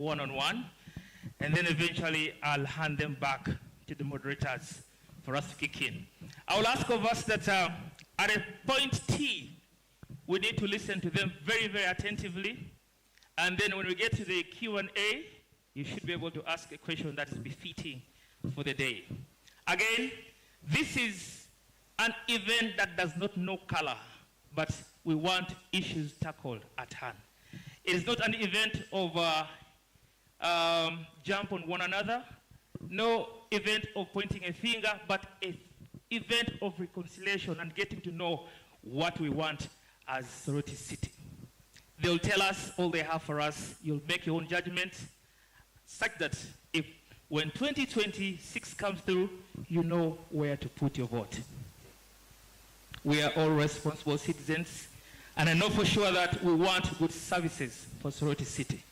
one-on-one, and then eventually I'll hand them back to the moderators for us to kick in. I will ask of us that at a point T, we need to listen to them very, very attentively, and then when we get to the Q&A, you should be able to ask a question that is befitting for the day. Again, this is an event that does not know color, but we want issues tackled at hand. It is not an event of jump on one another, no event of pointing a finger, but an event of reconciliation and getting to know what we want as Soroti City. They'll tell us all they have for us. You'll make your own judgment, such that if when 2026 comes through, you know where to put your vote. We are all responsible citizens, and I know for sure that we want good services for Soroti City.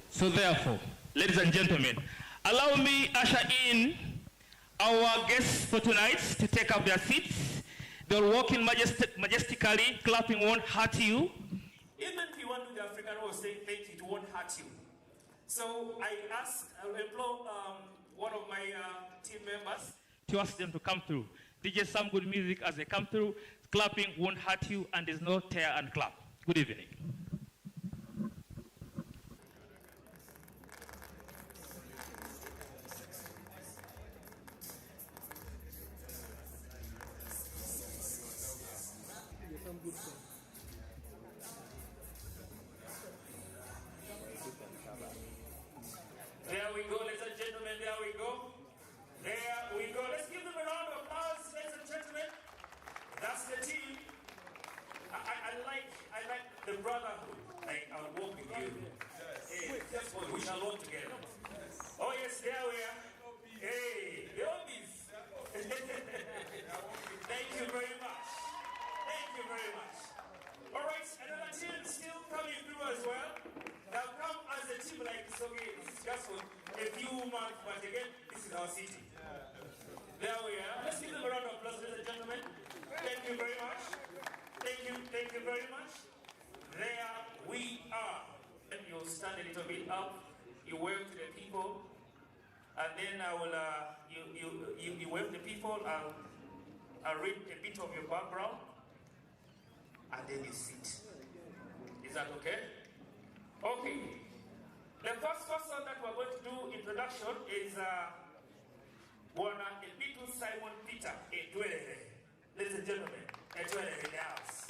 So therefore, ladies and gentlemen, allow me usher in our guests for tonight to take up their seats. They'll walk in majestically, clapping won't hurt you. Even if you want to do the African way of saying thank you, it won't hurt you. So I implore one of my team members to ask them to come through. DJ some good music as they come through. Clapping won't hurt you, and there's no tear and clap. Good evening. There we go, ladies and gentlemen, there we go. There we go. Let's give them a round of applause, ladies and gentlemen. That's the team. I like the brotherhood. Like, I'll walk with you. Hey, just one, we shall walk together. Oh yes, there we are. Hey, the Obis. Thank you very much. Thank you very much. All right, another team still coming through as well. They'll come as a team like this. Okay, this is just for a few months, but again, this is our city. There we are. Let's give them a round of applause, ladies and gentlemen. Thank you very much. Thank you very much. There we are. And you'll stand a little bit up. You wave to the people, and then I will. You wave to the people. I'll read a bit of your background, and then you sit. Is that okay? Okay. The first person that we're going to do introduction is Bwana Ebitu Simon Peter Edwelere. Ladies and gentlemen, Edwelere in the house.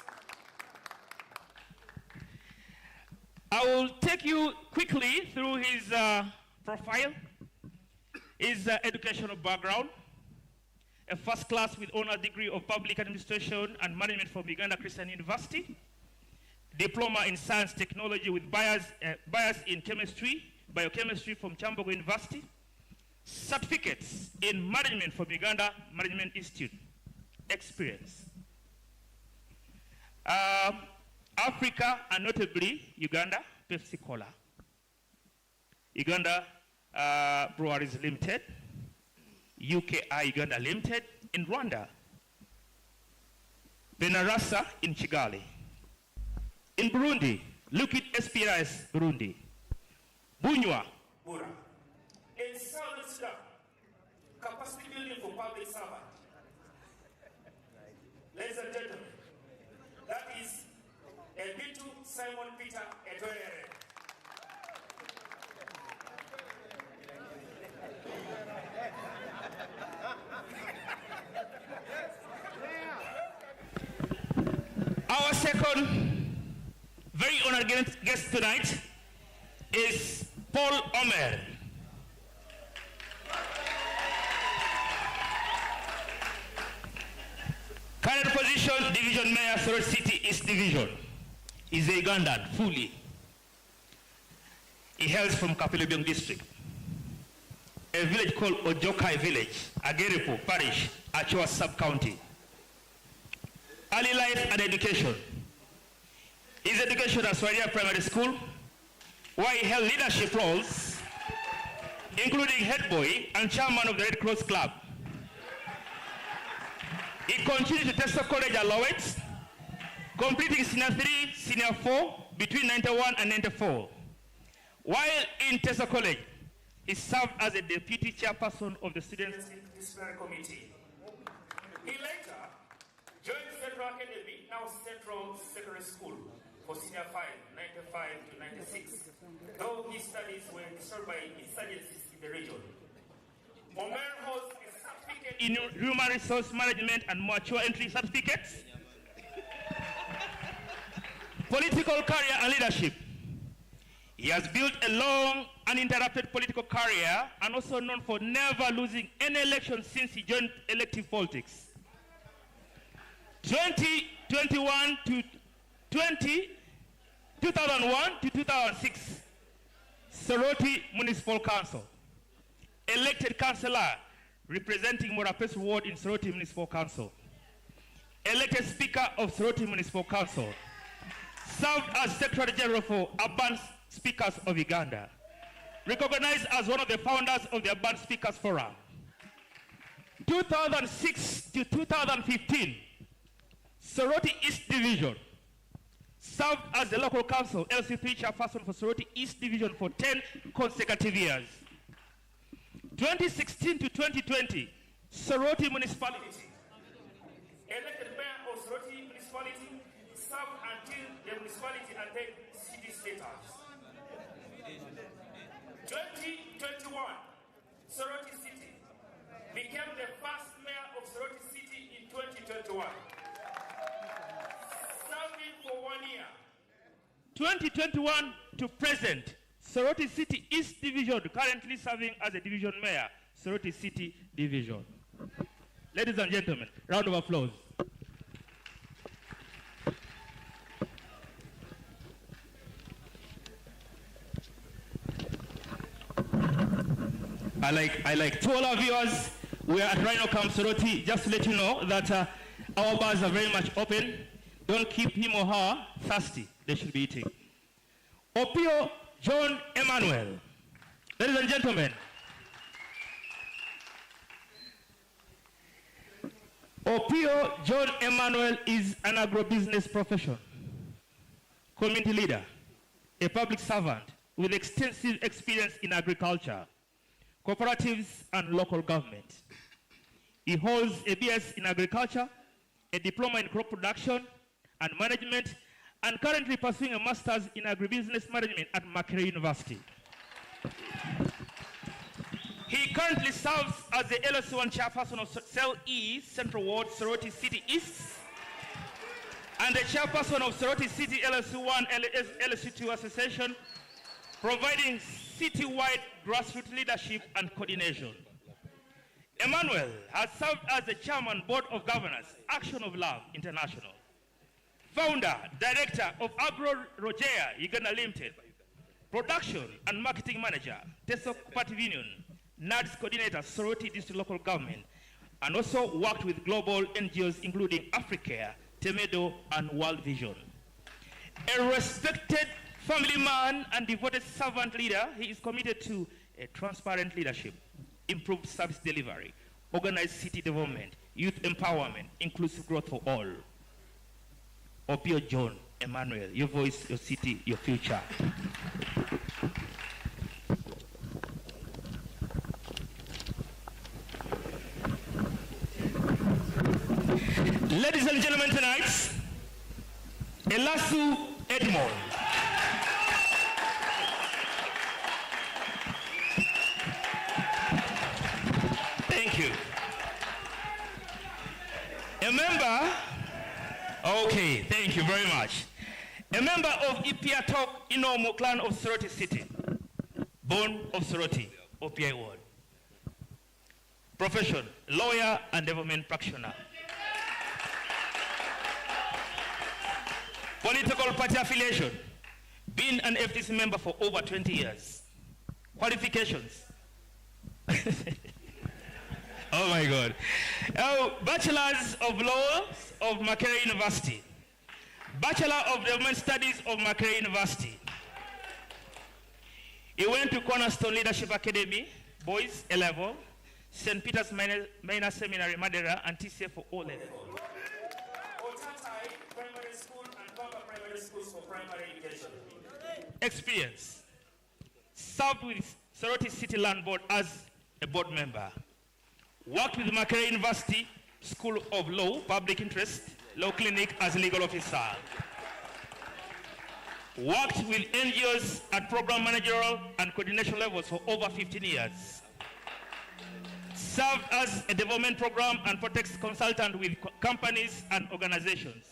I will take you quickly through his profile, his educational background. A first class with honor degree of public administration and management from Uganda Christian University. Diploma in science technology with bias in chemistry, biochemistry from Chambogo University. Certificates in management from Uganda Management Institute. Experience. Africa, and notably Uganda, Pepsi Cola. Uganda Breweries Limited. UKI Uganda Limited in Rwanda. Benarasa in Kigali. In Burundi, Liquid SPRS Burundi. Bunywa. Bura. In Southern Sudan, capacity building for public servant. Ladies and gentlemen, that is Ebitu Simon Peter Edwelere. Our second very honored guest tonight is Paul Omer. Current position, Division Mayor, Soroti City East Division. Is a Ugandan, fully. He hails from Kapilebong District. A village called Ojokai Village, Ageripo Parish, Achua Sub-County. Early life and education. His education at Swaria Primary School, where he held leadership roles, including head boy and chairman of the Red Cross Club. He continued to Testo College at Lowett, completing Senior 3, Senior 4 between 91 and 94. While in Tesa College, he served as a deputy chairperson of the Students' Disciplinary Committee. He later joined Central Academy, now Central Secondary School, for Senior 5, 95 to 96, though his studies were disturbed by insurgencies in the region. Omer holds a certificate in human resource management and mature entry certificates, political career and leadership. He has built a long, uninterrupted political career and also known for never losing any election since he joined elective politics. 2001 to 2001 to 2006, Soroti Municipal Council. Elected councillor representing Morapes Ward in Soroti Municipal Council. Elected Speaker of Soroti Municipal Council. Served as Secretary General for Urban Speakers of Uganda. Recognized as one of the founders of the Urban Speakers Forum. 2006 to 2015, Soroti East Division. Served as the local council LC3 chairperson for Soroti East Division for 10 consecutive years. 2016 to 2020, Soroti Municipality. Elected mayor of Soroti Municipality, served until the municipality attained city status. 2021, Soroti City became the first mayor of Soroti City in 2021. Serving for 1 year. 2021 to present, Soroti City East Division, currently serving as a division mayor, Soroti City Division. Ladies and gentlemen, round of applause. I like to all our viewers, we are at Rhino Camp Soroti. Just to let you know that our bars are very much open. Don't keep him or her thirsty. They should be eating. Opio John Emmanuel. Ladies and gentlemen. Opio John Emmanuel is an agribusiness professional, community leader, a public servant with extensive experience in agriculture, cooperatives, and local government. He holds a BS in agriculture, a diploma in crop production and management, and currently pursuing a master's in agribusiness management at Makerere University. He currently serves as the LSC1 chairperson of Cell E, Central Ward, Soroti City East, and the chairperson of Soroti City LSC1 LSC2 Association, providing citywide grassroots leadership and coordination. Emmanuel has served as the chairman, board of governors, Action of Love International, founder, director of Agro Rogea Uganda Limited, production and marketing manager, Teso Cooperative Union, NADS coordinator, Soroti District Local Government, and also worked with global NGOs including Africa, Temedo, and World Vision. A respected family man and devoted servant leader, he is committed to a transparent leadership, improved service delivery, organized city development, youth empowerment, inclusive growth for all. Opio John Emmanuel, your voice, your city, your future. Ladies and gentlemen, tonight, Elasu Edmond. Thank you. A member, okay, thank you very much. A member of Ipiatok Inomo clan of Soroti City, born of Soroti, OPI ward. Profession, lawyer and development practitioner. Political party affiliation, been an FTC member for over 20 years. Qualifications. Oh my God. Bachelor's of Laws of Makerere University. Bachelor of Development Studies of Makerere University. He went to Cornerstone Leadership Academy, Boys, A-Level, St. Peter's Minor Seminary, Madeira, and TCF for O-Level. Otatai Primary School and Papa Primary Schools for primary education. Experience. served with Soroti City Land Board as a board member. Worked with Makerere University School of Law, Public Interest, Law Clinic as legal officer. Worked with NGOs at program managerial and coordination levels for over 15 years. Served as a development program and protects consultant with companies and organizations.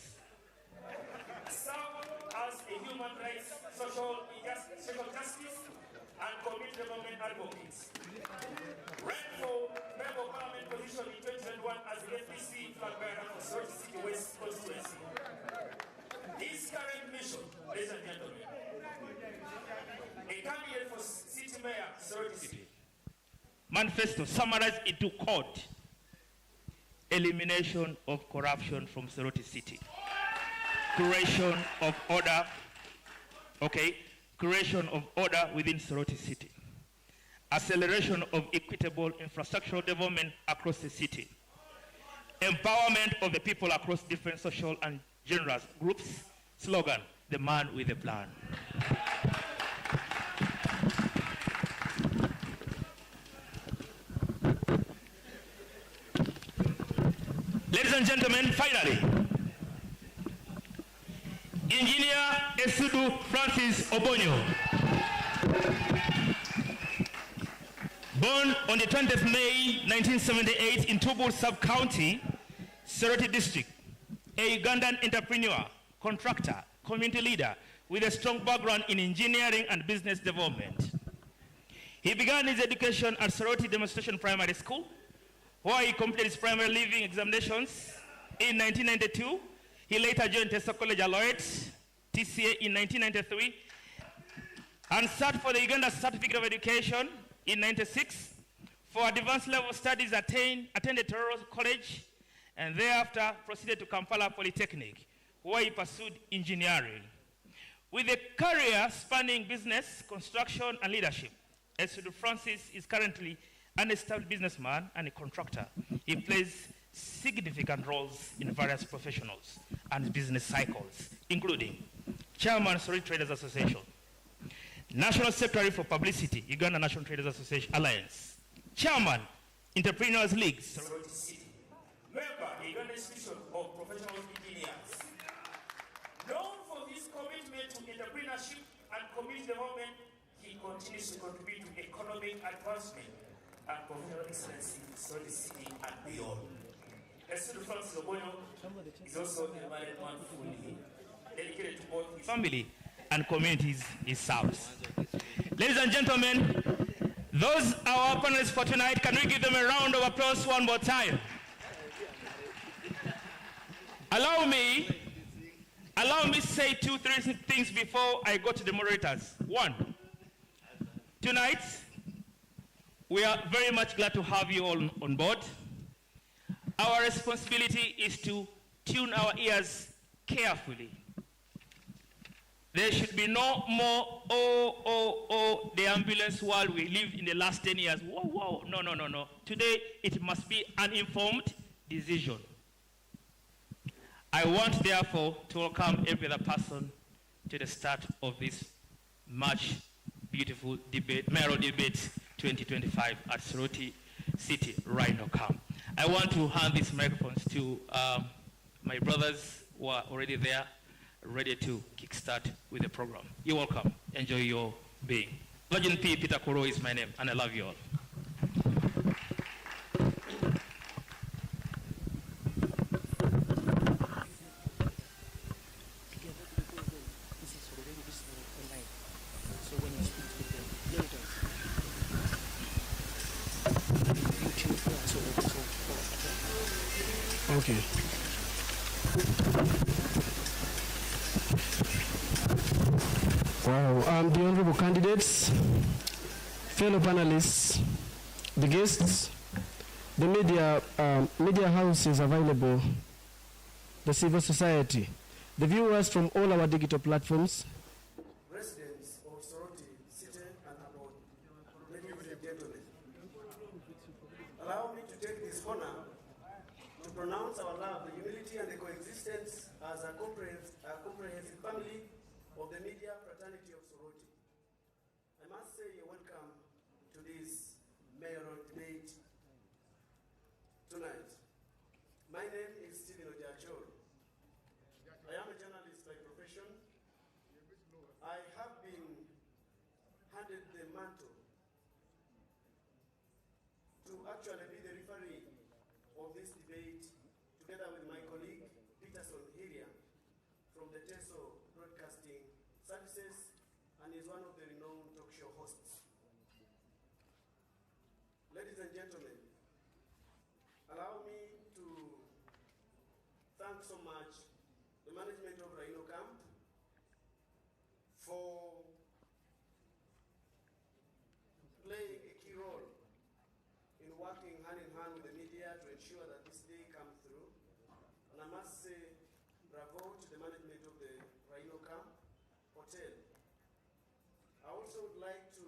Served as a human rights, social justice, and community development advocate. Ran for member of parliament position in 2021 as the FPC flag bearer for Soroti City West constituency. His current mission, ladies and gentlemen, a candidate for city mayor, Soroti City. Manifesto summarized into quote: elimination of corruption from Soroti City, creation of order, creation of order within Soroti City, acceleration of equitable infrastructural development across the city, empowerment of the people across different social and gender groups. Slogan: the man with a plan. Ladies and gentlemen, finally, Engineer Esudu Francis Obonyo, born on the 20th of May 1978 in Tubul Sub-County, Soroti District, a Ugandan entrepreneur, contractor, community leader with a strong background in engineering and business development. He began his education at Soroti Demonstration Primary School, where he completed his primary leaving examinations in 1992. He later joined Tesa College Alloyet, TCA, in 1993, and sat for the Uganda Certificate of Education in 96. For advanced level studies, attended Tororo College, and thereafter proceeded to Kampala Polytechnic, where he pursued engineering. With a career spanning business, construction, and leadership, Esudu Francis is currently an established businessman and a contractor. He plays significant roles in various professionals and business cycles, including Chairman, Soroti Traders Association, National Secretary for Publicity, Uganda National Traders Association Alliance, Chairman, Entrepreneurs League, Soroti City, member, Uganda Institution of Professional Engineers. Known for his commitment to entrepreneurship and community development, he continues to contribute to economic advancement and professional excellence in Soroti City and beyond. Esudu Francis Obonyo is also a married man fully dedicated to both his family and communities he serves. Ladies and gentlemen, those are our panelists for tonight. Can we give them a round of applause one more time? Allow me to say 2-3 things before I go to the moderators. One, tonight, we are very much glad to have you all on board. Our responsibility is to tune our ears carefully. There should be no more, the ambulance world we lived in the last 10 years. Whoa. No. Today, it must be an informed decision. I want, therefore, to welcome every other person to the start of this much beautiful debate, Mayoral Debate 2025 at Soroti City Rhino Camp. I want to hand these microphones to my brothers who are already there, ready to kickstart with the program. You're welcome. Enjoy your being. Virgin P. Peter Koro is my name, and I love you all. Okay. Wow, the honorable candidates, fellow panelists, the guests, the media houses available, the civil society, the viewers from all our digital platforms, residents of Soroti City and abroad, ladies and gentlemen, allow me to take this honor to pronounce our love, the unity and the coexistence as a comprehensive family of the media fraternity of Soroti. I must must say welcome to this mayoral debate tonight. My name is Stephen Ojachor. I am a journalist by profession. I have been handed the mantle to actually be the referee of this debate together with my colleague Peterson Hiria from the TESO Broadcasting Services, and is one of the renowned talk show hosts. Ladies and gentlemen, allow me to thank so much the management of Rhino Camp for playing a key role in working hand in hand with the media to ensure that this day comes through. And I must say bravo to the management of the Rhino Camp Hotel. I also would like to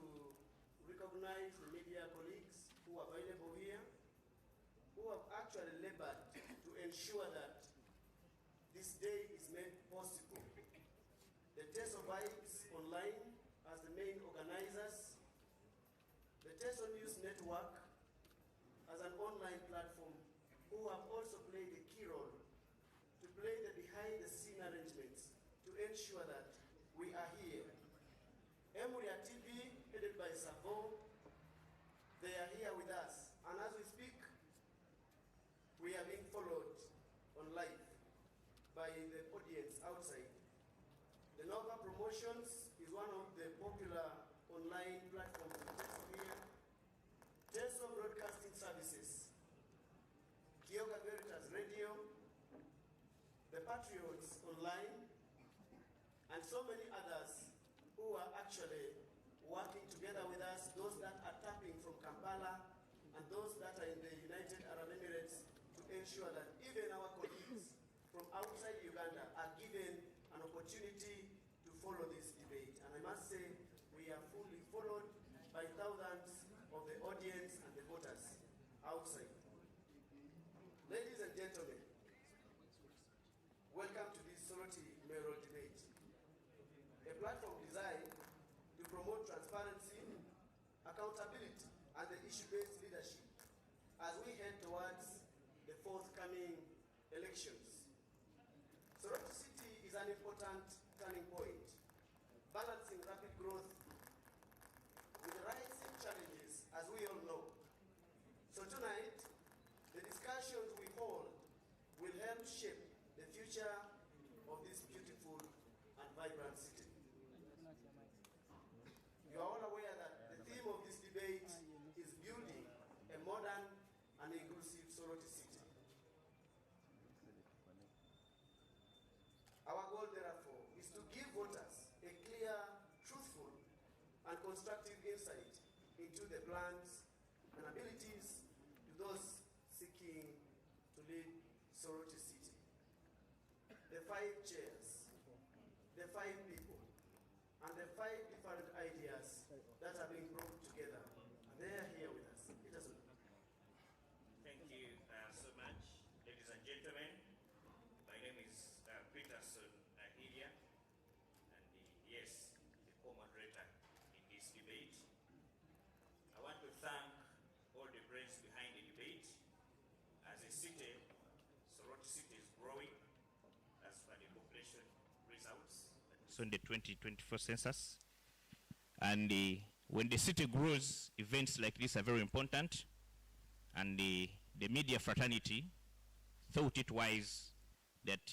recognize the media colleagues who are available here, who have actually labored to ensure that this day is made possible. The TESO Vibes Online as the main organizers, the TESO News Network as an online platform, who have also played a key role to play the behind-the-scene arrangements to ensure that we are here. Emuria TV, headed by Savo, they are here with us. And as we speak, we are being followed on live by the audience outside. The Nova Promotions is one of the popular online platforms here. TESO Broadcasting Services, Kyoga Veritas Radio, the Patriots Online, and so many others who are actually working together with us, those that are tapping from Kampala and those that are in the United Arab Emirates, to ensure that even our colleagues from outside Uganda are given an opportunity to follow this debate. And I must say, we are fully followed by thousands of the audience and the voters outside. Ladies and gentlemen, welcome to this Soroti mayoral debate, a platform designed to promote transparency, accountability, and the issue-based leadership as we head towards the forthcoming elections. Soroti City is an important turning point, balancing rapid growth with rising challenges, as we all know. So tonight, the discussions we hold will help shape the future of this beautiful and vibrant city. You are all aware that the theme of this debate is building a modern and inclusive Soroti city. Our goal, therefore, is to give voters a clear, truthful, and constructive insight into the plans and abilities to those seeking to lead Soroti City. The 5 chairs, the 5 people, and the 5 different ideas that are being brought together. And they are here with us. It doesn't. Thank you so much, ladies and gentlemen. My name is Peterson Hiria, and yes, the co-moderator in this debate. I want to thank all the brains behind the debate. As a city, Soroti City is growing as per the population results. So in the 2024 census. And when the city grows, events like this are very important. And the media fraternity thought it wise that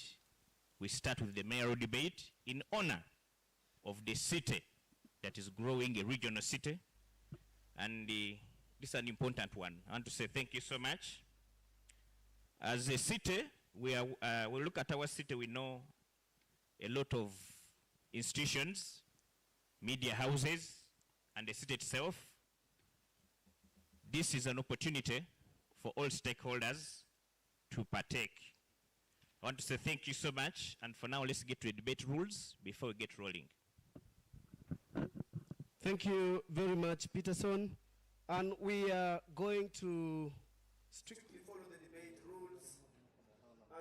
we start with the mayoral debate in honor of the city that is growing, a regional city. And this is an important one. I want to say thank you so much. As a city, we look at our city, we know a lot of institutions, media houses, and the city itself. This is an opportunity for all stakeholders to partake. I want to say thank you so much, and for now, let's get to the debate rules before we get rolling. Thank you very much, Peterson. And we are going to strictly follow the debate rules.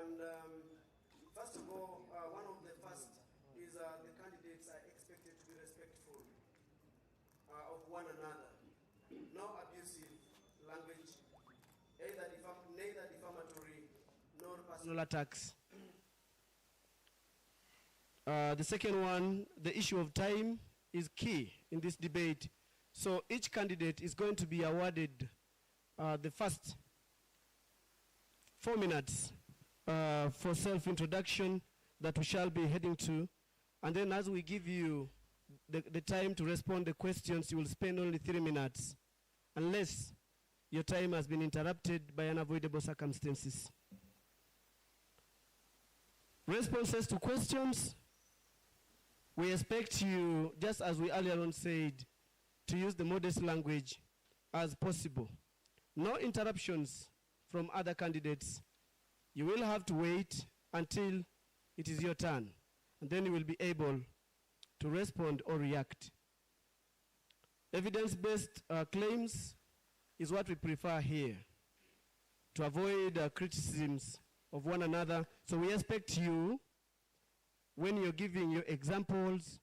And first of all, one of the first is the candidates are expected to be respectful of one another. No abusive language, neither defamatory nor personal attacks. The second one, the issue of time is key in this debate. So each candidate is going to be awarded the first 4 minutes for self-introduction that we shall be heading to. And then as we give you the time to respond to questions, you will spend only 3 minutes, unless your time has been interrupted by unavoidable circumstances. Responses to questions, we expect you, just as we earlier on said, to use the modest language as possible. No interruptions from other candidates. You will have to wait until it is your turn, and then you will be able to respond or react. Evidence-based claims is what we prefer here, to avoid criticisms of one another. So we expect you, when you're giving your examples,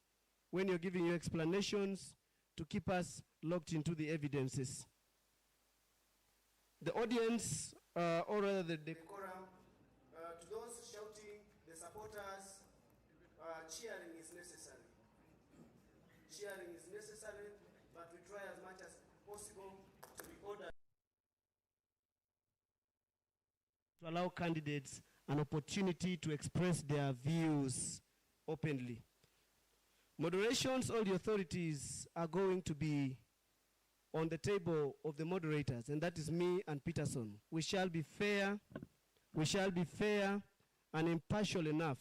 when you're giving your explanations, to keep us locked into the evidences. The audience, or rather the decorum, to those shouting, the supporters, cheering is necessary. Cheering is necessary, but we try as much as possible to be ordered. To allow candidates an opportunity to express their views openly. Moderations, all the authorities are going to be on the table of the moderators, and that is me and Peterson. We shall be fair and impartial enough.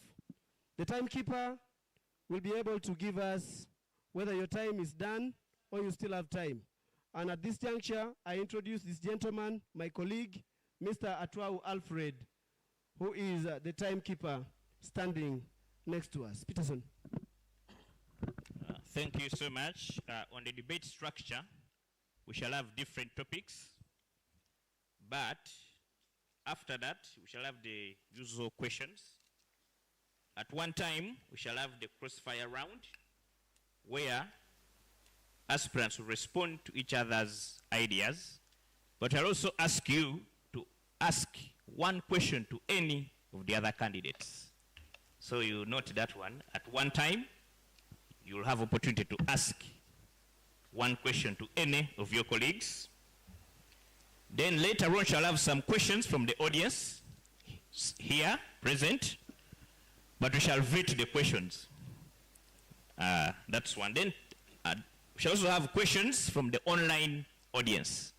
The timekeeper will be able to give us whether your time is done or you still have time. And at this juncture, I introduce this gentleman, my colleague, Mr. Atwau Alfred, who is the timekeeper standing next to us. Peterson. Thank you so much. On the debate structure, we shall have different topics, but after that, we shall have the usual questions. At one time, we shall have the crossfire round, where aspirants will respond to each other's ideas, but I'll also ask you to ask one question to any of the other candidates. So you note that one. At one time, you'll have opportunity to ask one question to any of your colleagues. Then later on, shall have some questions from the audience here present, but we shall vet the questions. That's one. Then we shall also have questions from the online audience.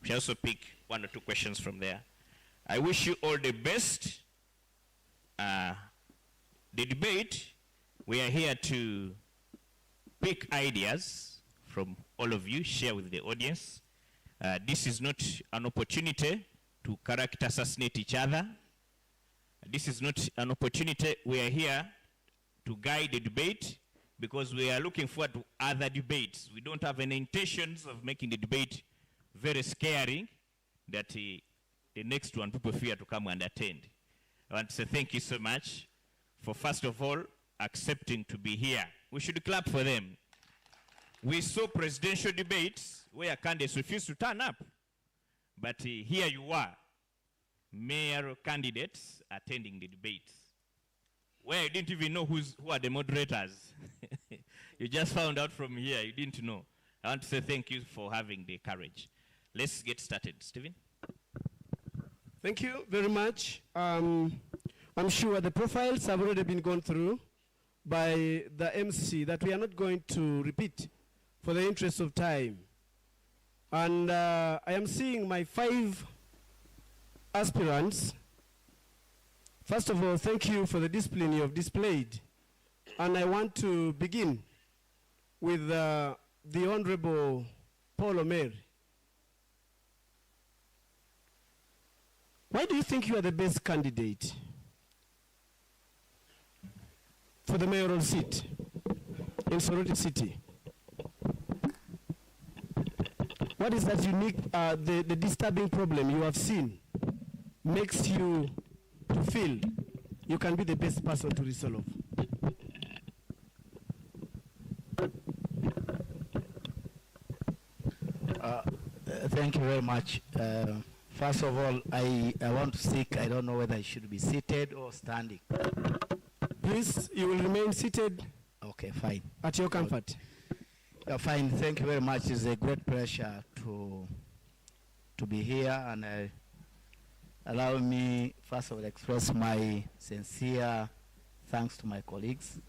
We shall also pick 1 or 2 questions from there. I wish you all the best. The debate, we are here to pick ideas from all of you, share with the audience. This is not an opportunity to character assassinate each other. This is not an opportunity. We are here to guide the debate because we are looking forward to other debates. We don't have any intentions of making the debate very scary that the next one people fear to come and attend. I want to say thank you so much for, first of all, accepting to be here. We should clap for them. We saw presidential debates where candidates refused to turn up. But here you are, mayoral candidates attending the debates, where you didn't even know who are the moderators. You just found out from here, you didn't know. I want to say thank you for having the courage. Let's get started. Stephen? Thank you very much. I'm sure the profiles have already been gone through by the MC that we are not going to repeat for the interest of time. And I am seeing my 5 aspirants. First of all, thank you for the discipline you have displayed. And I want to begin with the Honorable Paul Omer. Why do you think you are the best candidate for the mayoral seat in Soroti City? What is that unique, the disturbing problem you have seen makes you to feel you can be the best person to resolve? Thank you very much. First of all, I want to seek, I don't know whether I should be seated or standing. Please, you will remain seated. Okay, fine. At your comfort. Yeah, fine. Thank you very much. It's a great pleasure to be here, and allow me first of all express my sincere thanks to my colleagues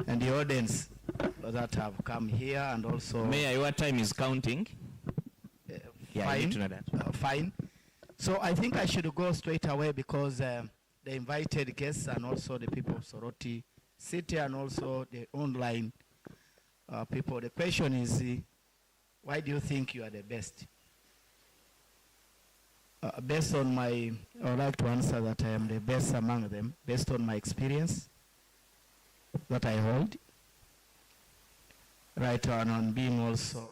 and the audience that have come here, and also. Mayor, your time is counting. Yeah, I need to know that. Fine. So I think I should go straight away because the invited guests and also the people of Soroti City and also the online people. The question is, why do you think you are the best? Based on I would like to answer that I am the best among them, based on my experience that I hold, right on being also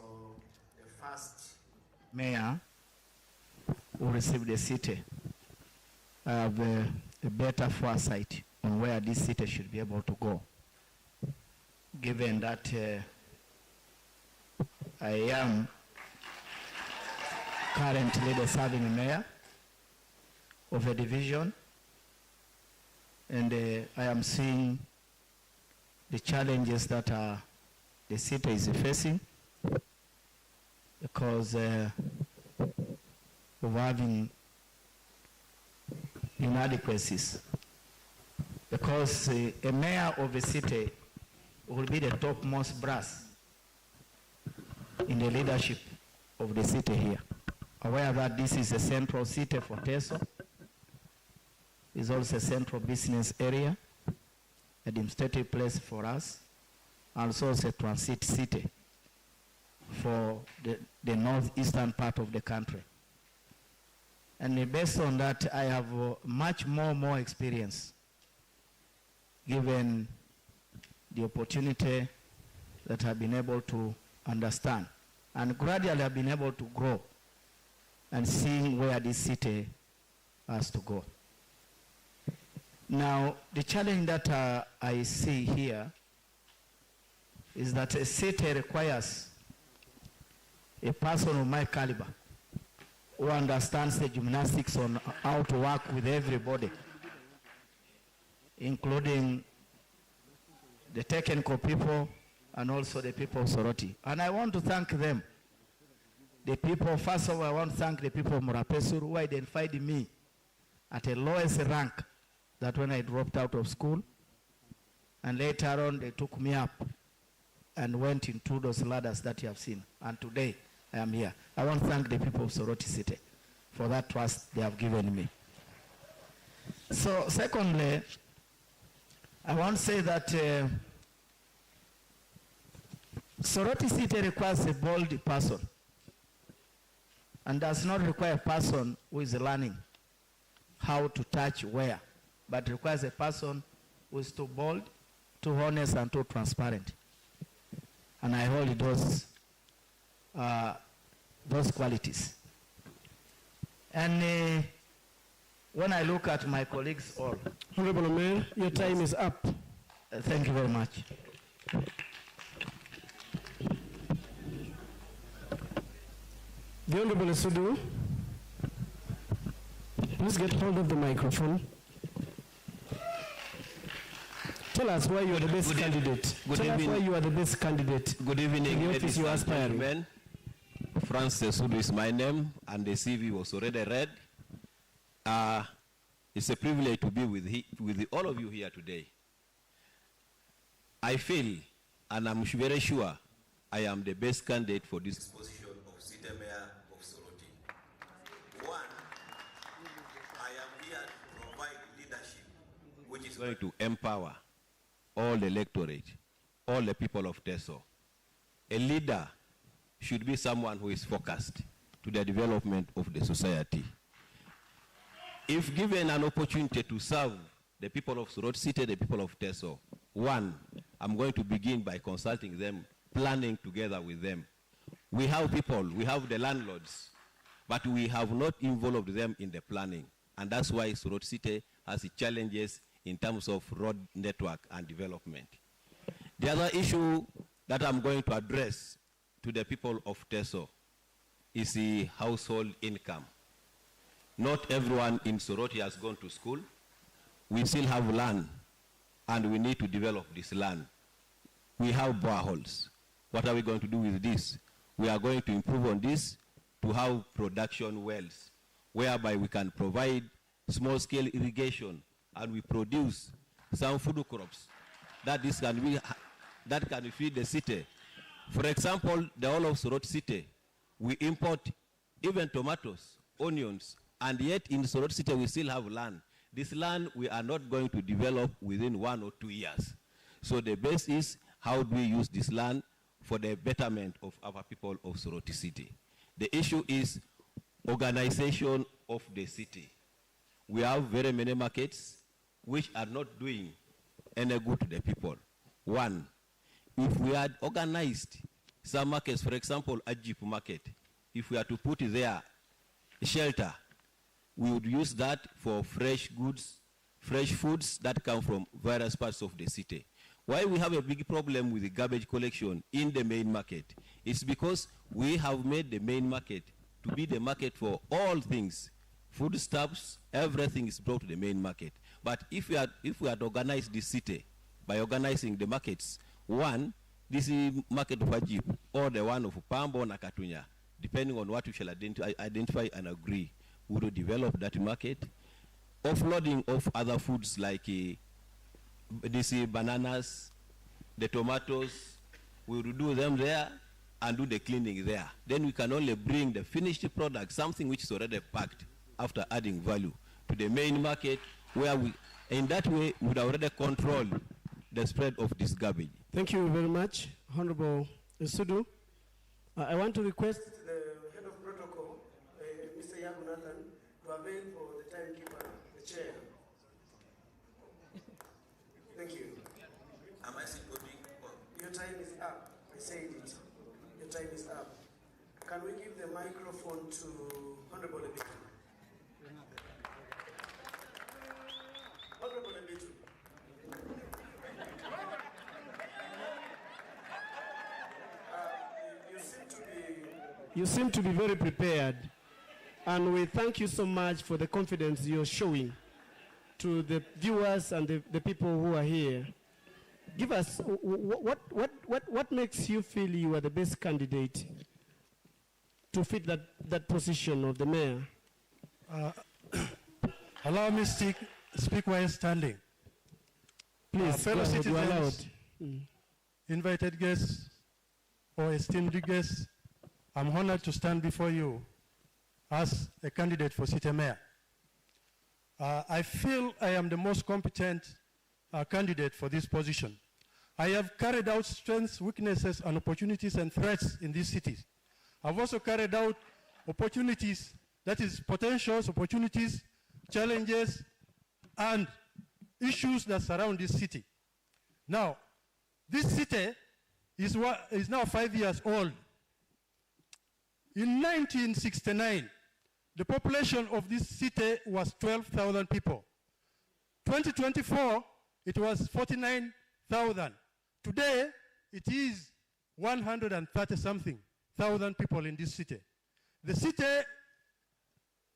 the first mayor who received the city. I have a better foresight on where this city should be able to go, given that I am currently the serving mayor of a division, and I am seeing the challenges that the city is facing because of having inadequacies. Because a mayor of a city will be the topmost brass in the leadership of the city here. Aware that this is a central city for Teso, is also a central business area, a administrative place for us, and also a transit city for the northeastern part of the country. And based on that, I have much more experience, given the opportunity that I've been able to understand, and gradually I've been able to grow and seeing where this city has to go. Now, the challenge that I see here is that a city requires a person of my caliber who understands the gymnastics on how to work with everybody, including the technical people and also the people of Soroti. And I want to thank them. The people, first of all, I want to thank the people of Murapesuru who identified me at the lowest rank that when I dropped out of school. And later on, they took me up and went into those ladders that you have seen. And today, I am here. I want to thank the people of Soroti City for that trust they have given me. So, secondly, I want to say that Soroti City requires a bold person and does not require a person who is learning how to touch where, but requires a person who is too bold, too honest, and too transparent. And I hold those qualities. And when I look at my colleagues all... Honorable Mayor, your time is up. Thank you very much. The Honorable Sudu, please get hold of the microphone. Tell us why you are the best candidate. Tell us why you are the best candidate. Good evening, ladies and aspiring. gentlemen. Francis Sudu is my name, and the CV was already read. It's a privilege to be with all of you here today. I feel, and I'm very sure, I am the best candidate for this position of City Mayor of Soroti. One, I am here to provide leadership, which is going to empower all the electorate, all the people of Teso. A leader should be someone who is focused to the development of the society. If given an opportunity to serve the people of Soroti City, the people of Teso, one, I'm going to begin by consulting them, planning together with them. We have people, we have the landlords, but we have not involved them in the planning. And that's why Soroti City has challenges in terms of road network and development. The other issue that I'm going to address to the people of Teso is the household income. Not everyone in Soroti has gone to school. We still have land, and we need to develop this land. We have boreholes. What are we going to do with this? We are going to improve on this to have production wells, whereby we can provide small-scale irrigation, and we produce some food crops that can feed the city. For example, the whole of Soroti city, we import even tomatoes, onions, and yet in Soroti city we still have land. This land we are not going to develop within 1 or 2 years. So the best is, how do we use this land for the betterment of our people of Soroti city? The issue is organization of the city. We have very many markets which are not doing any good to the people. One, if we had organized some markets, for example, a Jeep market, if we are to put there a shelter, we would use that for fresh goods, fresh foods that come from various parts of the city. Why we have a big problem with the garbage collection in the main market? It's because we have made the main market to be the market for all things. Foodstuffs, everything is brought to the main market. But if we had organized this city by organizing the markets, one, this is market of Ajip, or the one of Pambo and Katunya, depending on what we shall identify and agree, we will develop that market. Offloading of other foods like this bananas, the tomatoes, we will do them there and do the cleaning there. Then we can only bring the finished product, something which is already packed, after adding value to the main market, where we, in that way, we would already control the spread of this garbage. Thank you very much, Honorable Sudu. I want to request The head of protocol, Mr. Yagunathan, to avail for the timekeeper, the chair. Thank you. Am I still voting? Your time is up. I said it. Your time is up. Can we give the microphone to Honorable Ebitu? Honorable Ebitu. You seem to be very prepared, and we thank you so much for the confidence you're showing to the viewers and the people who are here. Give us, what makes you feel you are the best candidate to fit that position of the mayor? Allow me to speak while standing. Please, fellow go ahead, you are allowed. citizens, invited guests, or esteemed guests, I'm honored to stand before you as a candidate for city mayor. I feel I am the most competent candidate for this position. I have carried out strengths, weaknesses, and opportunities and threats in these cities. I've also carried out opportunities, that is potentials, opportunities, challenges, and issues that surround this city. Now, this city is now 5 years old. In 1969, the population of this city was 12,000 people. 2024, it was 49,000. Today, it is 130-something thousand people in this city. The city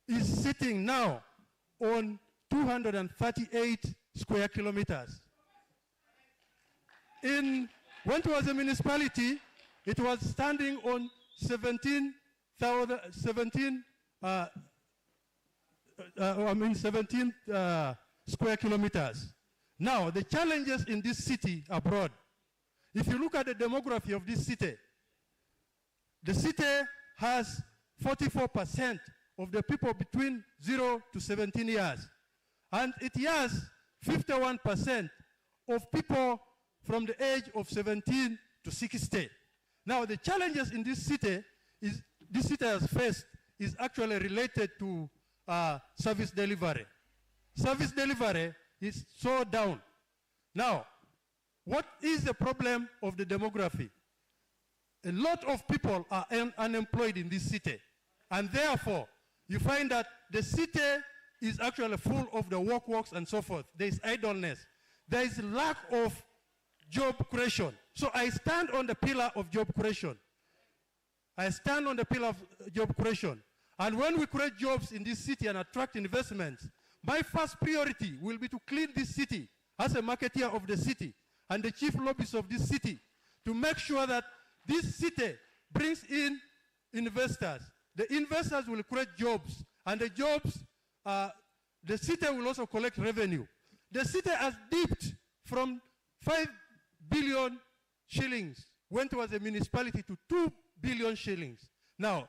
is sitting now on 238 square kilometers. When it was a municipality, it was standing on 17 square kilometers. Now, the challenges in this city are broad. If you look at the demography of this city, the city has 44% of the people between 0 to 17 years. And it has 51% of people from the age of 17 to 60. Now, the challenges in this city has faced is actually related to service delivery. Service delivery is so down. Now, what is the problem of the demography? A lot of people are unemployed in this city. And therefore, you find that the city is actually full of the works and so forth. There is idleness. There is lack of job creation. So I stand on the pillar of job creation. I stand on the pillar of job creation. And when we create jobs in this city and attract investments, my first priority will be to clean this city as a marketeer of the city and the chief lobbyists of this city to make sure that this city brings in investors. The investors will create jobs, and the jobs, the city will also collect revenue. The city has dipped from 5 billion shillings when it was a municipality to 2 billion shillings. Now,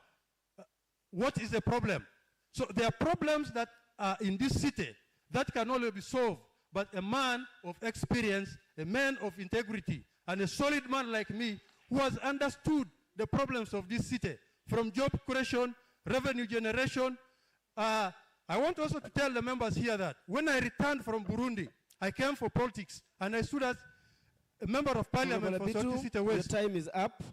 what is the problem? So there are problems that are in this city that can only be solved by a man of experience, a man of integrity, and a solid man like me who has understood the problems of this city, from job creation, revenue generation. I want also to tell the members here that when I returned from Burundi, I came for politics, and I stood as a member of parliament for Soroti City West. Your time is up.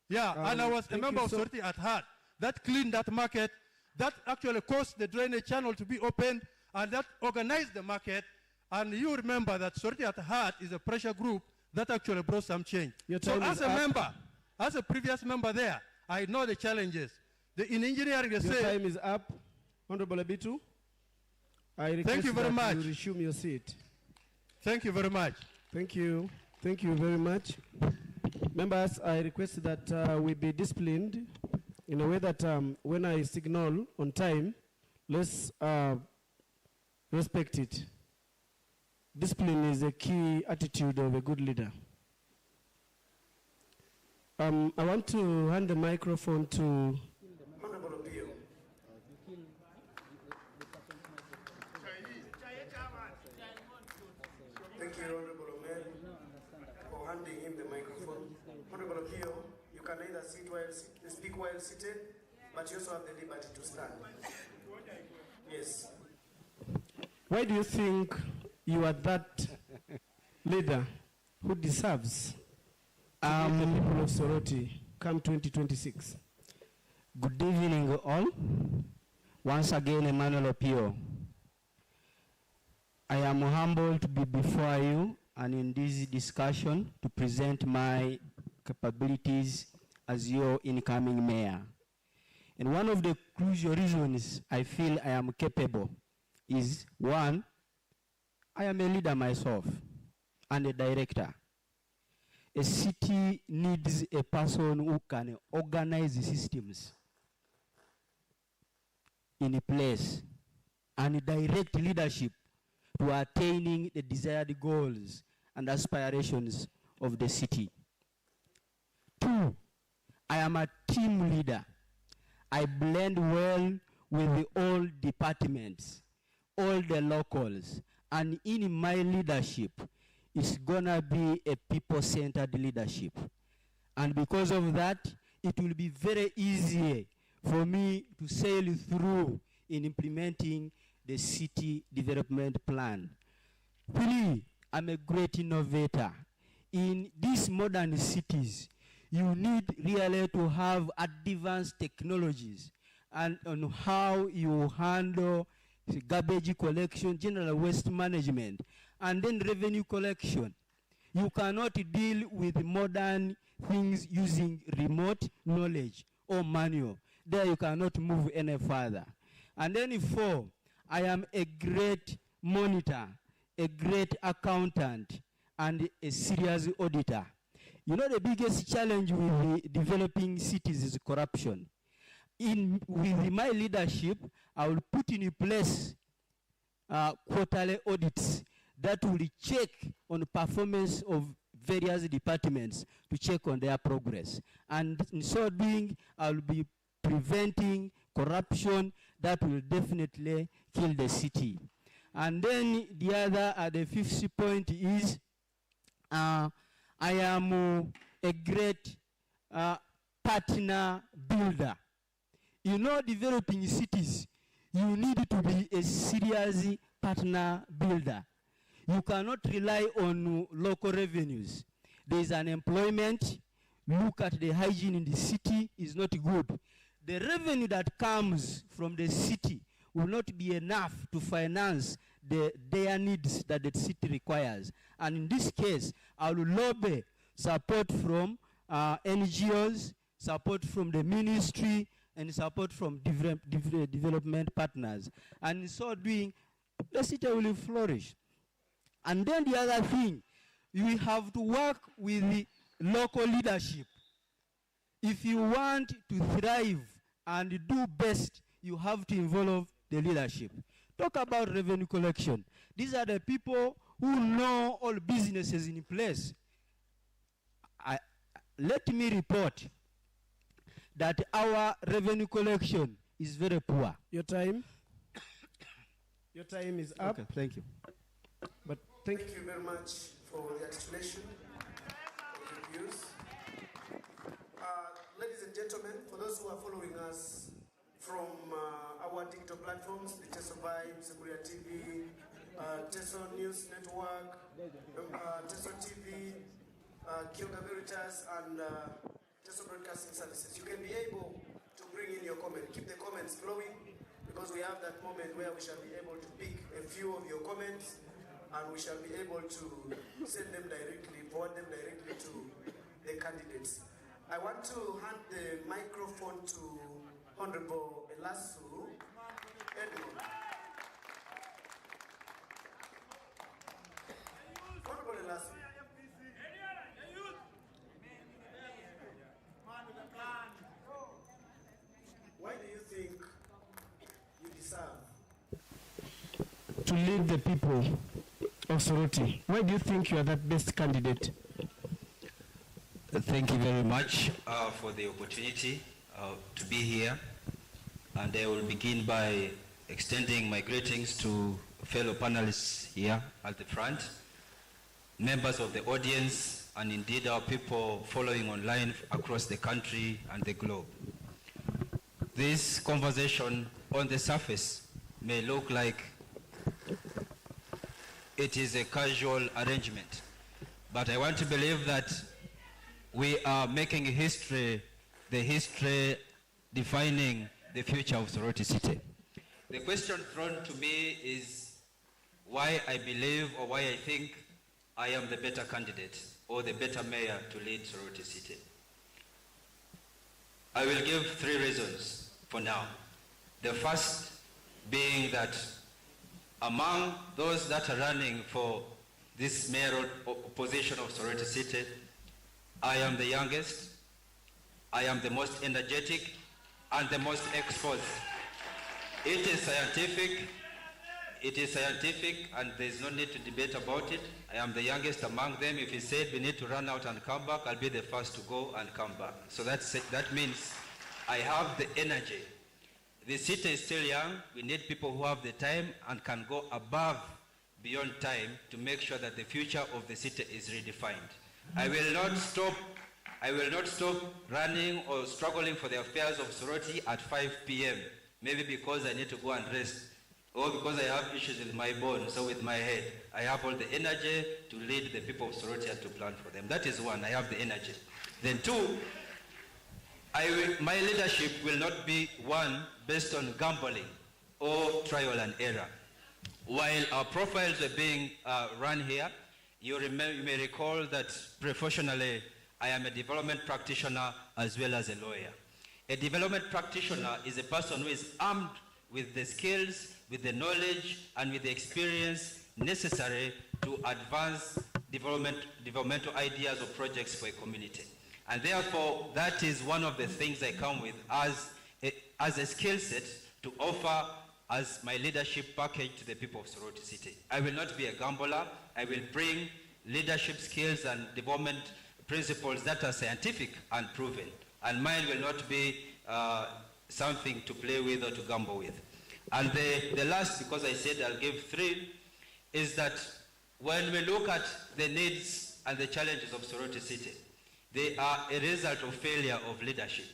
Yeah, and I was a member of Soroti at heart. That cleaned that market, that actually caused the drainage channel to be opened, and that organized the market. And you remember that Soroti at heart is a pressure group that actually brought some change. So as a member, as a previous member there, I know the challenges. In engineering, they say... Your time is up. Honorable Abitu, I request you very much. You resume your seat. Thank you very much. Thank you. Thank you very much. Members, I request that we be disciplined in a way that when I signal on time, let's respect it. Discipline is a key attitude of a good leader. I want to hand the microphone to... Honorable Pio. Thank you, Honorable Omer, for handing him the microphone. Honorable Pio, you can either speak while seated, but you also have the liberty to stand. Yes. Why do you think you are that leader who deserves to lead the people of Soroti come 2026? Good evening, all. Once again, Emmanuel Opio. I am humbled to be before you and in this discussion to present my capabilities as your incoming mayor. And one of the crucial reasons I feel I am capable is, one, I am a leader myself and a director. A city needs a person who can organize the systems in a place and direct leadership to attaining the desired goals and aspirations of the city. Two, I am a team leader. I blend well with all departments, all the locals, and in my leadership, it's gonna be a people-centered leadership. And because of that, it will be very easy for me to sail through in implementing the city development plan. Three, I'm a great innovator. In these modern cities, you need really to have advanced technologies and on how you handle garbage collection, general waste management, and then revenue collection. You cannot deal with modern things using remote knowledge or manual. There you cannot move any further. And then four, I am a great monitor, a great accountant, and a serious auditor. You know, the biggest challenge with the developing cities is corruption. With my leadership, I will put in place quarterly audits that will check on the performance of various departments to check on their progress. And in so doing, I will be preventing corruption that will definitely kill the city. And then the fifth point is, I am a great partner builder. You know, developing cities, you need to be a serious partner builder. You cannot rely on local revenues. There is unemployment. Look at the hygiene in the city is not good. The revenue that comes from the city will not be enough to finance their needs that the city requires. And in this case, I will lobby support from NGOs, support from the ministry, and support from different development partners. And in so doing, the city will flourish. And then the other thing, you have to work with the local leadership. If you want to thrive and do best, you have to involve the leadership. Talk about revenue collection. These are the people who know all businesses in place. Let me report that our revenue collection is very poor. Your time? Your time is up. Okay, thank you. But Thank you very much for the explanation of your views. Ladies and gentlemen, for those who are following us from our digital platforms, the Teso Vibe, Seguria TV, Teso News Network, Teso TV, Kyoga Veritas, and Teso Broadcasting Services, you can be able to bring in your comment. Keep the comments flowing, because we have that moment where we shall be able to pick a few of your comments, and we shall be able to send them directly, forward them directly to the candidates. I want to hand the microphone to Honorable Elasu Edmond. Honorable Elasu. Why do you think you deserve to lead the people of Soroti, why do you think you are that best candidate? Thank you very much for the opportunity to be here. And I will begin by extending my greetings to fellow panelists here at the front, members of the audience, and indeed our people following online across the country and the globe. This conversation on the surface may look like it is a casual arrangement, but I want to believe that we are making history, the history defining the future of Soroti City. The question thrown to me is why I believe or why I think I am the better candidate or the better mayor to lead Soroti City. I will give 3 reasons for now. The first being that among those that are running for this mayoral position of Soroti City, I am the youngest, I am the most energetic, and the most exposed. It is scientific, and there is no need to debate about it. I am the youngest among them. If he said we need to run out and come back, I'll be the first to go and come back. So that means I have the energy. The city is still young. We need people who have the time and can go above, beyond time, to make sure that the future of the city is redefined. I will not stop running or struggling for the affairs of Soroti at 5 p.m. Maybe because I need to go and rest, or because I have issues with my bones, so with my head. I have all the energy to lead the people of Soroti and to plan for them. That is one, I have the energy. Then 2, my leadership will not be one based on gambling or trial and error. While our profiles are being run here, you may recall that professionally I am a development practitioner as well as a lawyer. A development practitioner is a person who is armed with the skills, with the knowledge, and with the experience necessary to advance developmental ideas or projects for a community. And therefore, that is one of the things I come with as a skill set to offer as my leadership package to the people of Soroti City. I will not be a gambler. I will bring leadership skills and development principles that are scientific and proven. And mine will not be something to play with or to gamble with. And the last, because I said I'll give 3, is that when we look at the needs and the challenges of Soroti City, they are a result of failure of leadership.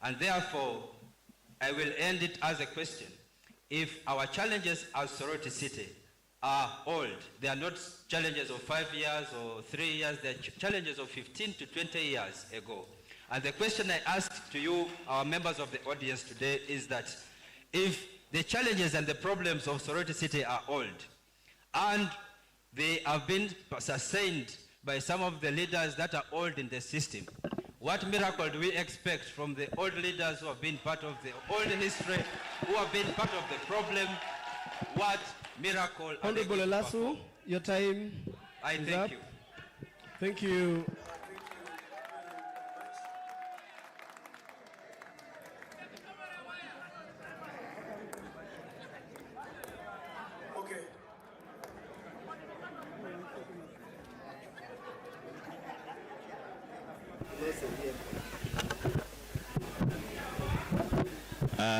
And therefore, I will end it as a question. If our challenges as Soroti City are old, they are not challenges of 5 years or 3 years, they are challenges of 15 to 20 years ago. And the question I ask to you, our members of the audience today, is that if the challenges and the problems of Soroti City are old, and they have been sustained by some of the leaders that are old in the system, What miracle do we expect from the old leaders who have been part of the old history, who have been part of the problem? What miracle are they Honorable going to Elasu, perform? your time I is thank up. you. Thank you. Okay.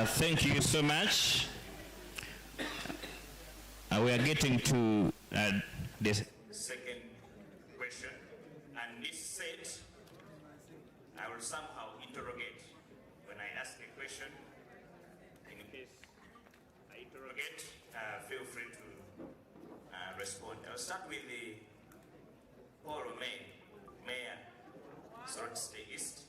Thank you so much. We are getting to this. Second question, and this said, I will somehow interrogate when I ask a question. In case I interrogate, feel free to respond. I'll start with the Paul Mayor, Soroti State East.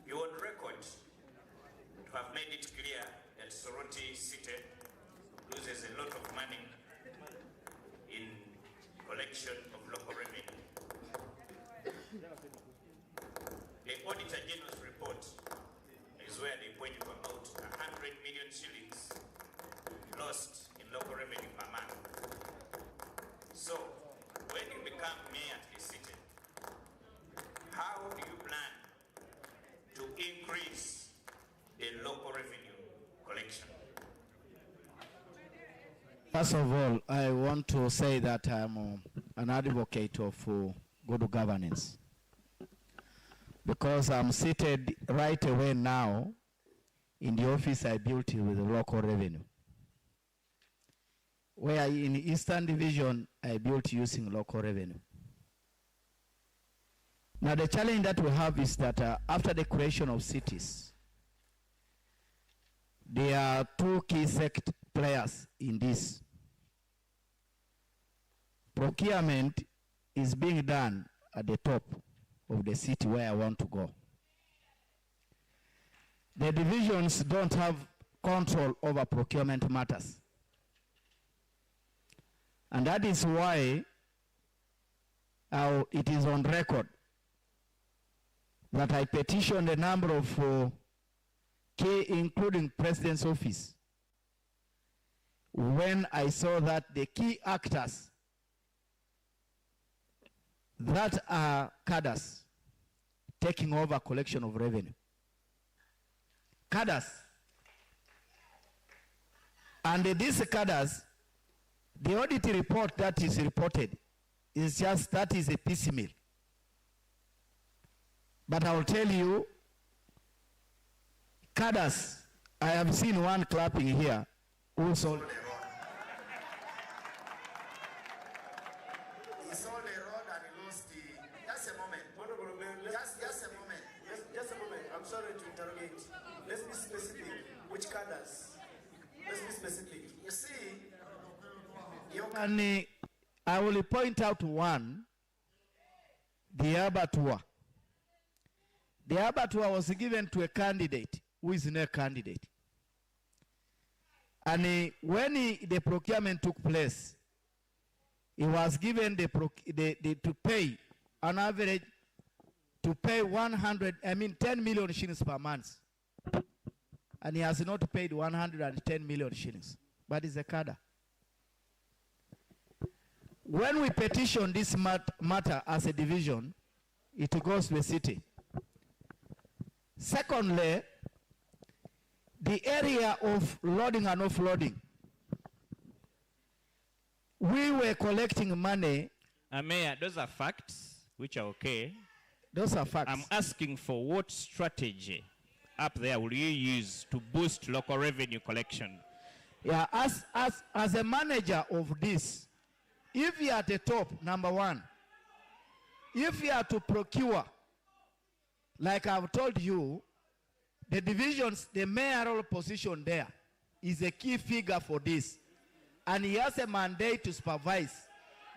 You on record to have made it clear that Soroti City loses a lot of money in collection of local revenue. The Auditor General's report is where they point to about 100 million shillings lost in local revenue per month. So, when you become mayor at the city, how do you plan to increase the local revenue collection? First of all, I want to say that I'm an advocate of good governance, because I'm seated right away now in the office I built with the local revenue, where in Eastern Division I built using local revenue. Now the challenge that we have is that after the creation of cities, there are two key players in this. Procurement is being done at the top of the city where I want to go. The divisions don't have control over procurement matters. And that is why it is on record that I petitioned a number of key, including President's office, when I saw that the key actors that are cadres taking over collection of revenue. Cadres. And these cadres, the audit report that is reported is just, that is a piecemeal. But I will tell you, cadres, I have seen one clapping here, who sold the road. He sold the road and he lost the... Just a moment. Honorable Mayor, just a moment. Just a moment. I'm sorry to interrogate. Let's be specific. Which cadres? Let's be specific. You see, and I will point out one, the abattoir. The abattoir was given to a candidate who is not a candidate. And when the procurement took place, he was given to pay, on average, to pay 10 million shillings per month. And he has not paid 110 million shillings, but it's a cadre. When we petition this matter as a division, it goes to the city. Secondly, the area of loading and offloading. We were collecting money. Mayor, those are facts, which are okay. Those are facts. I'm asking for what strategy up there will you use to boost local revenue collection? Yeah, as a manager of this, if you are at the top, number one, if you are to procure, like I've told you, the divisions, the mayoral position there is a key figure for this. And he has a mandate to supervise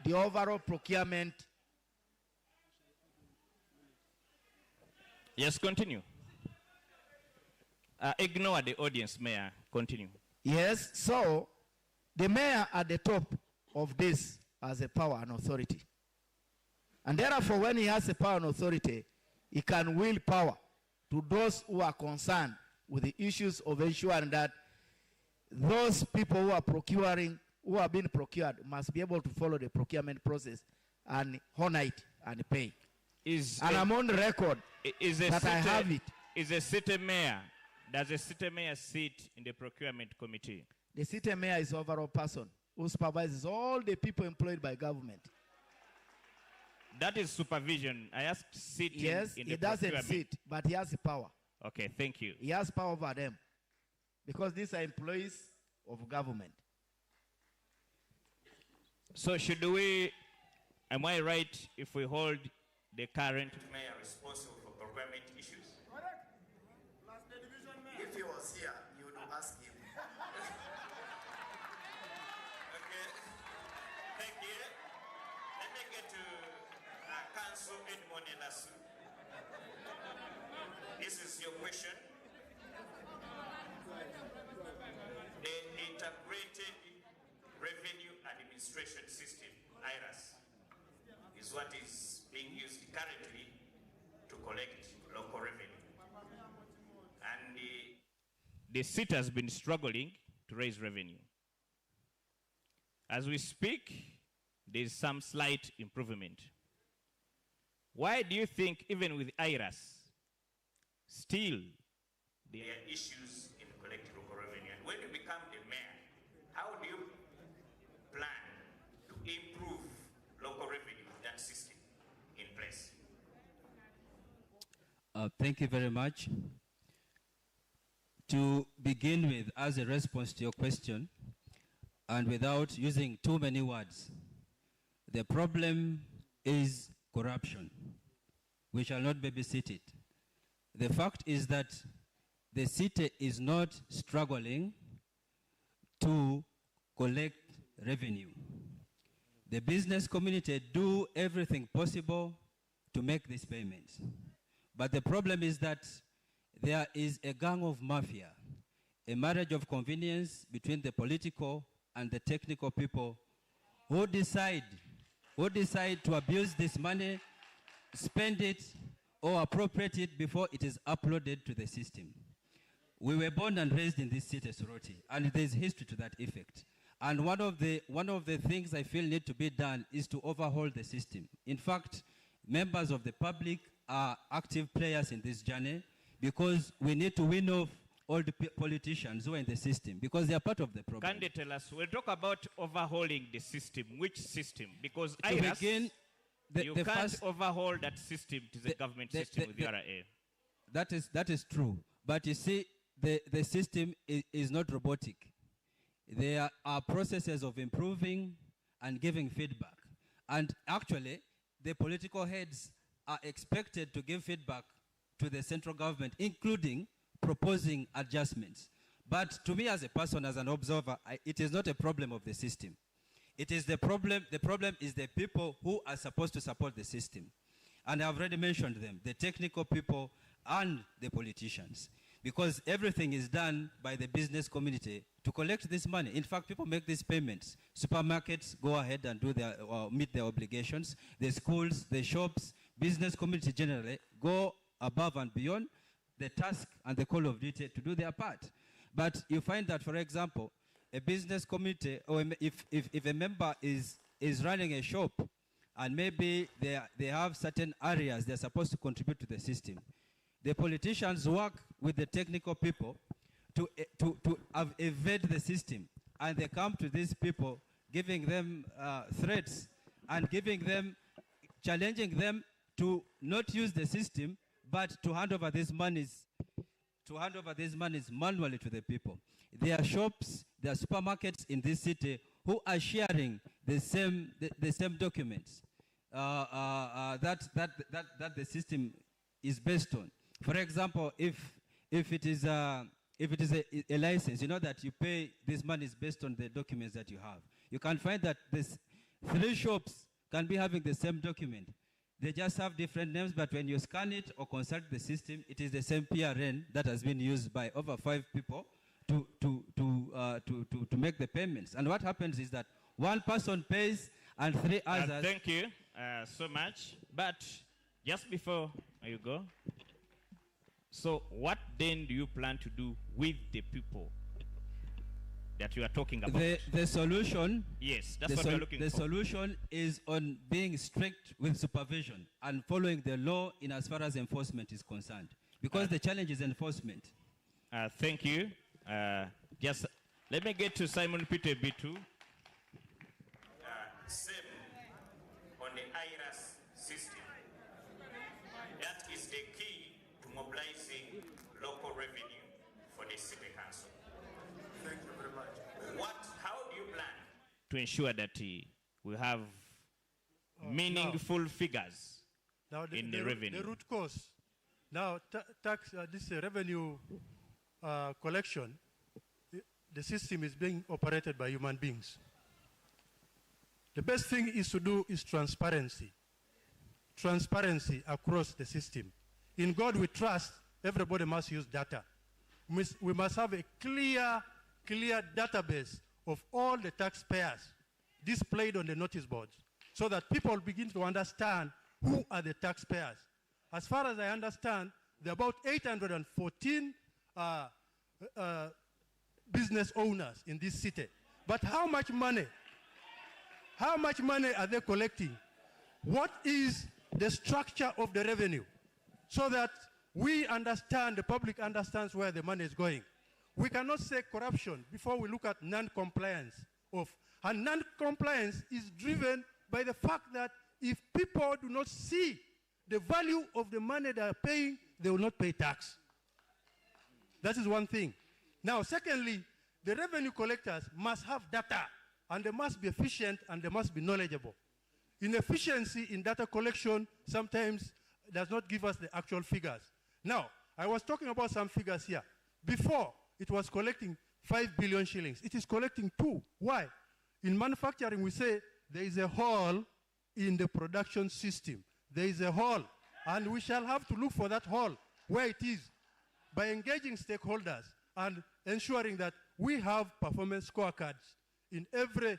the overall procurement. Yes, continue. Ignore the audience, Mayor. Continue. Yes, so the mayor at the top of this has a power and authority. And therefore, when he has the power and authority, he can will power to those who are concerned with the issues of ensuring that those people who are procuring, who have been procured, must be able to follow the procurement process and honor it and pay. I'm on record that I have it. Is a city mayor, does a city mayor sit in the procurement committee? The city mayor is overall person who supervises all the people employed by government. That is supervision. I asked sitting Yes, in he the doesn't procurement. sit, but he has the power. Okay, thank you. He has power over them because these are employees of government. So should we, am I right if we hold the current Mayor responsible for procurement issues? If he was here, you would ask him. Okay. Thank you. Let me get to Council Edmond Elasu. This is your question. The Integrated Revenue Administration System, IRAS, is what is being used currently to collect local revenue. And the city has been struggling to raise revenue. As we speak, there is some slight improvement. Why do you think, even with IRAS, still there are issues in collecting local revenue? And when you become the mayor, how do you plan to improve local revenue with that system in place? Thank you very much. To begin with, as a response to your question, and without using too many words, the problem is corruption. We shall not babysit it. The fact is that the city is not struggling to collect revenue. The business community do everything possible to make these payments. But the problem is that there is a gang of mafia, a marriage of convenience between the political and the technical people who decide to abuse this money, spend it, or appropriate it before it is uploaded to the system. We were born and raised in this city, Soroti, and there is history to that effect. And one of the things I feel need to be done is to overhaul the system. In fact, members of the public are active players in this journey, because we need to win off all the politicians who are in the system, because they are part of the problem. Can they tell us, we'll talk about overhauling the system. Which system? Because To IRAS, begin, you can't overhaul that system to the government system with the RA. That is true. But you see, the system is not robotic. There are processes of improving and giving feedback. And actually, the political heads are expected to give feedback to the central government, including proposing adjustments. But to me as a person, as an observer, it is not a problem of the system. It is the problem is the people who are supposed to support the system. And I've already mentioned them, the technical people and the politicians. Because everything is done by the business community to collect this money. In fact, people make these payments. Supermarkets go ahead and do their, meet their obligations. The schools, the shops, business community generally go above and beyond the task and the call of duty to do their part. But you find that, for example, a business community, or if a member is running a shop, and maybe they have certain areas they're supposed to contribute to the system, the politicians work with the technical people to evade the system, and they come to these people giving them threats and challenging them to not use the system, but to hand over these monies manually to the people. There are shops, there are supermarkets in this city who are sharing the same documents that the system is based on. For example, if it is a license, you know that you pay this money is based on the documents that you have. You can find that this 3 shops can be having the same document. They just have different names, but when you scan it or consult the system, it is the same PRN that has been used by over 5 people to make the payments. And what happens is that one person pays and 3 others. Thank you. so much. But just before you go, so what then do you plan to do with the people that you are talking about? The solution. Yes, that's what we're looking for. The solution is on being strict with supervision and following the law in as far as enforcement is concerned. Because the challenge is enforcement. Thank you. Just let me get to Simon Peter B2. Same on the IRAS system. That is the key to mobilizing local revenue for the city council. Thank you very much. How do you plan to ensure that we have meaningful figures in the revenue? The root cause. Now, this revenue collection, the system is being operated by human beings. The best thing is to do is transparency. Transparency across the system. In God we trust, everybody must use data. We must have a clear database of all the taxpayers displayed on the notice boards so that people begin to understand who are the taxpayers. As far as I understand, there are about 814 business owners in this city. But how much money are they collecting? What is the structure of the revenue? So that we understand, the public understands where the money is going. We cannot say corruption before we look at non-compliance and non-compliance is driven by the fact that if people do not see the value of the money they are paying, they will not pay tax. That is one thing. Now, secondly, the revenue collectors must have data, and they must be efficient, and they must be knowledgeable. Inefficiency in data collection sometimes does not give us the actual figures. Now, I was talking about some figures here. Before, it was collecting 5 billion shillings. It is collecting 2. Why? In manufacturing, we say there is a hole in the production system. There is a hole, and we shall have to look for that hole, where it is, by engaging stakeholders and ensuring that we have performance scorecards in every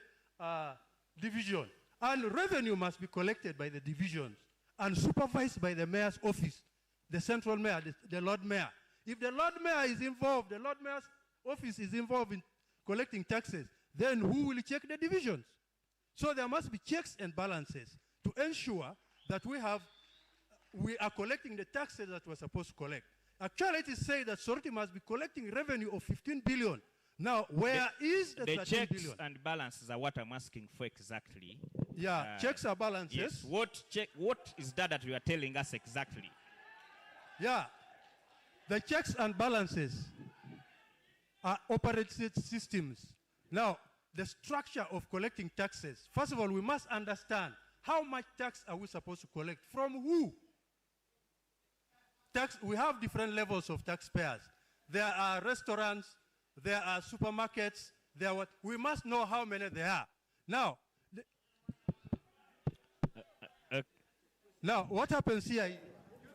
division. And revenue must be collected by the divisions and supervised by the mayor's office, the central mayor, the Lord Mayor. If the Lord Mayor is involved, the Lord Mayor's office is involved in collecting taxes, then who will check the divisions? So there must be checks and balances to ensure that we are collecting the taxes that we're supposed to collect. Actually, it is said that Soroti must be collecting revenue of 15 billion. Now, where is the 13 billion? The checks and balances are what I'm asking for exactly. Yeah, checks and balances. Yes. What is that you are telling us exactly? Yeah, the checks and balances are operated systems. Now, the structure of collecting taxes. First of all, we must understand how much tax are we supposed to collect from who? We have different levels of taxpayers. There are restaurants, there are supermarkets, we must know how many there are. Now, now what happens here is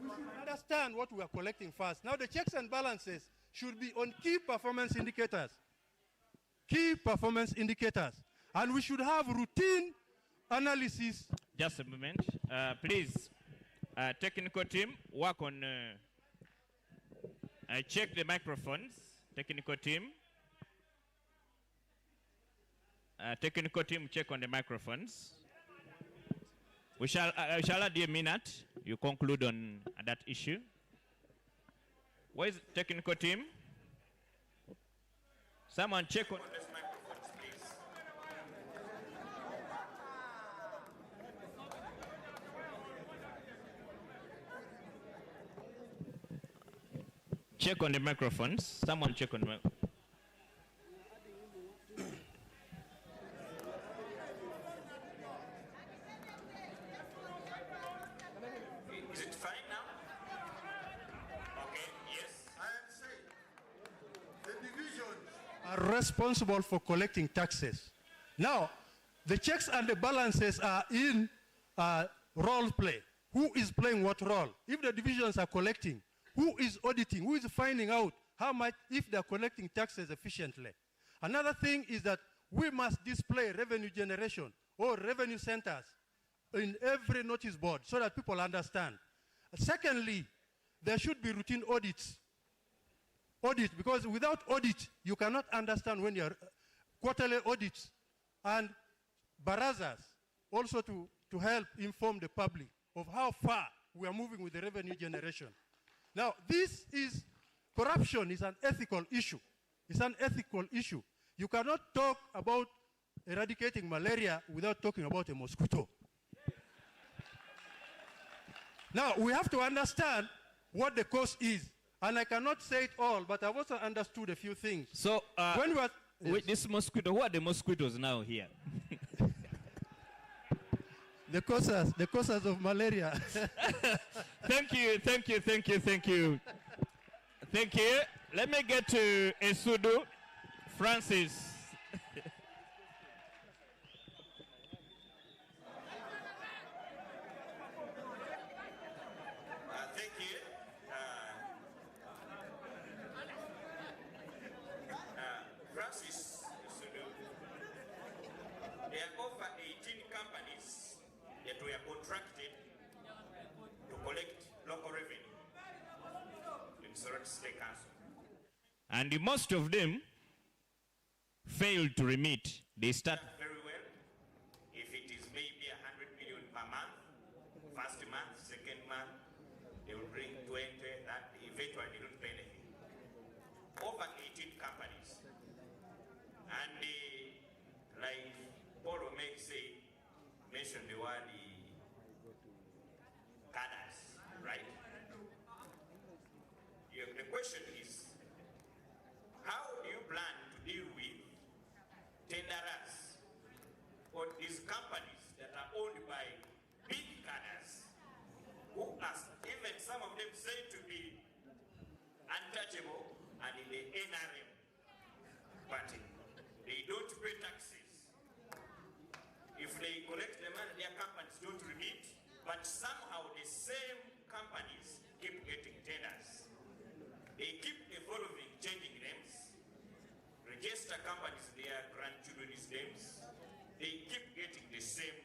we should understand what we are collecting first. Now the checks and balances should be on key performance indicators. Key performance indicators. And we should have routine analysis. Just a moment. Please, technical team, work on, check the microphones. Technical team. Technical team, check on the microphones. We shall add a minute. You conclude on that issue. Where is the technical team? Someone check on this microphones, please. Check on the microphones. Someone check on the microphones. Is it fine now? Okay, yes. I am saying the divisions are responsible for collecting taxes. Now, the checks and the balances are in role play. Who is playing what role? If the divisions are collecting, who is auditing? Who is finding out how much, if they're collecting taxes efficiently? Another thing is that we must display revenue generation or revenue centers in every notice board so that people understand. Secondly, there should be routine audits. Audit, because without audit, you cannot understand when you're quarterly audits and barazas also to help inform the public of how far we are moving with the revenue generation. Now, corruption is an ethical issue. It's an ethical issue. You cannot talk about eradicating malaria without talking about a mosquito. Now, we have to understand what the cause is. And I cannot say it all, but I've also understood a few things. So, when we are, with this mosquito, who are the mosquitoes now here? the causes of malaria. Thank you. Thank you. Let me get to Esudu, Francis. Thank you. Francis Sudu. There are over 18 companies that were contracted to collect local revenue in Soroti State Council. And most of them failed to remit. They start very well. If it is maybe 100 million per month, first month, second month, they will bring 20, that eventually they don't pay anything. Over 18 companies. And like Paul Omeg said, mentioned the word cadres, right? The question is, how do you plan to deal with tenderers or these companies that are owned by big cadres who are even some of them said to be untouchable and in the NRM party? They don't pay taxes. If they collect the money, their companies don't remit, but somehow the same companies keep getting tenders. They keep evolving, changing names, register companies, their grandchildren's names. They keep getting the same,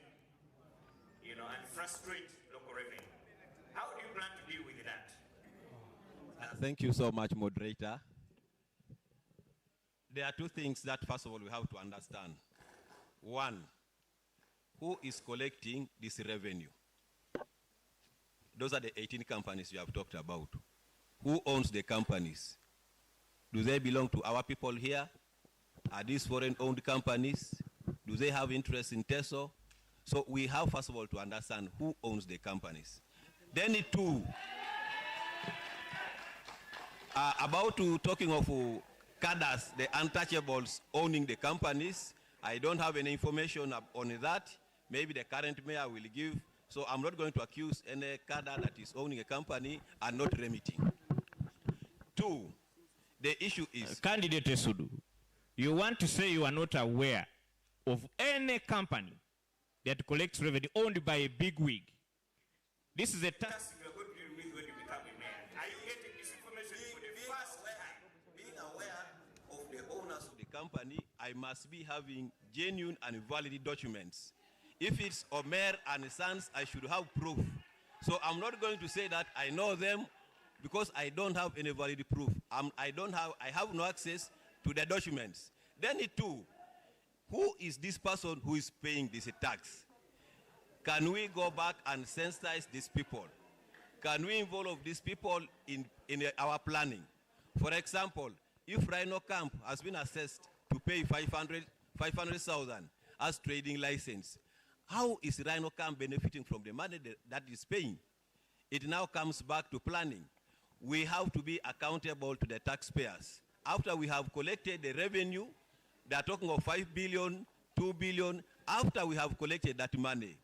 and frustrate local revenue. How do you plan to deal with that? Thank you so much, moderator. There are two things that, first of all, we have to understand. One, who is collecting this revenue? Those are the 18 companies you have talked about. Who owns the companies? Do they belong to our people here? Are these foreign-owned companies? Do they have interest in TESO? So we have, first of all, to understand who owns the companies. Then two, talking of cadres, the untouchables owning the companies, I don't have any information on that. Maybe the current mayor will give. So I'm not going to accuse any cadre that is owning a company and not remitting. Two, the issue is... Candidate Esudu, you want to say you are not aware of any company that collects revenue owned by a big wig. This is a task you are going to deal with when you become a mayor. Are you getting this information for the first time? Being aware of the owners of the company, I must be having genuine and valid documents. If it's Omer and Sons, I should have proof. So I'm not going to say that I know them because I don't have any valid proof. I have no access to the documents. Then two, who is this person who is paying this tax? Can we go back and sensitize these people? Can we involve these people in our planning? For example, if Rhino Camp has been assessed to pay 500,000 as trading license, how is Rhino Camp benefiting from the money that is paying? It now comes back to planning. We have to be accountable to the taxpayers. After we have collected the revenue, they are talking of 5 billion, 2 billion. After we have collected that money,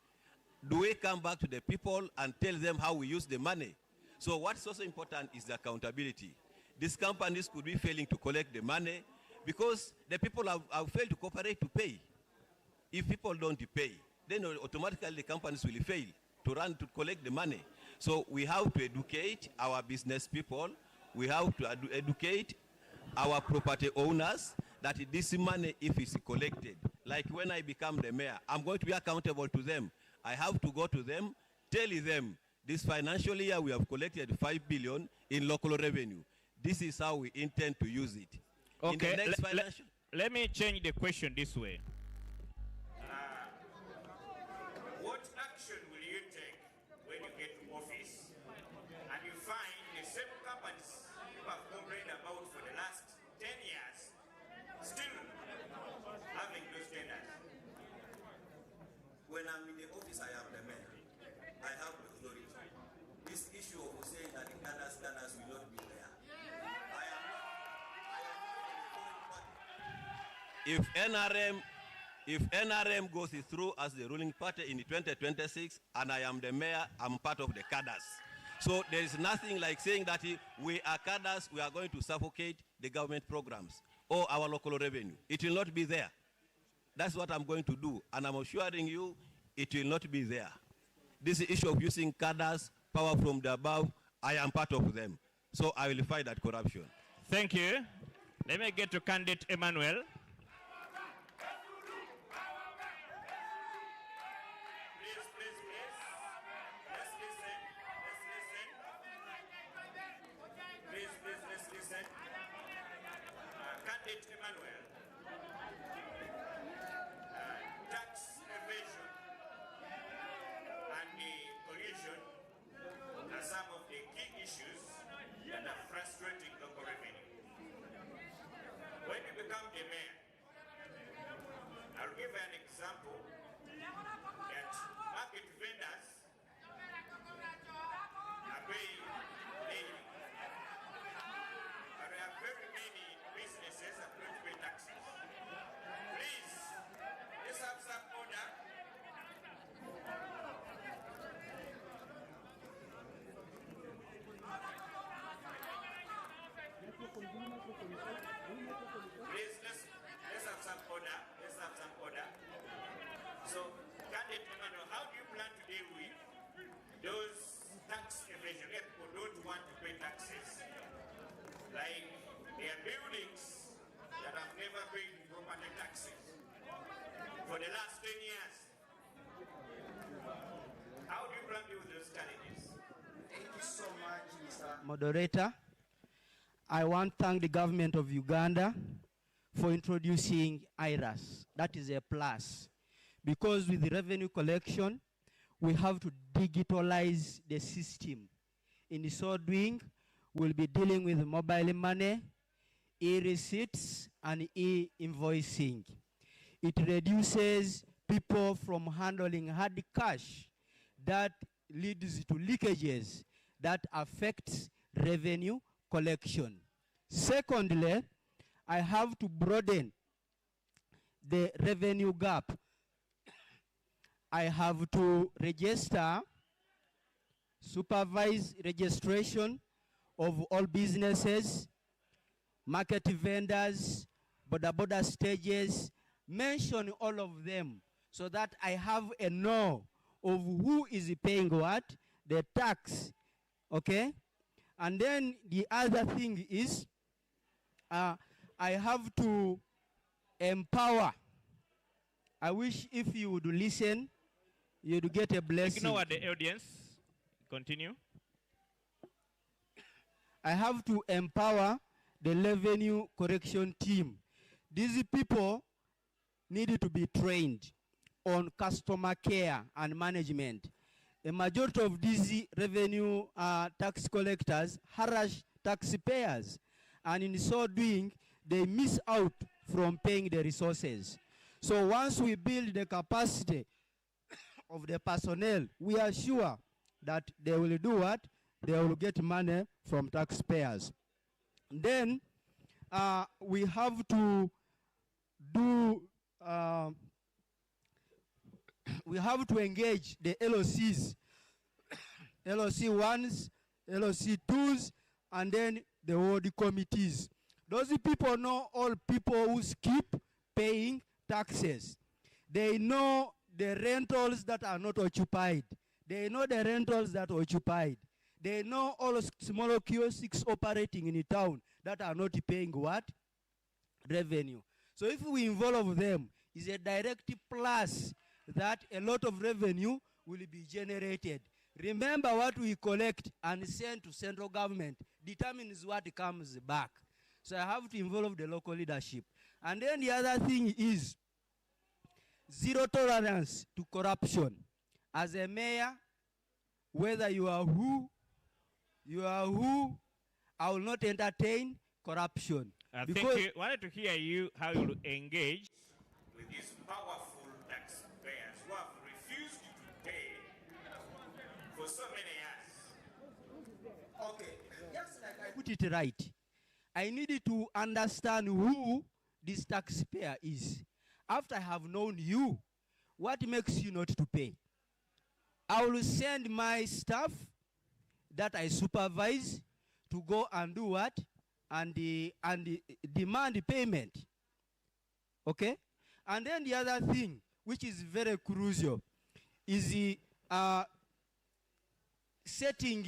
do we come back to the people and tell them how we use the money? So what's also important is the accountability. These companies could be failing to collect the money because the people have failed to cooperate to pay. If people don't pay, then automatically the companies will fail to collect the money. So we have to educate our business people. We have to educate our property owners that this money, if it's collected, like when I become the mayor, I'm going to be accountable to them. I have to go to them, tell them, this financial year we have collected 5 billion in local revenue. This is how we intend to use it. In the Okay, next financial... let me change the question this way. What action will you take when you get to office and you find the same companies you have complained about for the last 10 years still having those tenders? When I'm in the office, I am the mayor. I have the authority. This issue of saying that the scanners will not be there. If NRM goes through as the ruling party in 2026, and I am the mayor, I'm part of the cadres. So there is nothing like saying that we are cadres, we are going to suffocate the government programs or our local revenue. It will not be there. That's what I'm going to do, and I'm assuring you, it will not be there. This issue of using cadres, power from the above, I am part of them. So I will fight that corruption. Thank you. Let me get to candidate Emmanuel. Let's listen. Candidate Emmanuel. Tax evasion and the collusion are some of the key issues that are frustrating local revenue. When you become the mayor, I'll give an example that market vendors are paying daily. But there are very many businesses that don't pay taxes. Please, let's have some order. Please, let's have some order. Let's have some order. So, candidate Emmanuel, how do you plan to deal with those tax evasion? Where people don't want to pay taxes. Like, there are buildings that have never paid property taxes for the last 10 years. How do you plan to deal with those challenges? Thank you so much, Mr. Moderator, I want to thank the government of Uganda for introducing IRAS. That is a plus. Because with the revenue collection, we have to digitalize the system. In so doing, we'll be dealing with mobile money, e-receipts, and e-invoicing. It reduces people from handling hard cash that leads to leakages that affects revenue collection. Secondly, I have to broaden the revenue gap. I have to register, supervise registration of all businesses, market vendors, border stages, mention all of them so that I have a know of who is paying what, the tax, okay? And then the other thing is, I have to empower. I wish if you would listen, you'd get a blessing. Ignore the audience. Continue. I have to empower the revenue correction team. These people need to be trained on customer care and management. A majority of these revenue tax collectors harass taxpayers, and in so doing, they miss out from paying the resources. So once we build the capacity of the personnel, we are sure that they will do what? They will get money from taxpayers. Then we have to do, we have to engage the LOCs, LOC 1s, LOC 2s, and then the ward committees. Those people know all people who skip paying taxes. They know the rentals that are not occupied. They know the rentals that are occupied. They know all smaller kiosks operating in the town that are not paying what? Revenue. So if we involve them, it's a direct plus that a lot of revenue will be generated. Remember, what we collect and send to central government determines what comes back. So I have to involve the local leadership. And then the other thing is zero tolerance to corruption. As a mayor, whether you are who, I will not entertain corruption. Thank you. Wanted to hear you how you will engage with these powerful taxpayers who have refused to pay for so many years. Okay, just like I put it right, I needed to understand who this taxpayer is. After I have known you, what makes you not to pay? I will send my staff that I supervise to go and do what? And demand payment. Okay? And then the other thing, which is very crucial, is the setting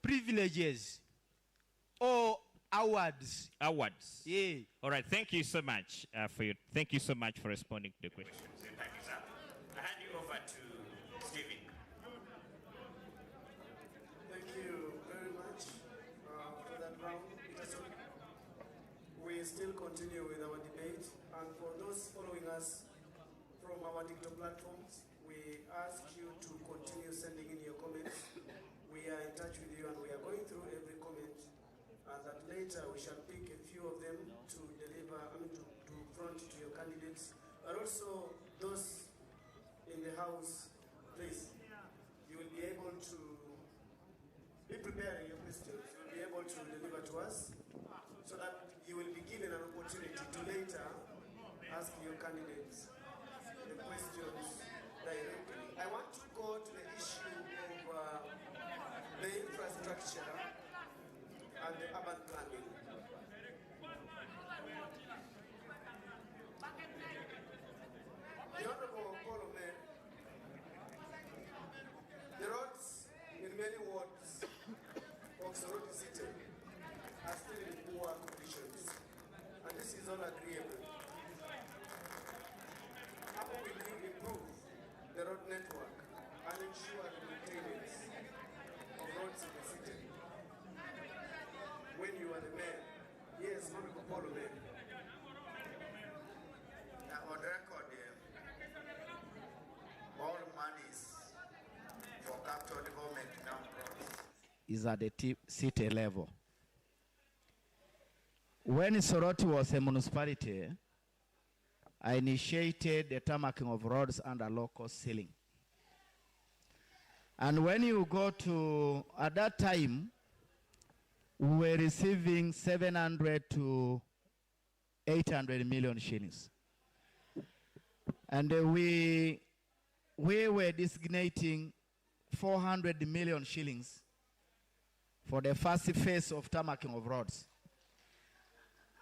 privileges or awards. Awards. Yeah. All right. Thank you so much Thank you so much for responding to the question. thank you, sir. I hand you over to Stephen. Thank you very much for that round. We still continue with our debate, and for those following us from our digital platforms, we ask you to continue sending in your comments. We are in touch with you, and we are going through every comment, and that later we shall pick a few of them to deliver, to front to your candidates, but also those in the house, please, you will be able to be preparing your questions. You will be able to deliver to us so that you will be given an opportunity to later ask your candidates the questions directly. I want to go to the issue of the infrastructure and the urban planning. The Honorable Colonel, the roads in many wards of Soroti City are still in poor conditions, and this is all agreeable. How will you improve the road network and ensure the maintenance of roads in the city? When you are the mayor, yes, Honorable Polo Mayor. On record, all monies for capital development now is at the city level. When Soroti was a municipality, I initiated the tarmacking of roads under local ceiling. And when you go to, at that time, we were receiving 700 to 800 million shillings. And we were designating 400 million shillings for the first phase of tarmacking of roads.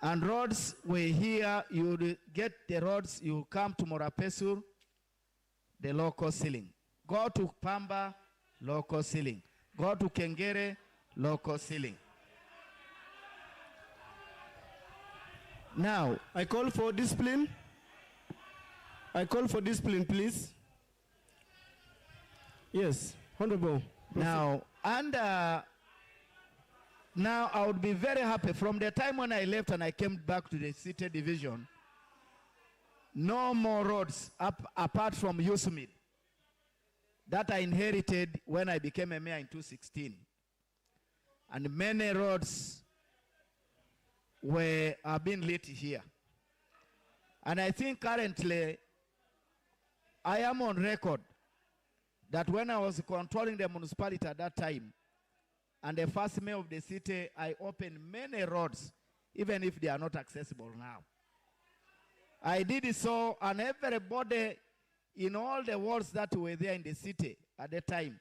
And roads were here, you get the roads, you come to Morapesur, the local ceiling. Go to Pamba, local ceiling. Go to Kengere, local ceiling. Now, I call for discipline. I call for discipline, please. Yes, Honorable. Now, now I would be very happy. From the time when I left and I came back to the city division, no more roads apart from Yusumid that I inherited when I became a mayor in 2016. And many roads are being lit here. And I think currently I am on record that when I was controlling the municipality at that time, and the first mayor of the city, I opened many roads, even if they are not accessible now. I did so, and everybody in all the wards that were there in the city at the time,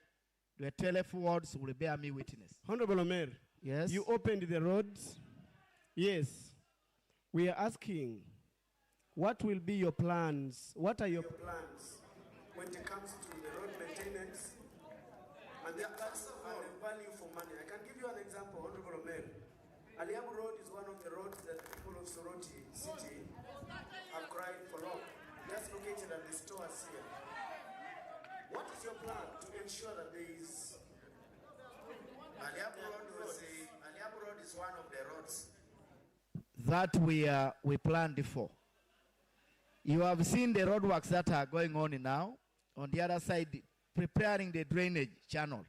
the 12 wards will bear me witness. Honorable Mayor, yes, you opened the roads. Yes, we are asking, what will be your plans? What are your plans when it comes to the road maintenance and the value for money? I can give you an example, Honorable Mayor. Aliabu Road is one of the roads that the people of Soroti City have cried for long. Just located and the stores here. What is your plan to ensure that there is... Aliab Road is one of the roads that we planned for. You have seen the roadworks that are going on now. On the other side, preparing the drainage channel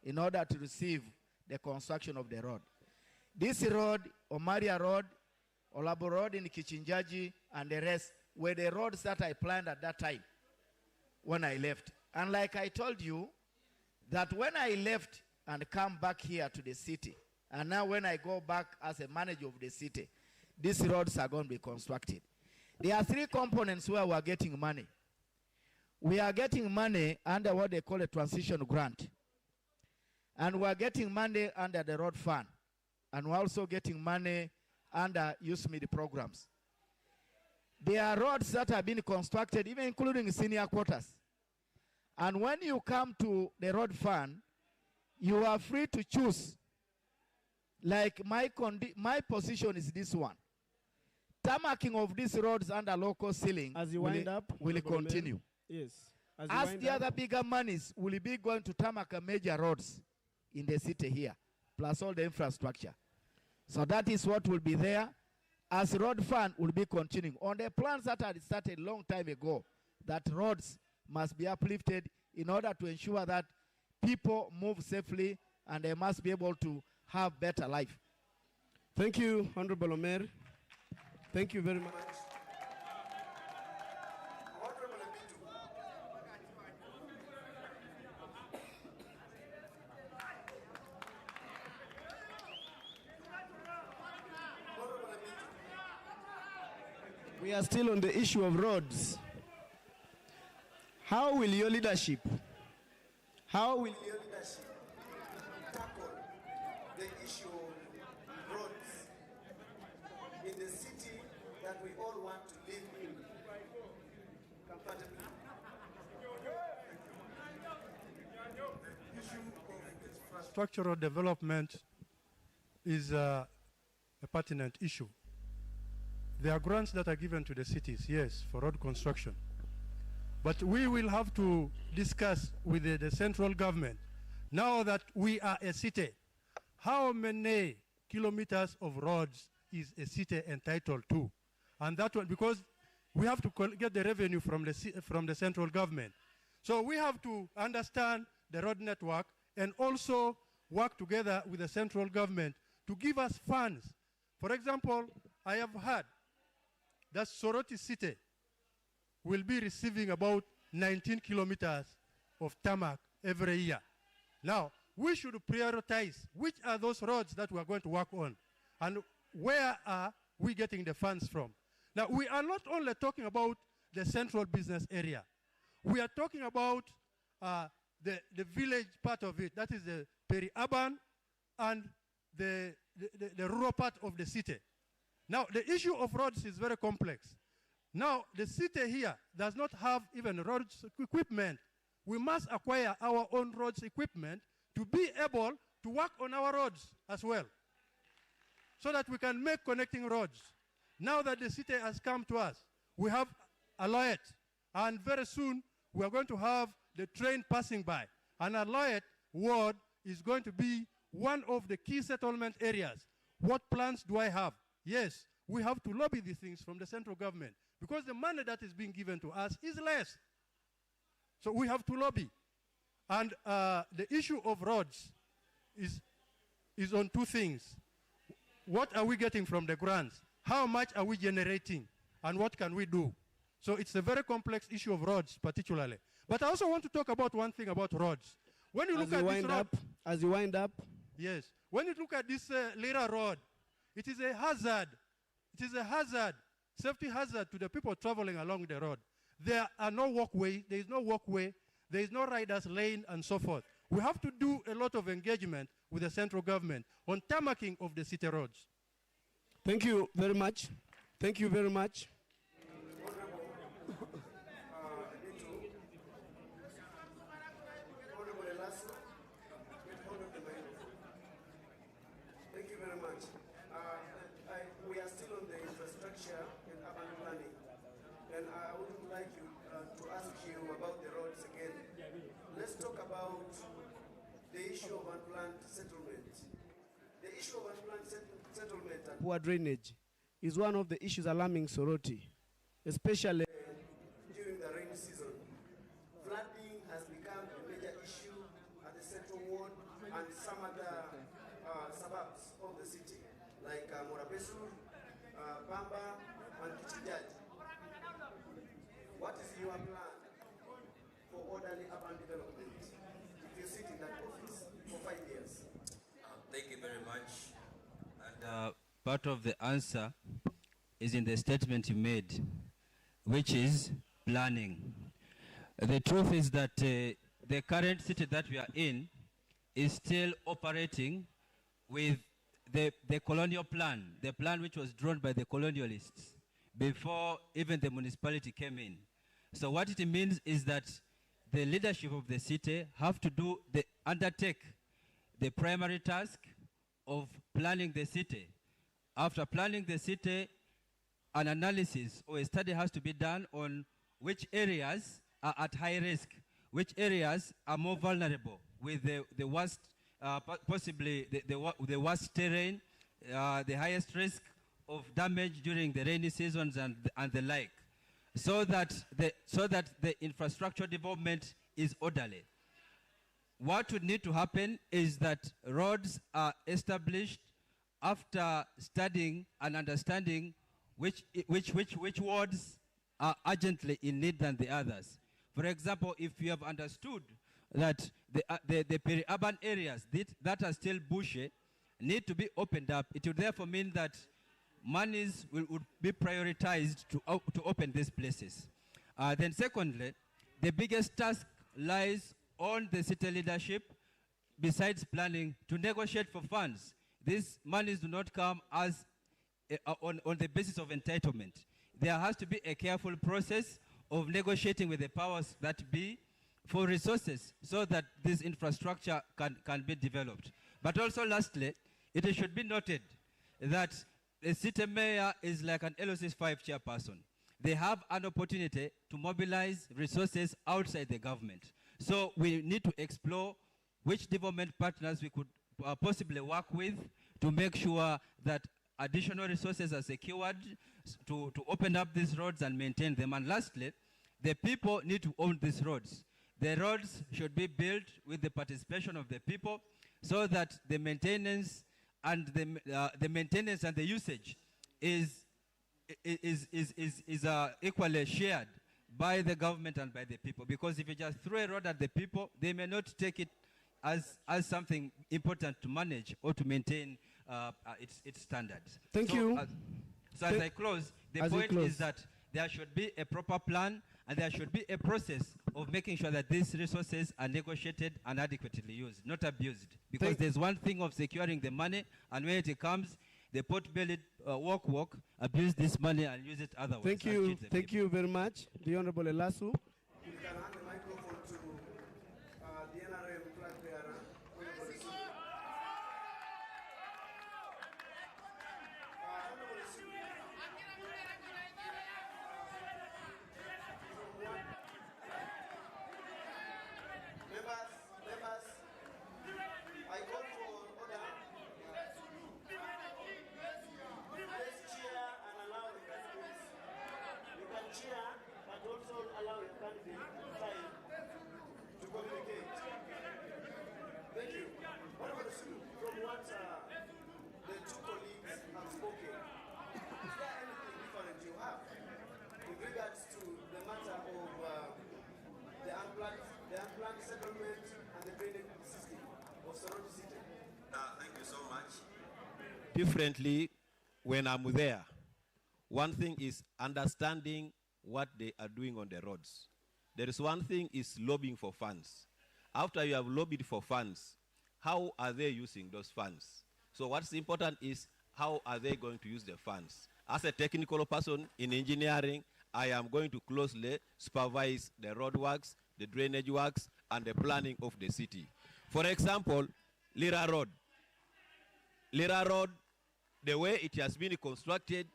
in order to receive the construction of the road. This road, Omaria Road, Olabo Road in Kichinjaji, and the rest were the roads that I planned at that time when I left. And like I told you, that when I left and come back here to the city, and now when I go back as a manager of the city, these roads are going to be constructed. There are three components where we are getting money. We are getting money under what they call a transition grant. And we are getting money under the road fund. And we're also getting money under USMID programs. There are roads that have been constructed, even including senior quarters. And when you come to the road fund, you are free to choose. Like my position is this one. Tarmacking of these roads under local ceiling will continue. Yes. As the other bigger monies will be going to tarmac major roads in the city here, plus all the infrastructure. So that is what will be there. As road fund will be continuing. On the plans that had started a long time ago, that roads must be uplifted in order to ensure that people move safely and they must be able to have better life. Thank you, Honorable Omer. Thank you very much. We are still on the issue of roads. How will your leadership tackle the issue of roads in the city that we all want to live in comfortably? The issue of infrastructural development is a pertinent issue. There are grants that are given to the cities, yes, for road construction. But we will have to discuss with the central government, now that we are a city, how many kilometers of roads is a city entitled to? And that one, because we have to get the revenue from the central government. So we have to understand the road network and also work together with the central government to give us funds. For example, I have heard that Soroti city will be receiving about 19 kilometers of tarmac every year. Now, we should prioritize which are those roads that we are going to work on and where are we getting the funds from. Now, we are not only talking about the central business area. We are talking about the village part of it, that is the peri-urban and the rural part of the city. Now, the issue of roads is very complex. Now, the city here does not have even roads equipment. We must acquire our own roads equipment to be able to work on our roads as well, so that we can make connecting roads. Now that the city has come to us, we have Aloyet, and very soon we are going to have the train passing by. And Aloyet ward is going to be one of the key settlement areas. What plans do I have? Yes, we have to lobby these things from the central government because the money that is being given to us is less. So we have to lobby. And the issue of roads is on two things. What are we getting from the grants? How much are we generating? And what can we do? So it's a very complex issue of roads particularly. But I also want to talk about one thing about roads. When you look at this road, as you wind up. Yes. When you look at this Lira road, it is a hazard. It is a hazard, safety hazard to the people traveling along the road. There are no walkway, there is no walkway, there is no riders lane and so forth. We have to do a lot of engagement with the central government on tarmacking of the city roads. Thank you very much. Thank you very much. Thank you very much. We are still on the infrastructure and urban planning, and I would like you issue of unplanned settlement. The issue of unplanned settlement and poor drainage is one of the issues alarming Soroti, especially during the rainy season. Flooding has become a major issue at the Central Ward and some other suburbs of the city, like Morabesur, Pamba, and Kichijaji. What is your plan for orderly urban development if you sit in that office for 5 years? Thank you very much. And part of the answer is in the statement you made, which is planning. The truth is that the current city that we are in is still operating with the colonial plan, the plan which was drawn by the colonialists before even the municipality came in. So what it means is that the leadership of the city have to undertake the primary task of planning the city. After planning the city, an analysis or a study has to be done on which areas are at high risk, which areas are more vulnerable with the worst, possibly the worst terrain, the highest risk of damage during the rainy seasons and the like, so that the infrastructure development is orderly. What would need to happen is that roads are established after studying and understanding which wards are urgently in need than the others. For example, if you have understood that the peri-urban areas that are still bushy need to be opened up, it would therefore mean that monies would be prioritized to open these places. Then secondly, the biggest task lies on the city leadership, besides planning, to negotiate for funds. These monies do not come as on the basis of entitlement. There has to be a careful process of negotiating with the powers that be for resources so that this infrastructure can be developed. But also lastly, it should be noted that the city mayor is like an LOC 5 chairperson. They have an opportunity to mobilize resources outside the government. So we need to explore which development partners we could possibly work with to make sure that additional resources are secured to open up these roads and maintain them. And lastly, the people need to own these roads. The roads should be built with the participation of the people so that the maintenance and the usage is equally shared by the government and by the people. Because if you just throw a road at the people, they may not take it as something important to manage or to maintain its standards. Thank you. So as I close, the point is that there should be a proper plan and there should be a process of making sure that these resources are negotiated and adequately used, not abused. Because there's one thing of securing the money, and when it comes, the pot-bellied walk, abuse this money and use it otherwise. Thank you. Thank you very much, the Honorable Elasu. You can hand the microphone to the NRM flag bearer. Members, I call for order. Let's cheer and allow the candidates. You can cheer, but also allow your candidate time to communicate. Thank you. From what the two colleagues have spoken, is there anything different you have in regards to the matter of the unplanned settlement and the drainage system of Soroti City? Thank you so much. Differently, when I'm there, one thing is understanding what they are doing on the roads. There is one thing is lobbying for funds. After you have lobbied for funds, how are they using those funds? So what's important is how are they going to use the funds? As a technical person in engineering, I am going to closely supervise the road works, the drainage works, and the planning of the city. For example, Lira Road. Lira Road, the way it has been constructed,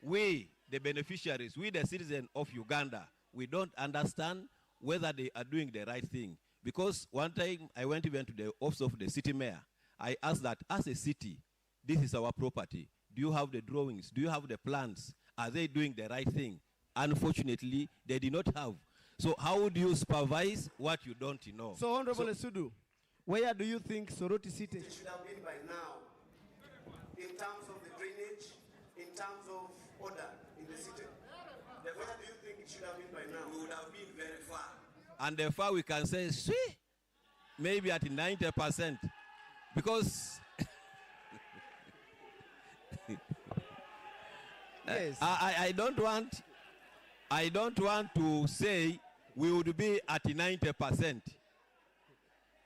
we, the beneficiaries, we, the citizens of Uganda, we don't understand whether they are doing the right thing. Because one time I went even to the office of the city mayor. I asked that, as a city, this is our property. Do you have the drawings? Do you have the plans? Are they doing the right thing? Unfortunately, they did not have. So how do you supervise what you don't know? So, Honorable Sudu, where do you think Soroti City It should have been by now, in terms of the drainage, in terms of order in the city. Where do you think it should have been by now? We would have been very far. And therefore we can say, see, maybe at 90%. Because yes. I don't want to say we would be at 90%.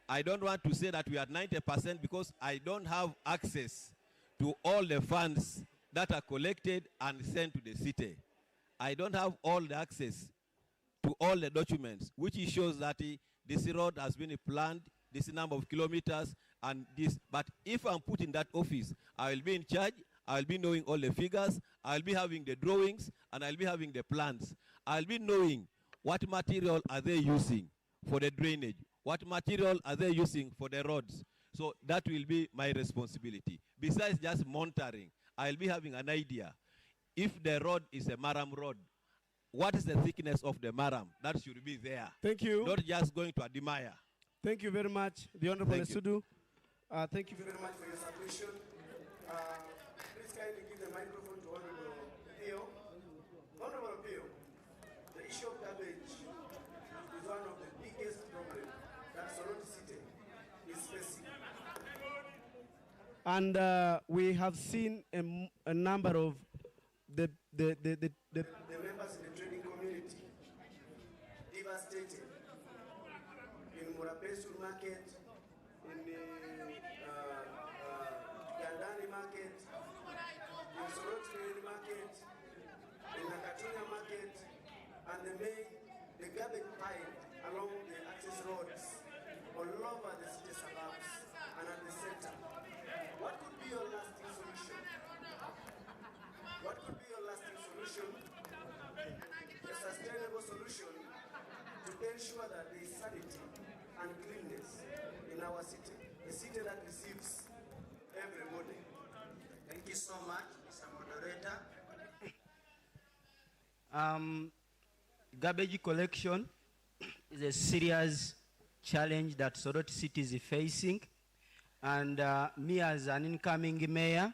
I don't want to say that we are at 90% because I don't have access to all the funds that are collected and sent to the city. I don't have all the access to all the documents, which shows that this road has been planned, this number of kilometers, and this. But if I'm put in that office, I will be in charge, I will be knowing all the figures, I will be having the drawings, and I'll be having the plans. I'll be knowing what material are they using for the drainage, what material are they using for the roads. So that will be my responsibility. Besides just monitoring, I'll be having an idea. If the road is a maram road, what is the thickness of the maram? That should be there. Thank you. Not just going to admire. Thank you very much, the Honorable Sudu. Thank you Very much for your submission. Please kindly give the microphone to Honorable Pio. Honorable Pio, the issue of garbage is one of the biggest problems that Soroti City is facing. And we have seen a number of the members in the trading community devastated in Murapesu market, in the Gandani market, in Soroti market, in Nakatunya market, and the garbage pile along the access roads all over the city suburbs and at the center. What could be your lasting solution? What could be your lasting solution? A sustainable solution to ensure that there is sanity and cleanness in our city, a city that receives everybody. Thank you so much, Mr. Moderator. Garbage collection is a serious challenge that Soroti City is facing. And me as an incoming mayor,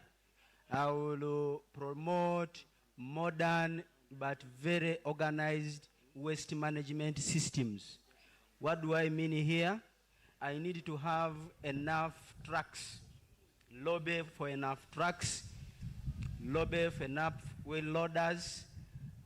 I will promote modern but very organized waste management systems. What do I mean here? I need to have enough trucks, lobby for enough trucks, lobby for enough wheel loaders,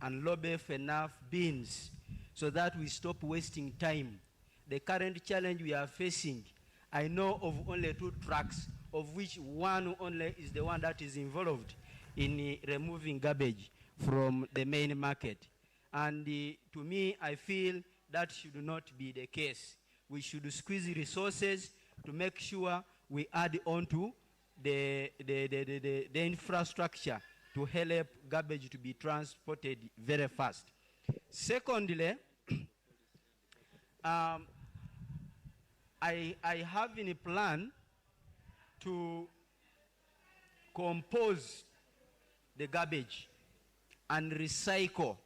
and lobby for enough bins so that we stop wasting time. The current challenge we are facing, I know of only 2 trucks, of which one only is the one that is involved in removing garbage from the main market. And to me, I feel that should not be the case. We should squeeze resources to make sure we add on to the infrastructure to help garbage to be transported very fast. Secondly, I have in a plan to compose the garbage and recycle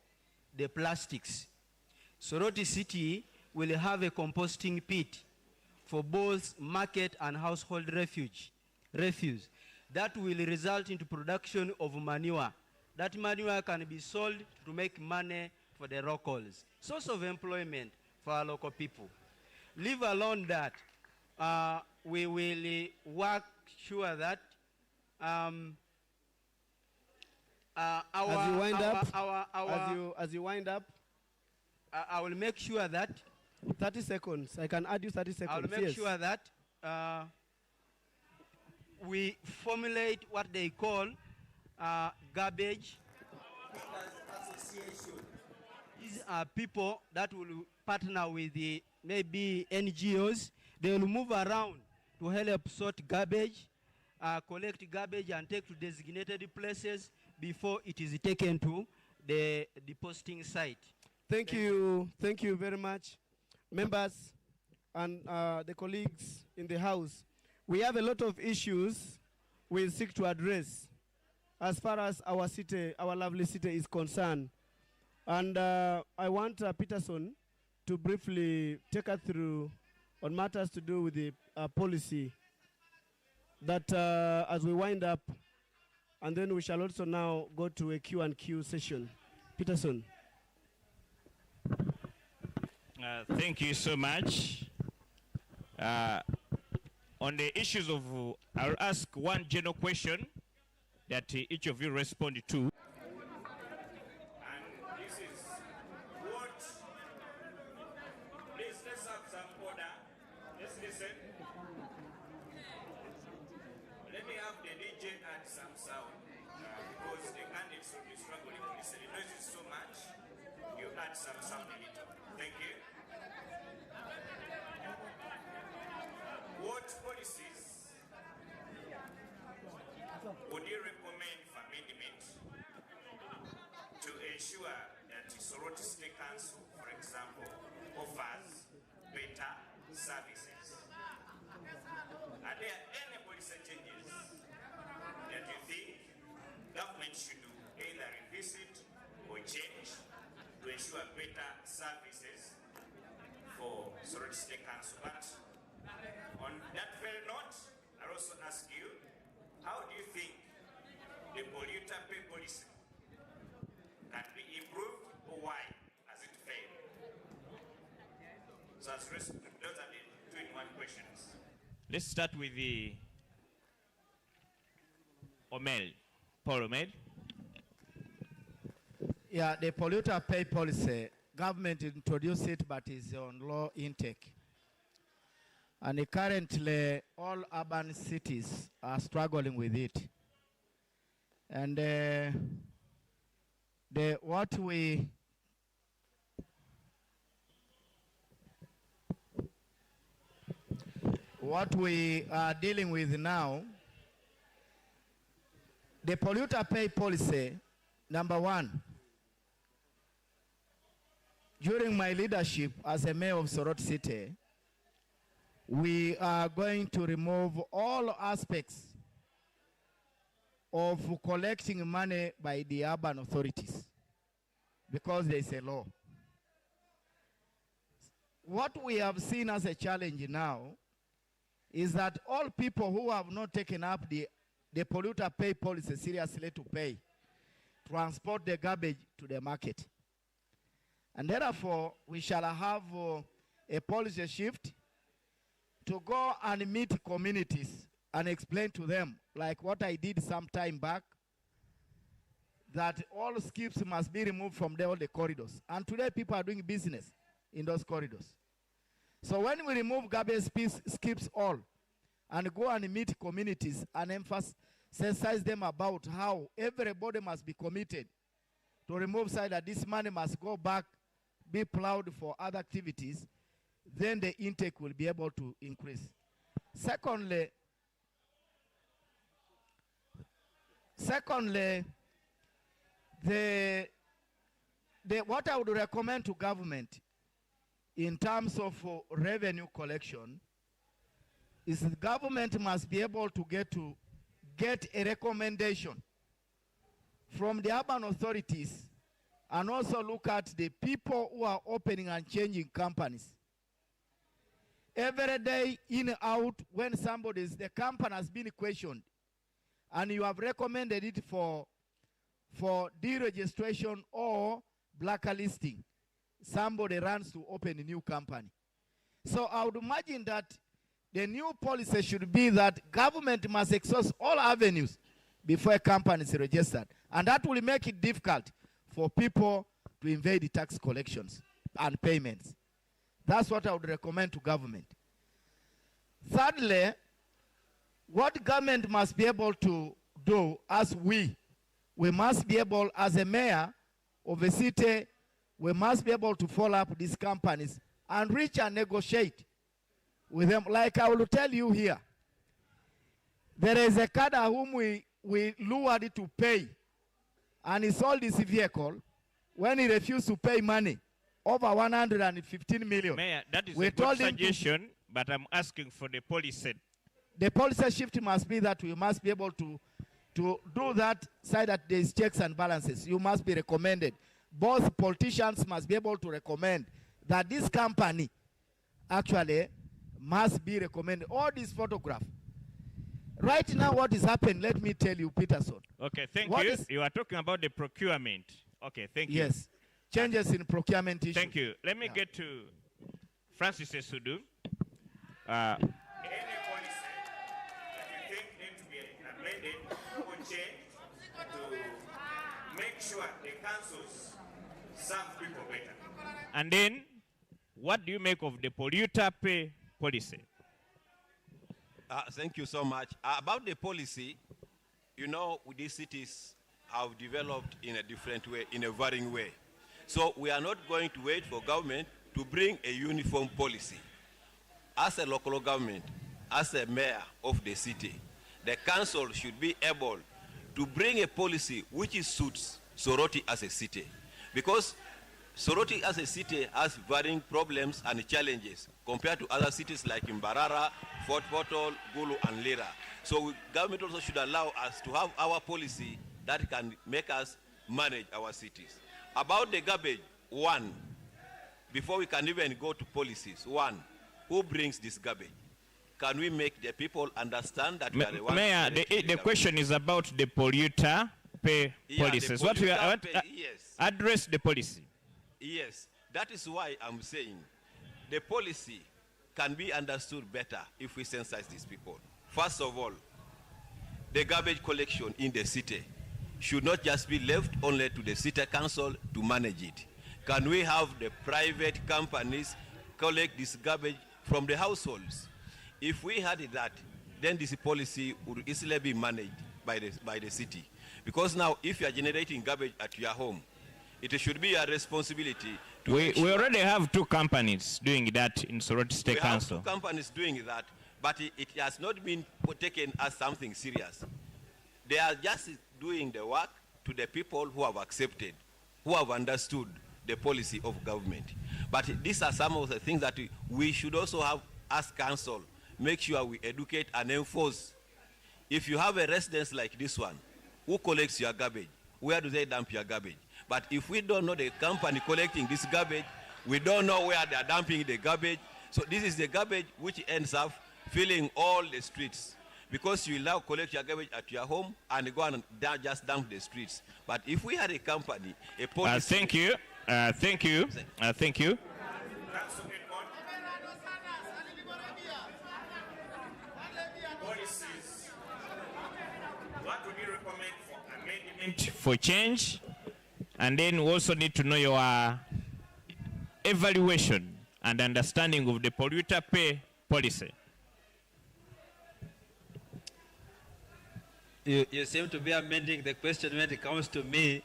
the plastics. Soroti City will have a composting pit for both market and household refuse. That will result into production of manure. That manure can be sold to make money for the locals. Source of employment for our local people. Leave alone that, we will work sure that as you wind up, I will make sure that 30 seconds. I can add you 30 seconds. I will make sure that we formulate what they call garbage. These are people that will partner with the maybe NGOs. They will move around to help sort garbage, collect garbage and take to designated places before it is taken to the depositing site. Thank you very much. Members, and the colleagues in the House, we have a lot of issues we seek to address as far as our city, our lovely city is concerned. And I want Peterson to briefly take us through on matters to do with the policy that as we wind up, and then we shall also now go to a Q&Q session. Peterson. Thank you so much. On the issues of, I'll ask one general question that each of you respond to. And this is what, please let's have some order. Let's listen. Let me have the DJ add some sound because the candidates will be struggling to listen. The noise is so much. You add some sound a little. Thank you. What policies would you recommend for amendment to ensure that Soroti City Council, for example, offers better services? Are there any policy changes that you think government should do, either revisit or change to ensure better services for Soroti City Council? But on that very note, I'll also ask you, how do you think the polluter pay policy can be improved, or why has it failed? So those are the two-in-one questions. Let's start with the Omel. Paul Omel. Yeah, the polluter pay policy, government introduced it, but is on low intake. And currently, all urban cities are struggling with it. And what we are dealing with now, the polluter pay policy, number one, during my leadership as a mayor of Soroti City, we are going to remove all aspects of collecting money by the urban authorities because there is a law. What we have seen as a challenge now is that all people who have not taken up the polluter pay policy seriously to pay, transport the garbage to the market. And therefore, we shall have a policy shift to go and meet communities and explain to them, like what I did some time back, that all skips must be removed from all the corridors. And today people are doing business in those corridors. So when we remove garbage skips all and go and meet communities and emphasize them about how everybody must be committed to remove side that this money must go back, be plowed for other activities, then the intake will be able to increase. Secondly, what I would recommend to government in terms of revenue collection is the government must be able to get a recommendation from the urban authorities and also look at the people who are opening and changing companies. Every day, in and out, when the company has been questioned, and you have recommended it for deregistration or blacklisting, somebody runs to open a new company. So I would imagine that the new policy should be that government must exhaust all avenues before a company is registered. And that will make it difficult for people to invade the tax collections and payments. That's what I would recommend to government. Thirdly, what government must be able to do as we must be able, as a mayor of a city, we must be able to follow up these companies and reach and negotiate with them. Like I will tell you here, there is a cadre whom we lured to pay, and he sold his vehicle. When he refused to pay money, over 115 million. Mayor, that is We a good told him to- suggestion, but I'm asking for the policy. The policy shift must be that we must be able to do that side that there is checks and balances. You must be recommended. Both politicians must be able to recommend that this company actually must be recommended. All these photographs. Right now, what is happening, let me tell you, Peterson. Okay, thank What you. is- You are talking about the procurement. Okay, thank you. Yes. Changes in procurement issues. Thank you. Let me get to Francis Esudu. Any policy that you think needs to be amended or changed to make sure the councils serve people better. And then, what do you make of the polluter pay policy? Thank you so much. About the policy, you know, these cities have developed in a different way, in a varying way. So we are not going to wait for government to bring a uniform policy. As a local government, as a mayor of the city, the council should be able to bring a policy which suits Soroti as a city. Because Soroti as a city has varying problems and challenges compared to other cities like Mbarara, Fort Portal, Gulu, and Lira. So government also should allow us to have our policy that can make us manage our cities. About the garbage, one, before we can even go to policies, one, who brings this garbage? Can we make the people understand that we are the ones? Mayor, the question is about the polluter pay policies. The What we polluter are, pay, yes. address the policy. Yes, that is why I'm saying the policy can be understood better if we sensitize these people. First of all, the garbage collection in the city should not just be left only to the city council to manage it. Can we have the private companies collect this garbage from the households? If we had that, then this policy would easily be managed by the city. Because now, if you are generating garbage at your home, it should be a responsibility to We already have 2 companies doing that in Soroti State Council. We have 2 companies doing that, but it has not been taken as something serious. They are just doing the work to the people who have accepted, who have understood the policy of government. But these are some of the things that we should also have as council, make sure we educate and enforce. If you have a residence like this one, who collects your garbage? Where do they dump your garbage? But if we don't know the company collecting this garbage, we don't know where they are dumping the garbage. So this is the garbage which ends up filling all the streets. Because you now collect your garbage at your home and go and just dump the streets. But if we had a company, a policy... Thank you. Thank you. Thank you. Policies. What would you recommend for amendment? For change, and then we also need to know your evaluation and understanding of the polluter pay policy. You seem to be amending the question when it comes to me,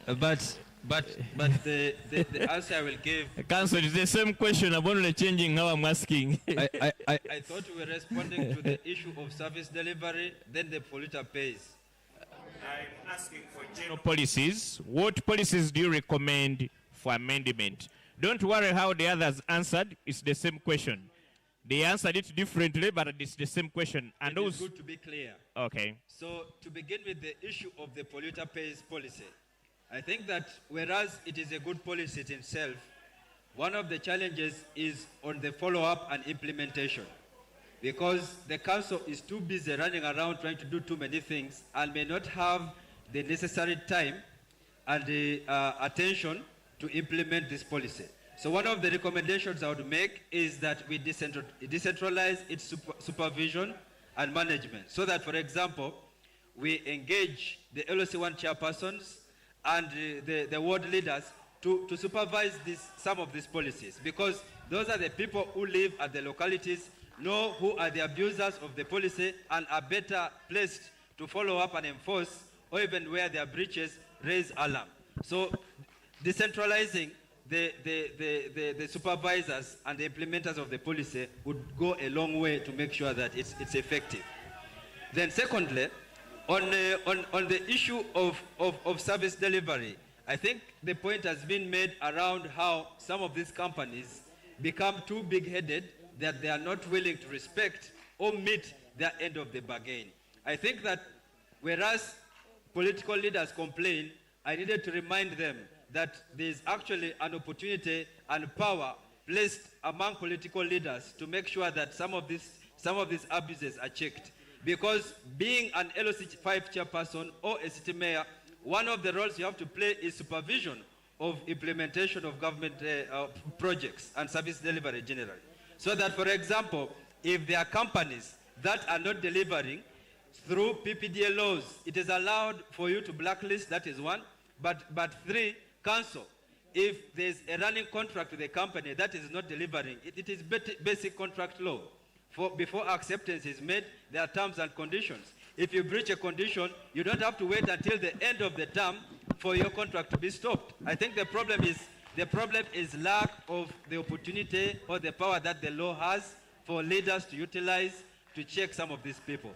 but the answer I will give. Council, it's the same question. I'm only changing how I'm asking. I thought we were responding to the issue of service delivery, then the polluter pays. I'm asking for general Policies. What policies do you recommend for amendment? Don't worry how the others answered. It's the same question. They answered it differently, but it's the same question. And It those. is good to be clear. Okay. So to begin with the issue of the polluter pays policy, I think that whereas it is a good policy in itself, one of the challenges is on the follow-up and implementation. Because the council is too busy running around trying to do too many things and may not have the necessary time and the attention to implement this policy. So one of the recommendations I would make is that we decentralize its supervision and management. So that, for example, we engage the LOC1 chairpersons and the ward leaders to supervise some of these policies. Because those are the people who live at the localities, know who are the abusers of the policy, and are better placed to follow up and enforce, or even where there are breaches, raise alarm. So decentralizing the supervisors and the implementers of the policy would go a long way to make sure that it's effective. Then secondly, on the issue of service delivery, I think the point has been made around how some of these companies become too big-headed that they are not willing to respect or meet their end of the bargain. I think that whereas political leaders complain, I needed to remind them that there is actually an opportunity and power placed among political leaders to make sure that some of these abuses are checked. Because being an LOC5 chairperson or a city mayor, one of the roles you have to play is supervision of implementation of government projects and service delivery generally. So that, for example, if there are companies that are not delivering through PPDA laws, it is allowed for you to blacklist, that is one. But three, cancel. If there's a running contract with a company that is not delivering, it is basic contract law. Before acceptance is made, there are terms and conditions. If you breach a condition, you don't have to wait until the end of the term for your contract to be stopped. I think the problem is lack of the opportunity or the power that the law has for leaders to utilize to check some of these people.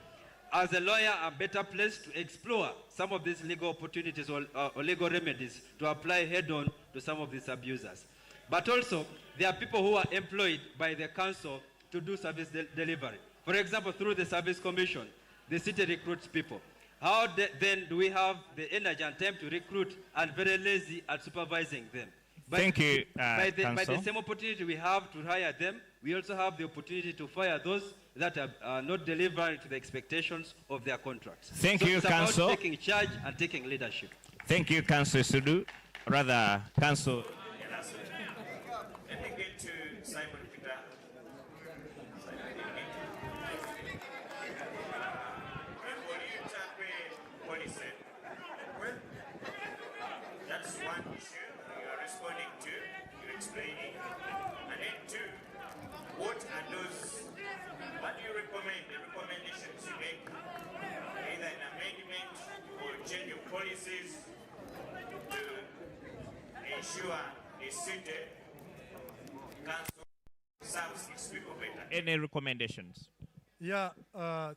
As a lawyer, I'm better placed to explore some of these legal opportunities or legal remedies to apply head-on to some of these abusers. But also, there are people who are employed by the council to do service delivery. For example, through the service commission, the city recruits people. How then do we have the energy and time to recruit and very lazy at supervising them? Thank you, by the same opportunity we have to hire them, we also have the opportunity to fire those that are not delivering to the expectations of their contracts. Thank you, Council. About taking charge and taking leadership. Thank you, Council Sudu. Rather, Council. Let me get to Simon Peter. Policy. That's one issue you're responding to, you're explaining. And then two, what are those, what do you recommend, the recommendations you make, either an amendment or change of policies to ensure a city council serves its people better? Any recommendations? Yeah,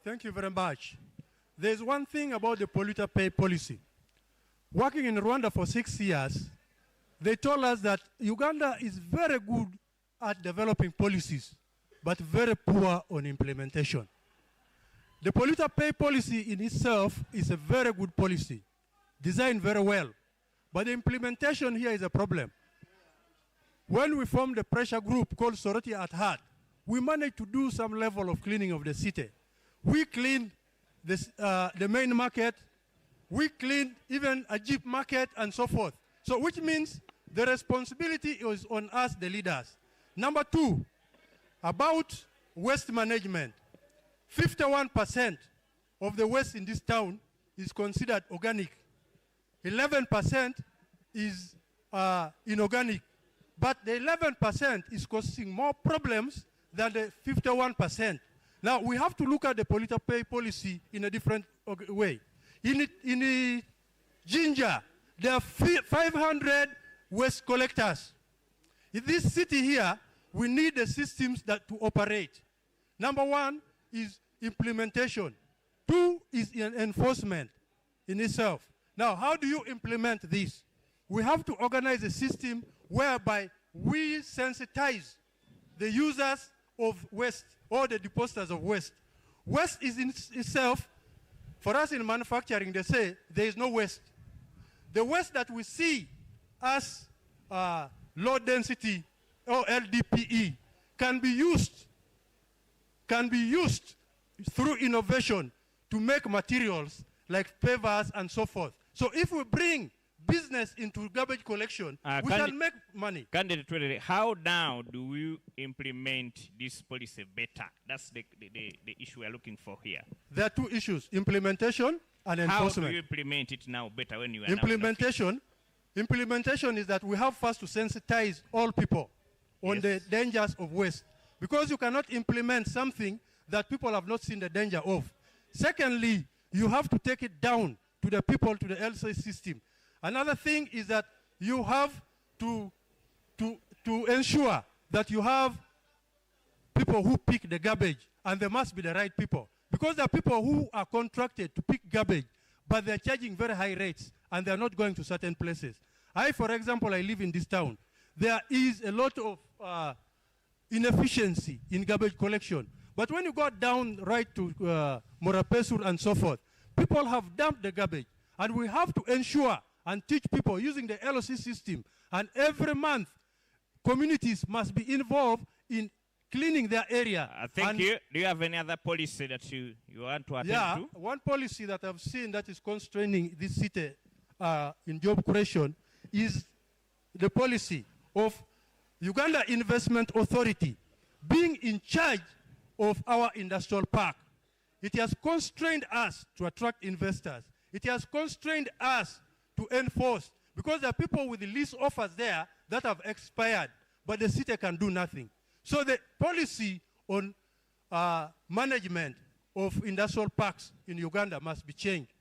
thank you very much. There's one thing about the polluter pay policy. Working in Rwanda for 6 years, they told us that Uganda is very good at developing policies, but very poor on implementation. The polluter pay policy in itself is a very good policy, designed very well, but the implementation here is a problem. When we formed a pressure group called Soroti at Heart, we managed to do some level of cleaning of the city. We cleaned the main market, we cleaned even a jeep market and so forth. So which means the responsibility is on us, the leaders. Number two, about waste management. 51% of the waste in this town is considered organic. 11% is inorganic. But the 11% is causing more problems than the 51%. Now, we have to look at the polluter pay policy in a different way. In Jinja, there are 500 waste collectors. In this city here, we need the systems that to operate. Number one is implementation. Two is enforcement in itself. Now, how do you implement this? We have to organize a system whereby we sensitize the users of waste or the depositors of waste. Waste is in itself, for us in manufacturing, they say there is no waste. The waste that we see as low density or LDPE can be used through innovation to make materials like pavers and so forth. So if we bring business into garbage collection, we can make money. Candidate, how now do we implement this policy better? That's the issue we're looking for here. There are two issues, implementation and enforcement. How do you implement it now better when you are Implementation is that we have first to sensitize all people on the dangers of waste. Because you cannot implement something that people have not seen the danger of. Secondly, you have to take it down to the people, to the LC system. Another thing is that you have to ensure that you have people who pick the garbage, and they must be the right people. Because there are people who are contracted to pick garbage, but they're charging very high rates, and they're not going to certain places. For example, I live in this town. There is a lot of inefficiency in garbage collection. But when you go down right to Morapesur and so forth, people have dumped the garbage. And we have to ensure and teach people using the LOC system. And every month, communities must be involved in cleaning their area. Thank you. Do you have any other policy that you want to attend to? Yeah, one policy that I've seen that is constraining this city in job creation is the policy of Uganda Investment Authority being in charge of our industrial park. It has constrained us to attract investors. It has constrained us to enforce, because there are people with the lease offers there that have expired, but the city can do nothing. So the policy on management of industrial parks in Uganda must be changed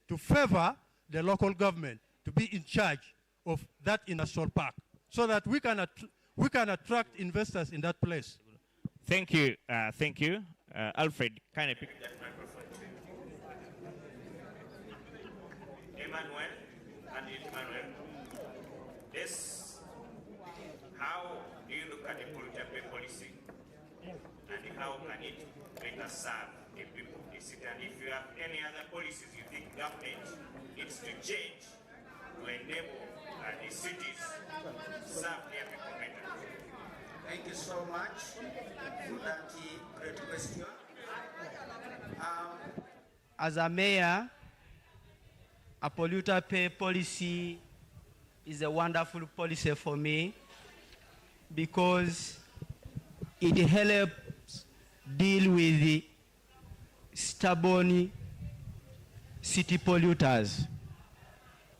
to favor the local government to be in charge of that industrial park, so that we can attract investors in that place. Thank you. Thank you. Alfred, kind of pick that microphone. Emmanuel, and Emmanuel, this, how do you look at the polluter pay policy, and how can it better serve the people of the city? And if you have any other policies you think government needs to change to enable the cities serve their people better? Thank you so much for that great question. As a mayor, a polluter pay policy is a wonderful policy for me because it helps deal with the stubborn city polluters,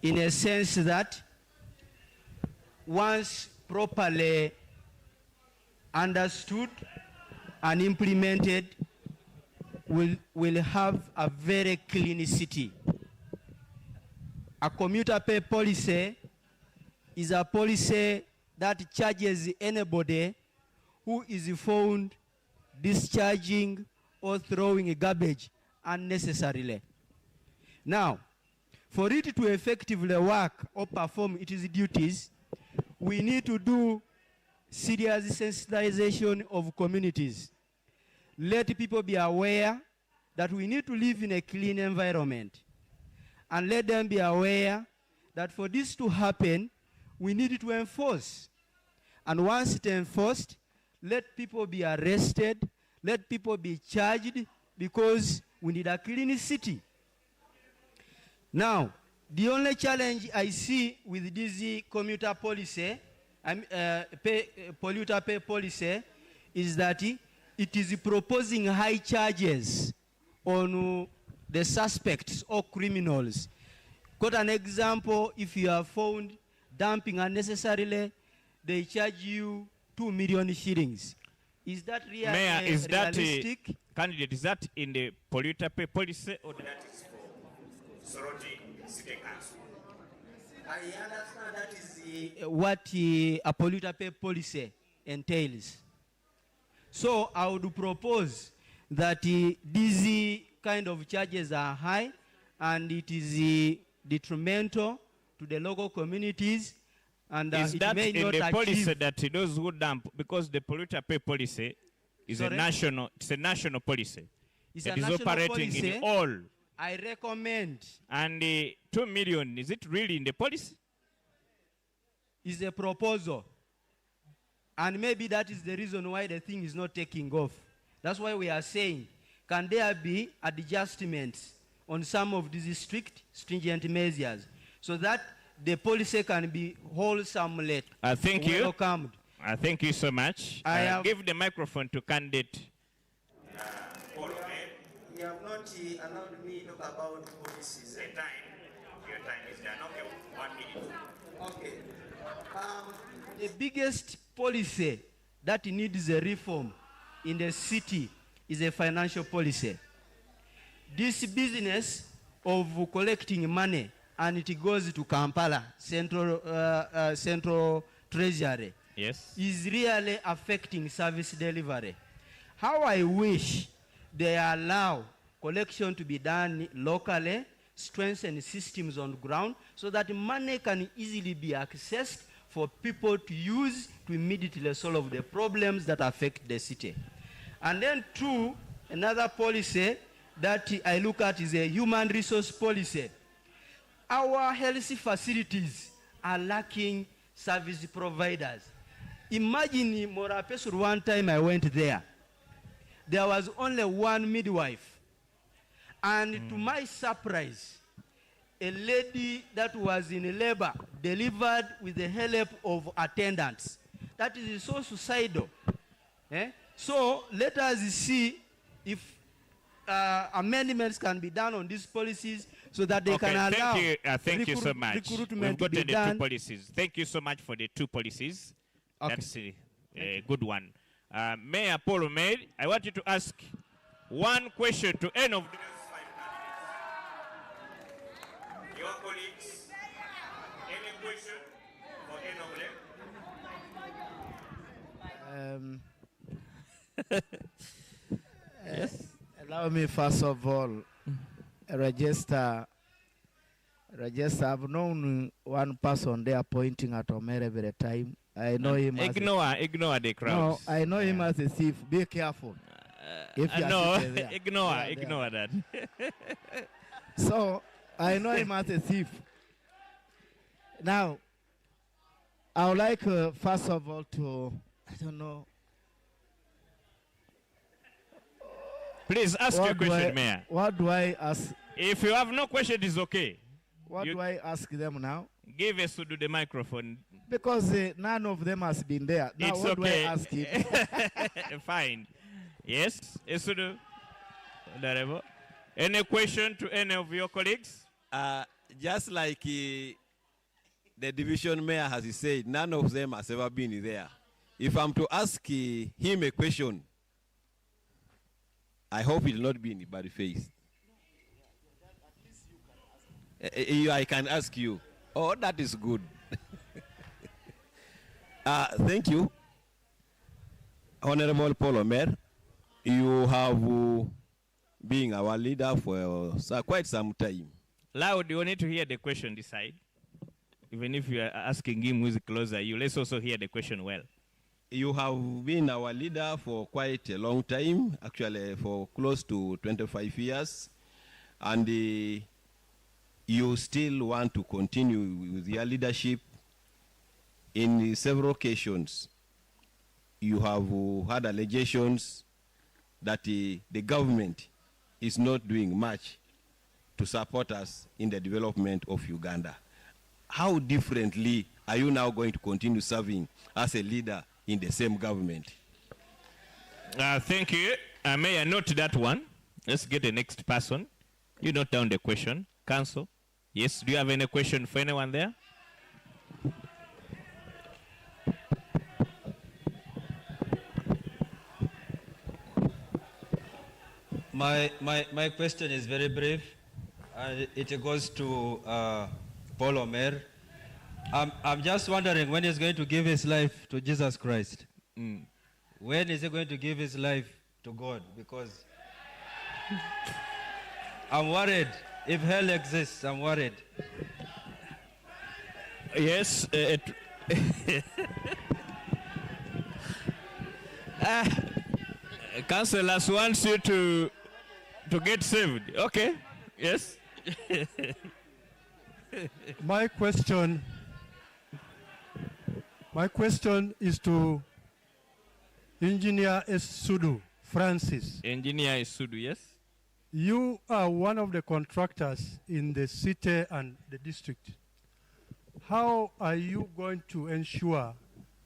in a sense that once properly understood and implemented, will have a very clean city. A commuter pay policy is a policy that charges anybody who is found discharging or throwing garbage unnecessarily. Now, for it to effectively work or perform its duties, we need to do serious sensitization of communities. Let people be aware that we need to live in a clean environment. And let them be aware that for this to happen, we need to enforce. And once it's enforced, let people be arrested, let people be charged, because we need a clean city. Now, the only challenge I see with this commuter policy, polluter pay policy, is that it is proposing high charges on the suspects or criminals. Got an example: if you are found dumping unnecessarily, they charge you 2 million shillings. Is that really Mayor, is realistic? that candidate, is that in the polluter pay policy or That is for Soroti City Council. I understand that is the what a polluter pay policy entails. So I would propose that these kind of charges are high, and it is detrimental to the local communities, and is it that may in not the policy achieve. that those who dump, because the polluter pay policy is Sorry? it's a national policy It's that a is national operating policy. in all. I recommend And 2 million, is it really in the policy? is a proposal, and maybe that is the reason why the thing is not taking off. That's why we are saying, can there be adjustments on some of these stringent measures so that the policy can be wholesomely Thank you. welcomed? Thank you so much. Give the microphone to candidate. you have not allowed me to talk about policies. Your time is done. Okay, 1 minute. Okay. The biggest policy that needs a reform in the city is a financial policy. This business of collecting money and it goes to Kampala, central treasury, yes, is really affecting service delivery. How I wish they allow collection to be done locally strengthen systems on the ground so that money can easily be accessed for people to use to immediately solve the problems that affect the city. And then two, another policy that I look at is a human resource policy. Our health facilities are lacking service providers. Imagine Morapesur, one time I went there. There was only one midwife. And to my surprise, a lady that was in labor delivered with the help of attendants. That is so suicidal. So let us see if amendments can be done on these policies so that they can allow thank you so much. Recruitment We've got to be the done. two policies. Thank you so much for the two policies. Okay. That's a good one. Mayor Paul Mayor, I want you to ask one question to any of the Your colleagues, any question for any of them? Yes. Allow me first of all register. I've known one person there pointing at Omer every time. I know him. Ignore the crowds. No, I know him as a thief. Be careful. If you are sitting there. Ignore that. So I know him as a thief. Now, I would like first of all to, I don't know. Please ask your question, Mayor. What do I ask? If you have no question, it's okay. What do I ask them now? Give us to do the microphone. Because none of them has been there. Now It's what okay. do I ask him? Fine. Yes, Esudu. Honorable. Any question to any of your colleagues? Just like the division mayor has said, none of them has ever been there. If I'm to ask him a question, I hope it will not be in bad faith. I can ask you. Oh, that is good. Thank you. Honorable Paul Omer, you have been our leader for quite some time. Loud, you need to hear the question this side. Even if you are asking him who's closer, you let's also hear the question well. You have been our leader for quite a long time, actually for close to 25 years. And you still want to continue with your leadership. In several occasions, you have had allegations that the government is not doing much to support us in the development of Uganda. How differently are you now going to continue serving as a leader in the same government? Thank you. May I note that one? Let's get the next person. You note down the question. Council. Yes, do you have any question for anyone there? My question is very brief. It goes to Paul Omer. I'm just wondering when he's going to give his life to Jesus Christ. When is he going to give his life to God? Because I'm worried. If hell exists, I'm worried. Yes. Councillors wants you to get saved. Okay. Yes. My question is to Engineer Sudu Francis. Engineer Sudu, yes. You are one of the contractors in the city and the district. How are you going to ensure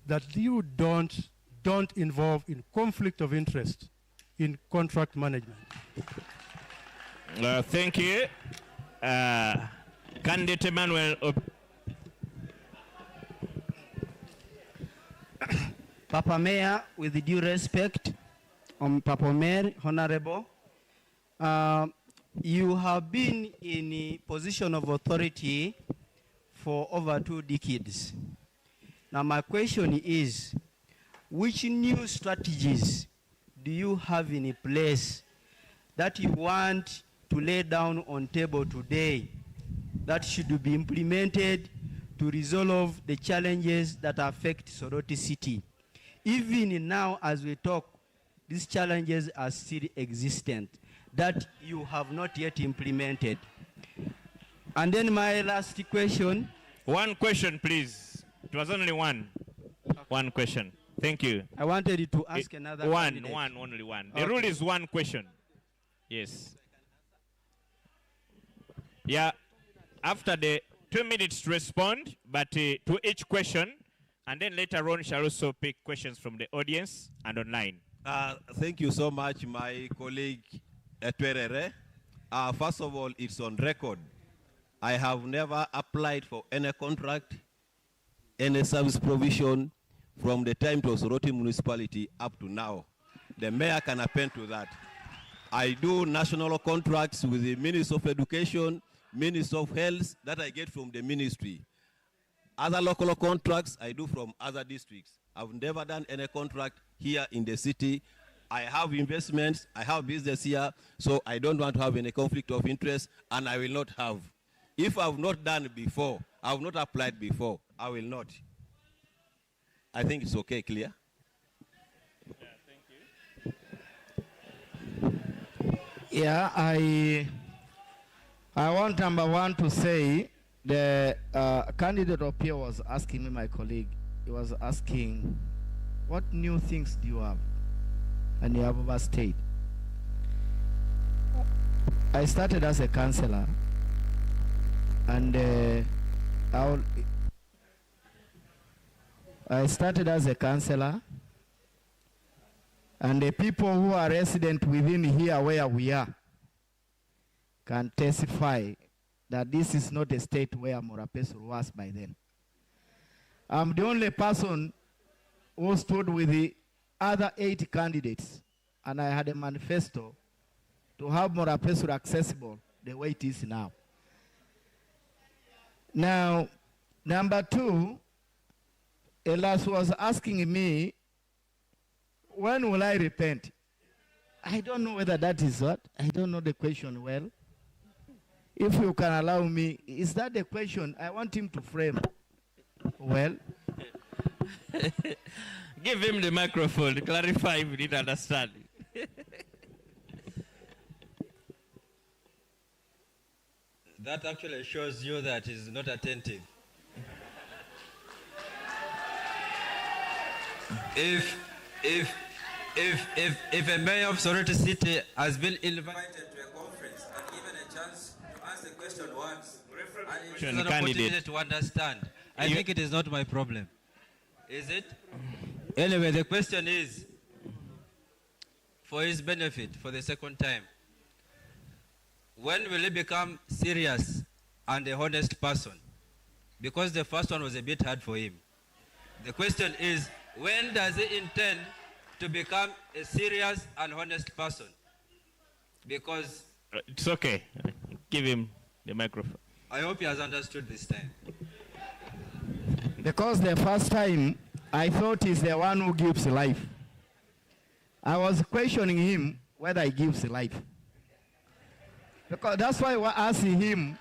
that you don't involve in conflict of interest in contract management? Thank you. Candidate Emmanuel. Papa Mayor, with due respect, Papa Mayor, Honorable, you have been in a position of authority for over 2 decades. Now my question is, which new strategies do you have in place that you want to lay down on table today that should be implemented to resolve the challenges that affect Soroti City. Even now, as we talk, these challenges are still existent that you have not yet implemented. And then my last question. One question, please. It was only one. Okay. One question. Thank you. I wanted to ask another candidate. Only one. The rule is one question. Yes. Yeah. After the 2 minutes to respond, but to each question, and then later on shall also pick questions from the audience and online. Thank you so much, my colleague Etwerere. First of all, it's on record. I have never applied for any contract, any service provision from the time to Soroti municipality up to now. The mayor can append to that. I do national contracts with the Ministry of Education, Ministry of Health, that I get from the ministry. Other local contracts I do from other districts. I've never done any contract here in the city. I have investments, I have business here, so I don't want to have any conflict of interest, and I will not have. If I've not done before, I've not applied before, I will not. I think it's okay, clear? Yeah, thank you. Yeah, I want number one to say the candidate up here was asking me, my colleague, he was asking, what new things do you have? And you have overstayed. I started as a councillor, and I started as a councillor, and the people who are resident within here where we are can testify that this is not a state where Morapesu was by then. I'm the only person who stood with the other 8 candidates, and I had a manifesto to have Morapesu accessible the way it is now. Now, number 2, Elas was asking me, when will I repent? I don't know whether that is what. I don't know the question well. If you can allow me, is that the question? I want him to frame. Well. Give him the microphone to clarify if you didn't understand. That actually shows you that he's not attentive. If a mayor of Soroti City has been invited to a conference and given a chance to ask the question once, and it's not an opportunity to understand, I think it is not my problem. Is it? Anyway, the question is, for his benefit, for the second time, when will he become serious and a honest person? Because the first one was a bit hard for him. The question is, when does he intend to become a serious and honest person? Because... It's okay. Give him the microphone. I hope he has understood this time. Because the first time, I thought he's the one who gives life. I was questioning him whether he gives life. Because that's why I asked him,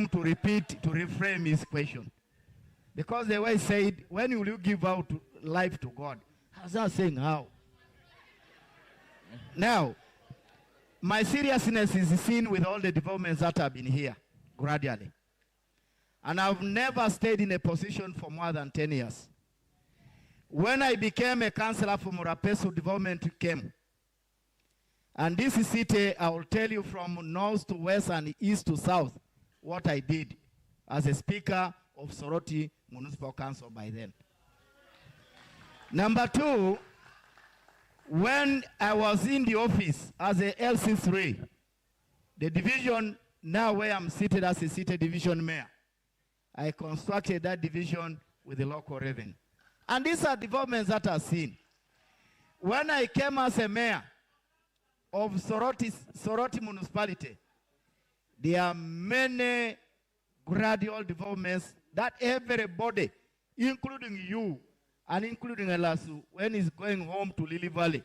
to repeat, to reframe his question. Because the way he said, when will you give out life to God? I was not saying how. Now, my seriousness is seen with all the developments that have been here, gradually. And I've never stayed in a position for more than 10 years. When I became a councillor for Morapesu, development came. And this city, I will tell you from north to west and east to south, what I did as a speaker of Soroti Municipal Council by then. Number 2, when I was in the office as a LC3, the division now where I'm seated as a city division mayor, I constructed that division with the local revenue. And these are developments that I've seen. When I came as a mayor of Soroti municipality, there are many gradual developments that everybody, including you and including Elasu, when he's going home to Lily Valley,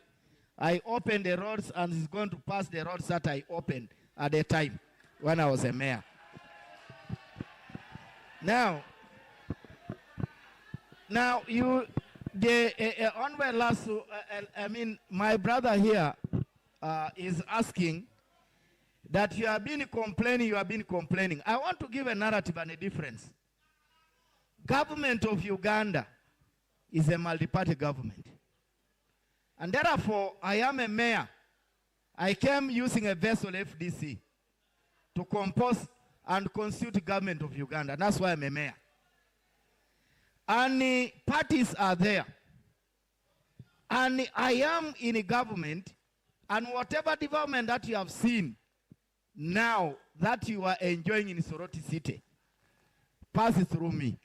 I opened the roads and is going to pass the roads that I opened at the time when I was a mayor. Now, my brother here is asking that you have been complaining. I want to give a narrative and a difference. Government of Uganda is a multi-party government. And therefore, I am a mayor. I came using a vessel FDC to compose and constitute the government of Uganda. That's why I'm a mayor. And parties are there. And I am in a government, and whatever development that you have seen now that you are enjoying in Soroti City passes through me.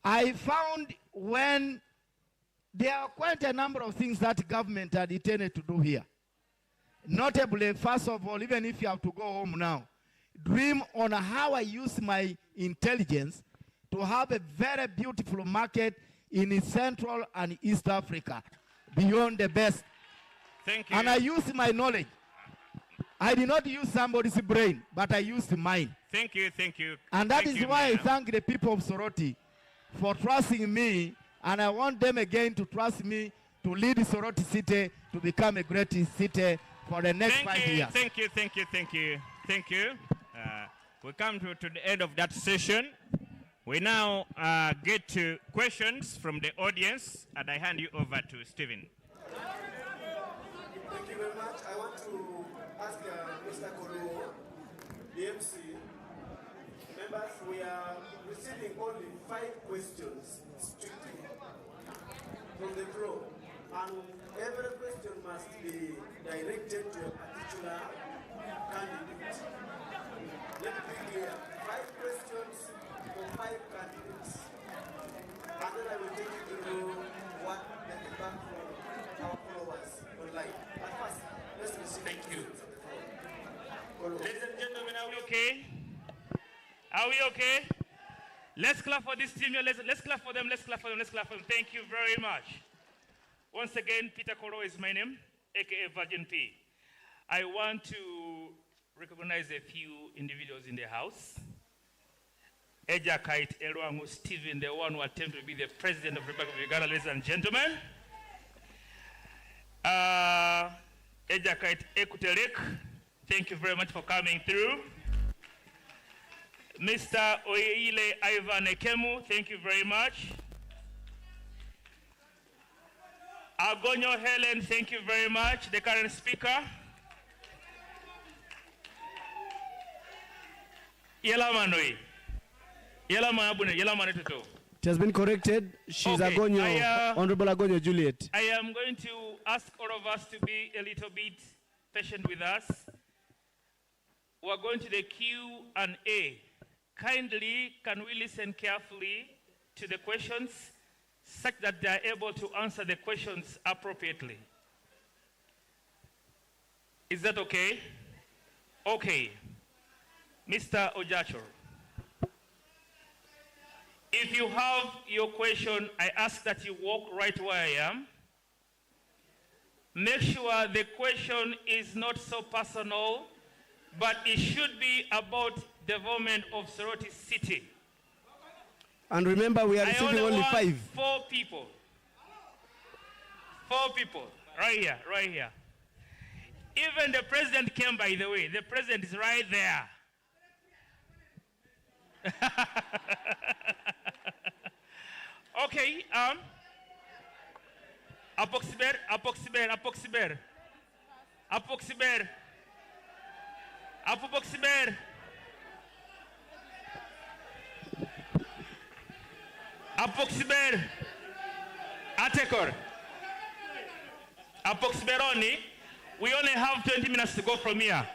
I found when there are quite a number of things that government had intended to do here. Notably, first of all, even if you have to go home now, dream on how I use my intelligence to have a very beautiful market in Central and East Africa, beyond the best. Thank you. And I use my knowledge. I did not use somebody's brain, but I used mine. Thank you, thank you. And that is why I thank the people of Soroti for trusting me, and I want them again to trust me to lead Soroti City to become a great city for the next 5 years. Thank you. We come to the end of that session. We now get to questions from the audience, and I hand you over to Stephen. Thank you very much. I want to ask Mr. Kolo, the MC. Members, we are receiving only 5 questions strictly from the floor. And every question must be directed to a particular candidate. Let me be clear. 5 questions for 5 candidates. And then I will take you through what the feedback from our followers online. But first, let's receive. Thank you. Ladies and gentlemen, are we okay? Are we okay? Let's clap for this team. Let's clap for them. Let's clap for them. Thank you very much. Once again, Peter Koro is my name, aka Virgin P. I want to recognize a few individuals in the house. Ejakite Elwangu Stephen, the one who attempted to be the president of the Republic of Uganda, ladies and gentlemen. Ejakite Ekutelek, thank you very much for coming through. Mr. Oyeile Ivan Ekemu, thank you very much. Agonyo Helen, thank you very much, the current speaker. Yelamanoi. Yelamane Toto. It has been corrected. She's Okay, Agonyo, Honorable Agonyo Juliet. I am going to ask all of us to be a little bit patient with us. We are going to the Q&A. Kindly, can we listen carefully to the questions such that they are able to answer the questions appropriately? Is that okay? Okay. Mr. Ojacho, if you have your question, I ask that you walk right where I am. Make sure the question is not so personal, but it should be about development of Soroti City. And remember, we are receiving only 5. 4 people. 4 people. Right here. Even the president came, by the way. The president is right there. Okay, Apoxiber. Atekor. Apoxiberoni. We only have 20 minutes to go from here.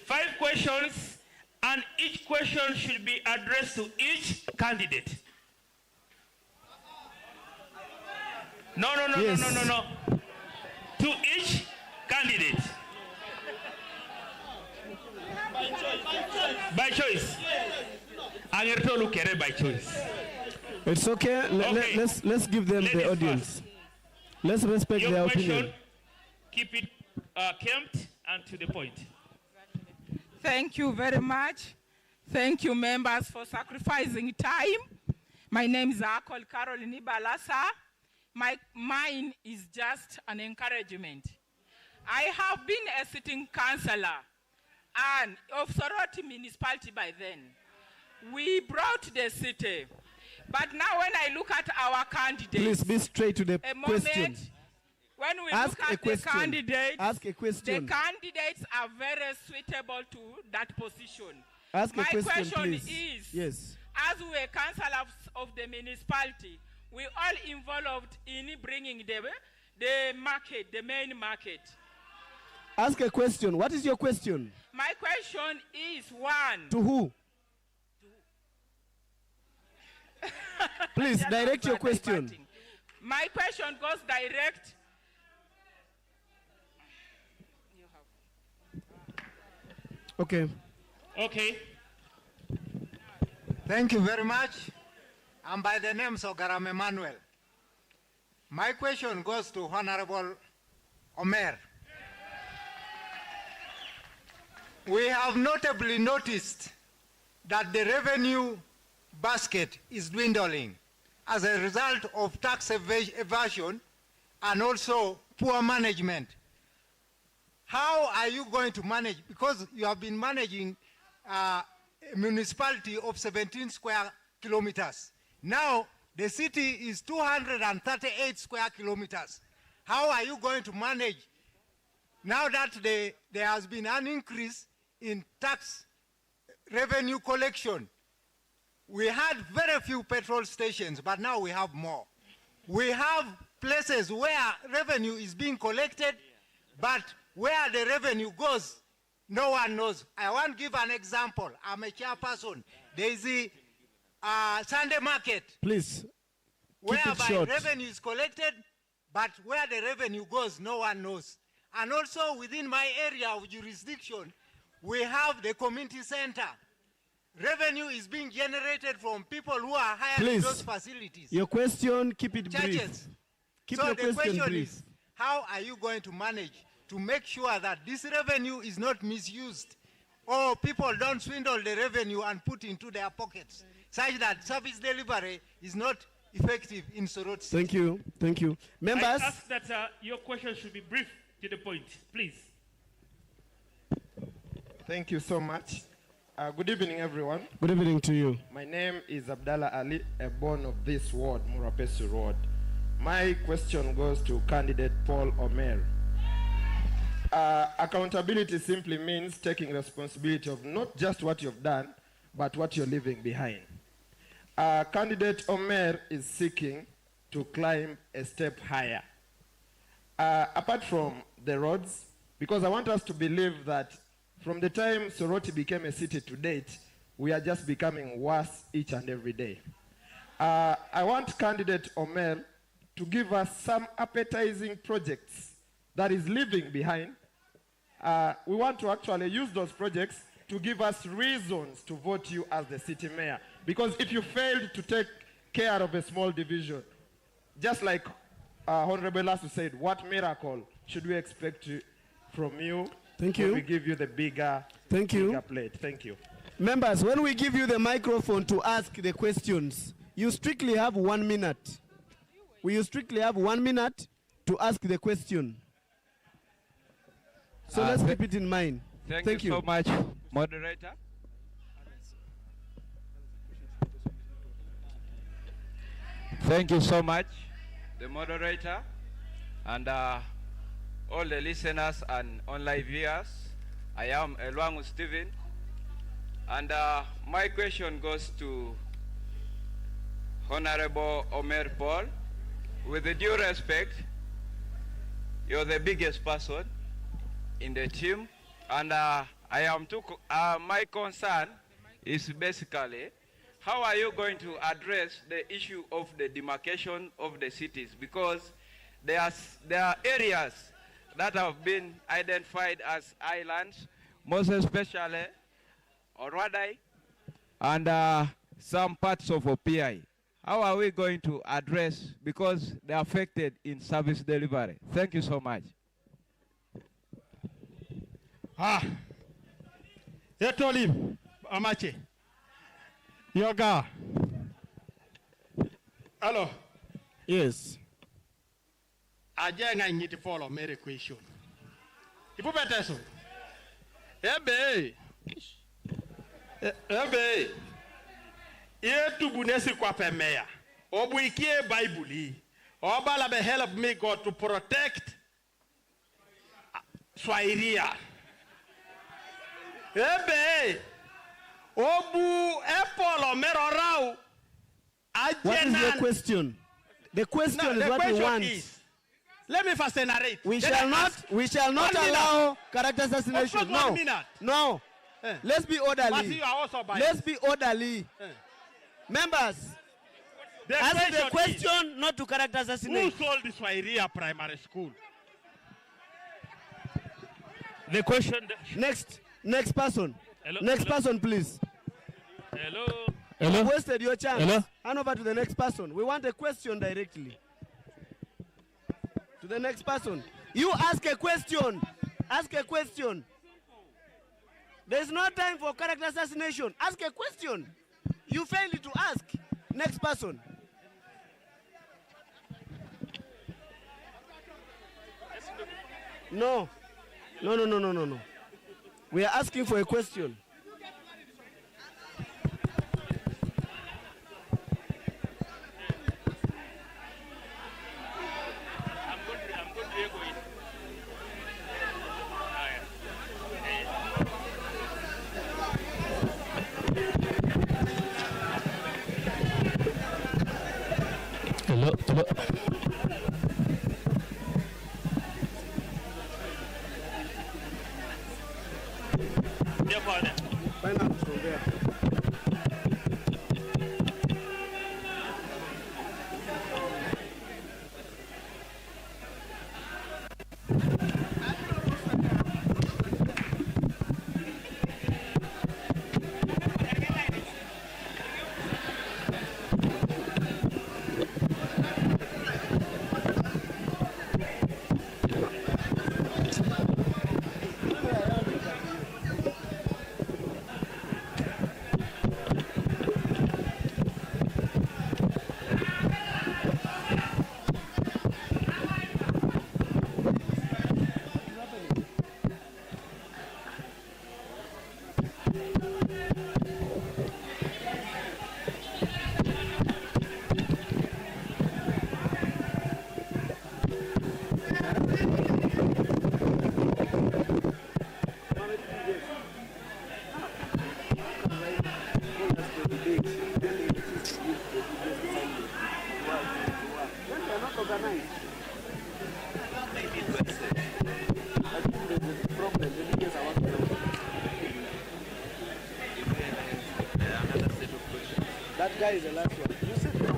5 questions, and each question should be addressed to each candidate. No. To each candidate. By choice. By choice. It's okay. Let's give them the audience. Let's respect their opinion. Keep it camped and to the point. Thank you very much. Thank you, members, for sacrificing time. My name is Akol Caroline Balasa. Mine is just an encouragement. I have been a sitting councillor and of Soroti municipality by then. We brought the city. But now when I look at our candidates... Please be straight to the question. When we Ask look a at question. the candidates, Ask a question. the candidates are very suitable to that position. Ask My a question, question please. is, Yes. as we are councillors of the municipality, we all involved in bringing the market, the main market. Ask a question. What is your question? My question is one. To who? Please, direct your question. My question goes direct. Okay. Okay. Thank you very much. I'm by the name Sogaram Emmanuel. My question goes to Honorable Omer. We have notably noticed that the revenue basket is dwindling as a result of tax evasion and also poor management. How are you going to manage? Because you have been managing a municipality of 17 square kilometers. Now the city is 238 square kilometers. How are you going to manage now that there has been an increase in tax revenue collection? We had very few petrol stations, but now we have more. We have places where revenue is being collected, but where the revenue goes, no one knows. I want to give an example. I'm a chairperson. There is the Sunday market. Please, whereby short. revenue is collected, but where the revenue goes, no one knows. And also within my area of jurisdiction, we have the community center. Revenue is being generated from people who are hiring those facilities. Your question, keep it Churches. brief. Keep So your the question brief. is, how are you going to manage to make sure that this revenue is not misused or people don't swindle the revenue and put into their pockets such that service delivery is not effective in Soroti? Thank you. Thank you. Members? I ask that your question should be brief to the point, please. Thank you so much. Good evening, everyone. Good evening to you. My name is Abdallah Ali, a born of this ward, Murapesu Road. My question goes to candidate Paul Omer. Accountability simply means taking responsibility of not just what you've done, but what you're leaving behind. Candidate Omer is seeking to climb a step higher. Apart from the roads, because I want us to believe that from the time Soroti became a city to date, we are just becoming worse each and every day. I want candidate Omer to give us some appetizing projects that is leaving behind. We want to actually use those projects to give us reasons to vote you as the city mayor. Because if you failed to take care of a small division, just like Honorable Lasso said, what miracle should we expect from you? Thank you. We give you the bigger plate. Thank you. Members, when we give you the microphone to ask the questions, you strictly have 1 minute. You strictly have 1 minute to ask the question. So let's keep it in mind. Thank you so much, moderator. Thank you so much, the moderator, and all the listeners and online viewers. I am Elwangu Stephen, and my question goes to Honorable Omer Paul. With the due respect, you're the biggest person in the team, and my concern is basically, how are you going to address the issue of the demarcation of the cities? Because there are areas that have been identified as islands, most especially Oradai and some parts of OPI. How are we going to address, because they are affected in service delivery? Thank you so much. Ah. They told him, Amache, Yoga. Hello. Yes. Ajenga need to follow Mary question. Ipu beteso. Ebe. Ebe. Ye tubunesi kwa pemea. Obu ikie Bible. Obala be help me God to protect Swairia. Ebe. Obu epolo merorau. What is your question? The question is what we want. Let me first narrate. We shall not allow character assassination. No. No. Let's be orderly. Let's be orderly. Members, ask the question, not to character assassination. Who sold the Swairia primary school? The question. Next person. Hello? Next Hello? person, please. Hello. You have wasted your chance. Hello? Hand over to the next person. We want a question directly. To the next person. You ask a question. Ask a question. There's no time for character assassination. Ask a question. You failed to ask. Next person. No. No. We are asking for a question. Hello. Find out from there. That guy is the last one. You sit down.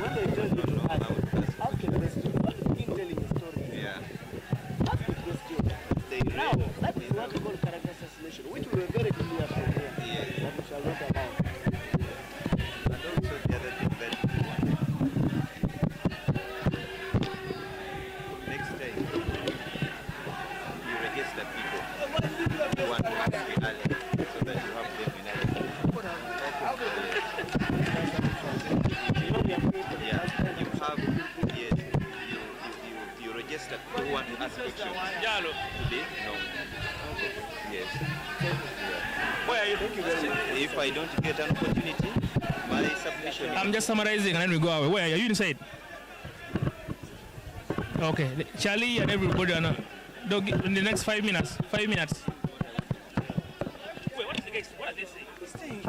When they tell you to ask a question. What do you mean telling a story? Yeah. Ask a question. Now, that is what we call character assassination, which we were very clear from here. That we shall not allow. And also the other thing that next time you register people who want to ask you early so that you have them in early. You register who want to ask questions today? No. Yes. Where are you? Thank you very much. If I don't get an opportunity, my submission. I'm just summarizing and then we go away. Where are you inside? Okay. Charlie and everybody in the next 5 minutes. 5 minutes. Wait, what is the guys? What are they saying? He's saying.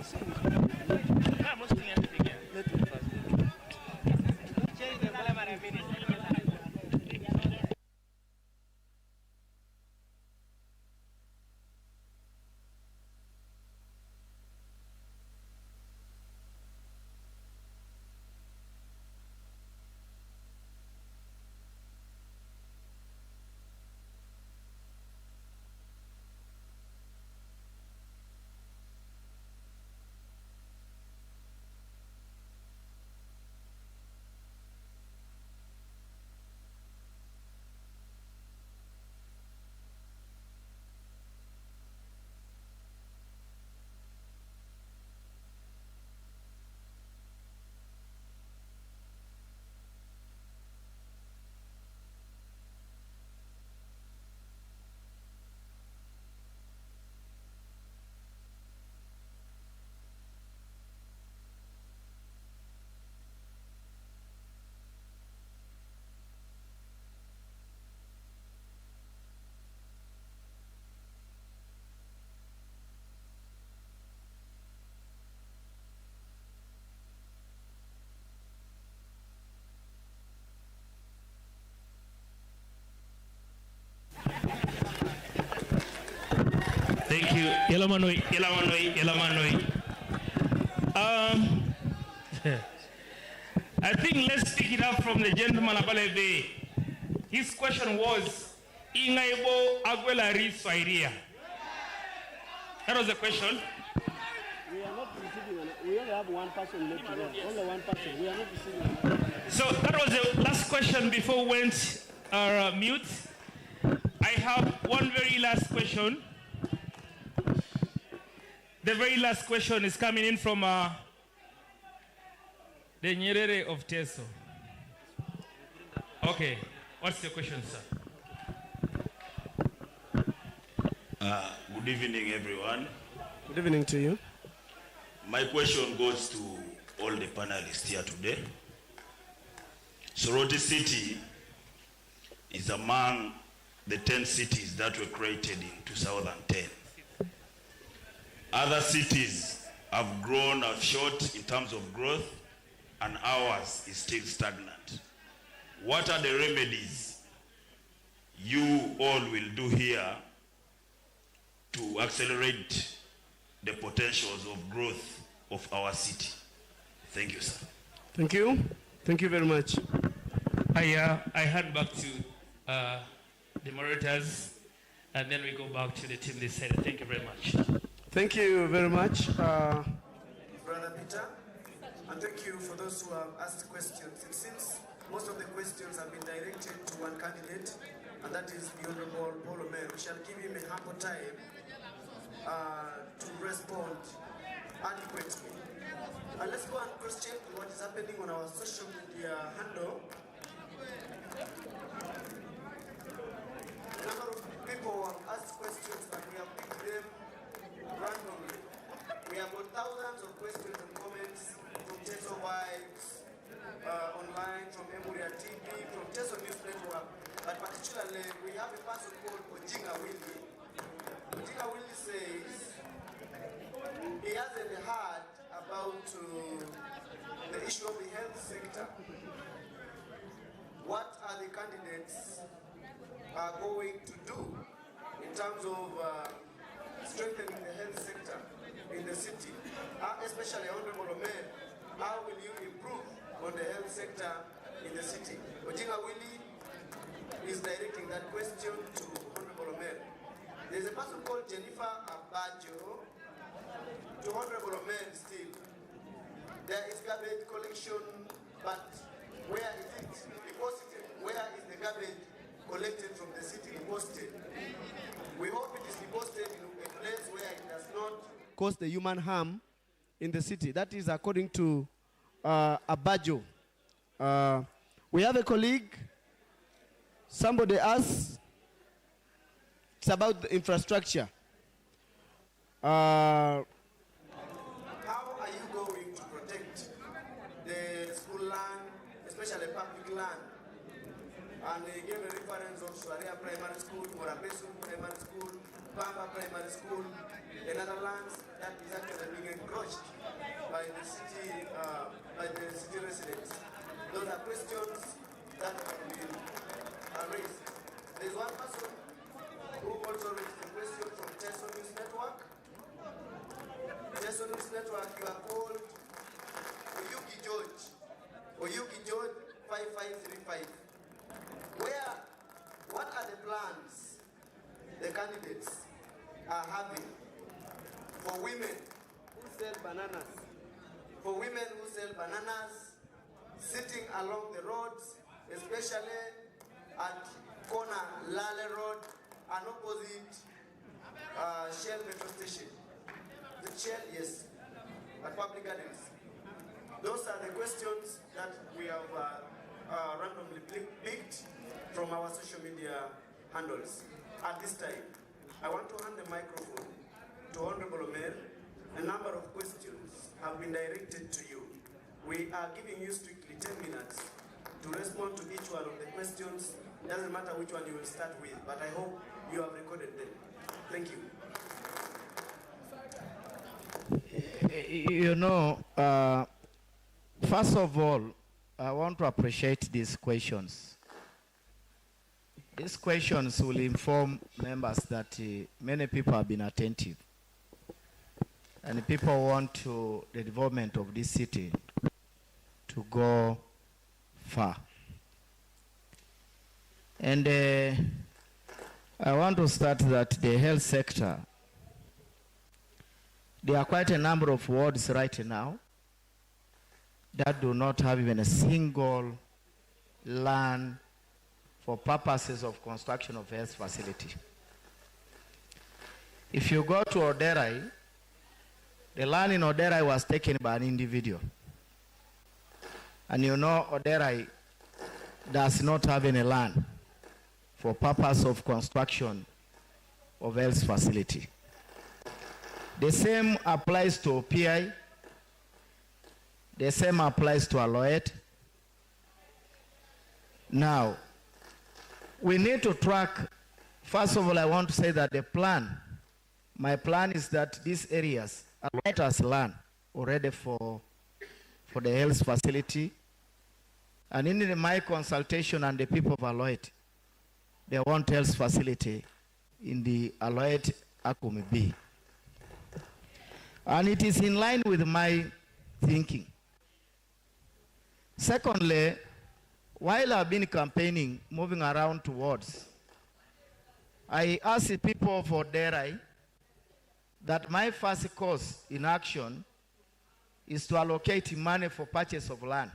I'm not saying anything here. Let me first. you. Yelamanoi, Yelamanoi, Yelamanoi. I think let's pick it up from the gentleman Abalebe. His question was, Ingaibo Aguela Riswairia. That was the question. We are not receiving, we only have one person left there. Only one person. We are not receiving. So that was the last question before we went mute. I have one very last question. The very last question is coming in from the Nyerere of Teso. Okay, what's your question, sir? Good evening, everyone. Good evening to you. My question goes to all the panelists here today. Soroti City is among the 10 cities that were created in 2010. Other cities have grown short in terms of growth, and ours is still stagnant. What are the remedies you all will do here to accelerate the potentials of growth of our city? Thank you, sir. Thank you. Thank you very much. I hand back to the moderators, and then we go back to the team this side. Thank you very much. Thank you very much. Brother Peter, and thank you for those who have asked questions. It seems most of the questions have been directed to one candidate, and that is the Honorable Paul Omer. We shall give him a ample time to respond adequately. Let's go and cross-check what is happening on our social media handle. A number of people have asked questions, but we have picked them randomly. We have got thousands of questions and comments from Teso Vibes, online, from Emuria TV, from Teso News Network, but particularly we have a person called Ojinga Willie. Ojinga Willie says he hasn't heard about the issue of the health sector. What are the candidates going to do in terms of strengthening the health sector in the city? Especially Honorable Omer, how will you improve on the health sector in the city? Ojinga Willie is directing that question to Honorable Omer. There's a person called Jennifer Abajo to Honorable Omer still. There is garbage collection, but where is it deposited? Where is the garbage collected from the city deposited? We hope it is deposited in a place where it does not cause the human harm in the city. That is according to Abajo. We have a colleague. Somebody asked, it's about the infrastructure. How are you going to protect the school land, especially public land? And they gave a reference of Swaria Primary School, Morapesu Primary School, Pamba Primary School, and other lands that is actually being encroached by the city residents. Those are questions that have been raised. There's one person who also raised a question from Teso News Network. Teso News Network, you are called Oyugi George. Oyugi George 5535. What are the plans the candidates are having for women who sell bananas? For women who sell bananas, sitting along the roads, especially at corner Lale Road and opposite Shell Metro Station. The Shell, yes, at Public Gardens. Those are the questions that we have randomly picked from our social media handles. At this time, I want to hand the microphone to Honorable Omer. A number of questions have been directed to you. We are giving you strictly 10 minutes to respond to each one of the questions. It doesn't matter which one you will start with, but I hope you have recorded them. Thank you. You know, first of all, I want to appreciate these questions. These questions will inform members that many people have been attentive and people want the development of this city to go far. And I want to start that the health sector, there are quite a number of wards right now that do not have even a single land for purposes of construction of health facility. If you go to Oderai, the land in Oderai was taken by an individual. And you know Oderai does not have any land for purpose of construction of health facility. The same applies to OPI. The same applies to Aloet. Now, we need to track. First of all, I want to say that the plan, my plan is that these areas, Aloet has land already for the health facility. And in my consultation and the people of Aloet, they want health facility in the Aloet Akumi B. And it is in line with my thinking. Secondly, while I've been campaigning, moving around towards, I asked the people of Oderai that my first course in action is to allocate money for purchase of land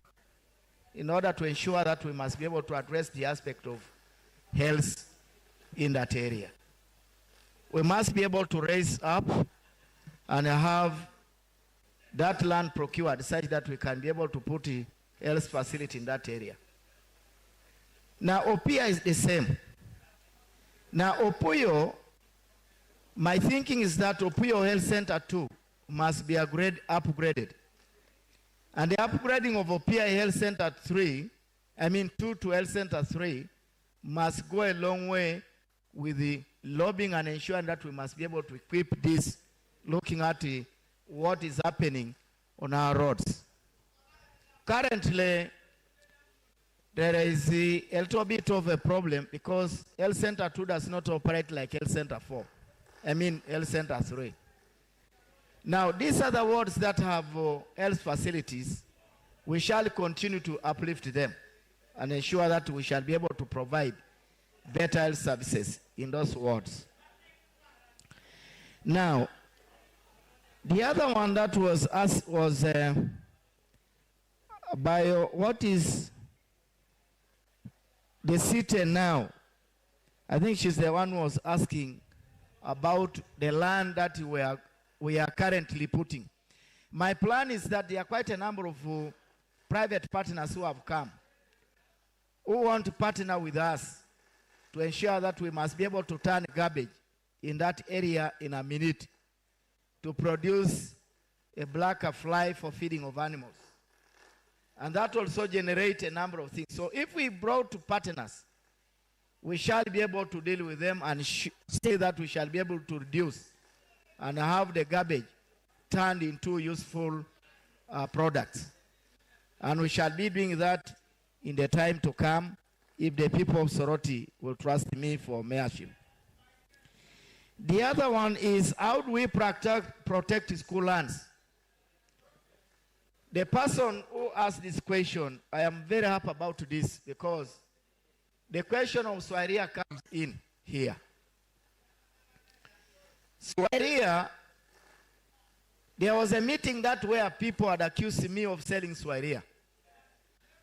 in order to ensure that we must be able to address the aspect of health in that area. We must be able to raise up and have that land procured such that we can be able to put a health facility in that area. Now, Opia is the same. Now, Opuyo, my thinking is that Opuyo Health Center 2 must be upgraded. And the upgrading of Opia Health Center 2 to Health Center 3 must go a long way with the lobbying and ensuring that we must be able to equip this, looking at what is happening on our roads. Currently, there is a little bit of a problem because Health Center 2 does not operate like Health Center 4. Health Center 3. Now, these are the wards that have health facilities. We shall continue to uplift them and ensure that we shall be able to provide better health services in those wards. Now, the other one that was asked was what is the city now. I think she's the one who was asking about the land that we are currently putting. My plan is that there are quite a number of private partners who have come, who want to partner with us to ensure that we must be able to turn garbage in that area in a minute to produce a black fly for feeding of animals. And that also generates a number of things. So if we brought to partners, we shall be able to deal with them and say that we shall be able to reduce and have the garbage turned into useful products. And we shall be doing that in the time to come if the people of Soroti will trust me for mayorship. The other one is, how do we protect school lands? The person who asked this question, I am very happy about this because the question of Swaria comes in here. Swaria, there was a meeting that where people had accused me of selling Swaria.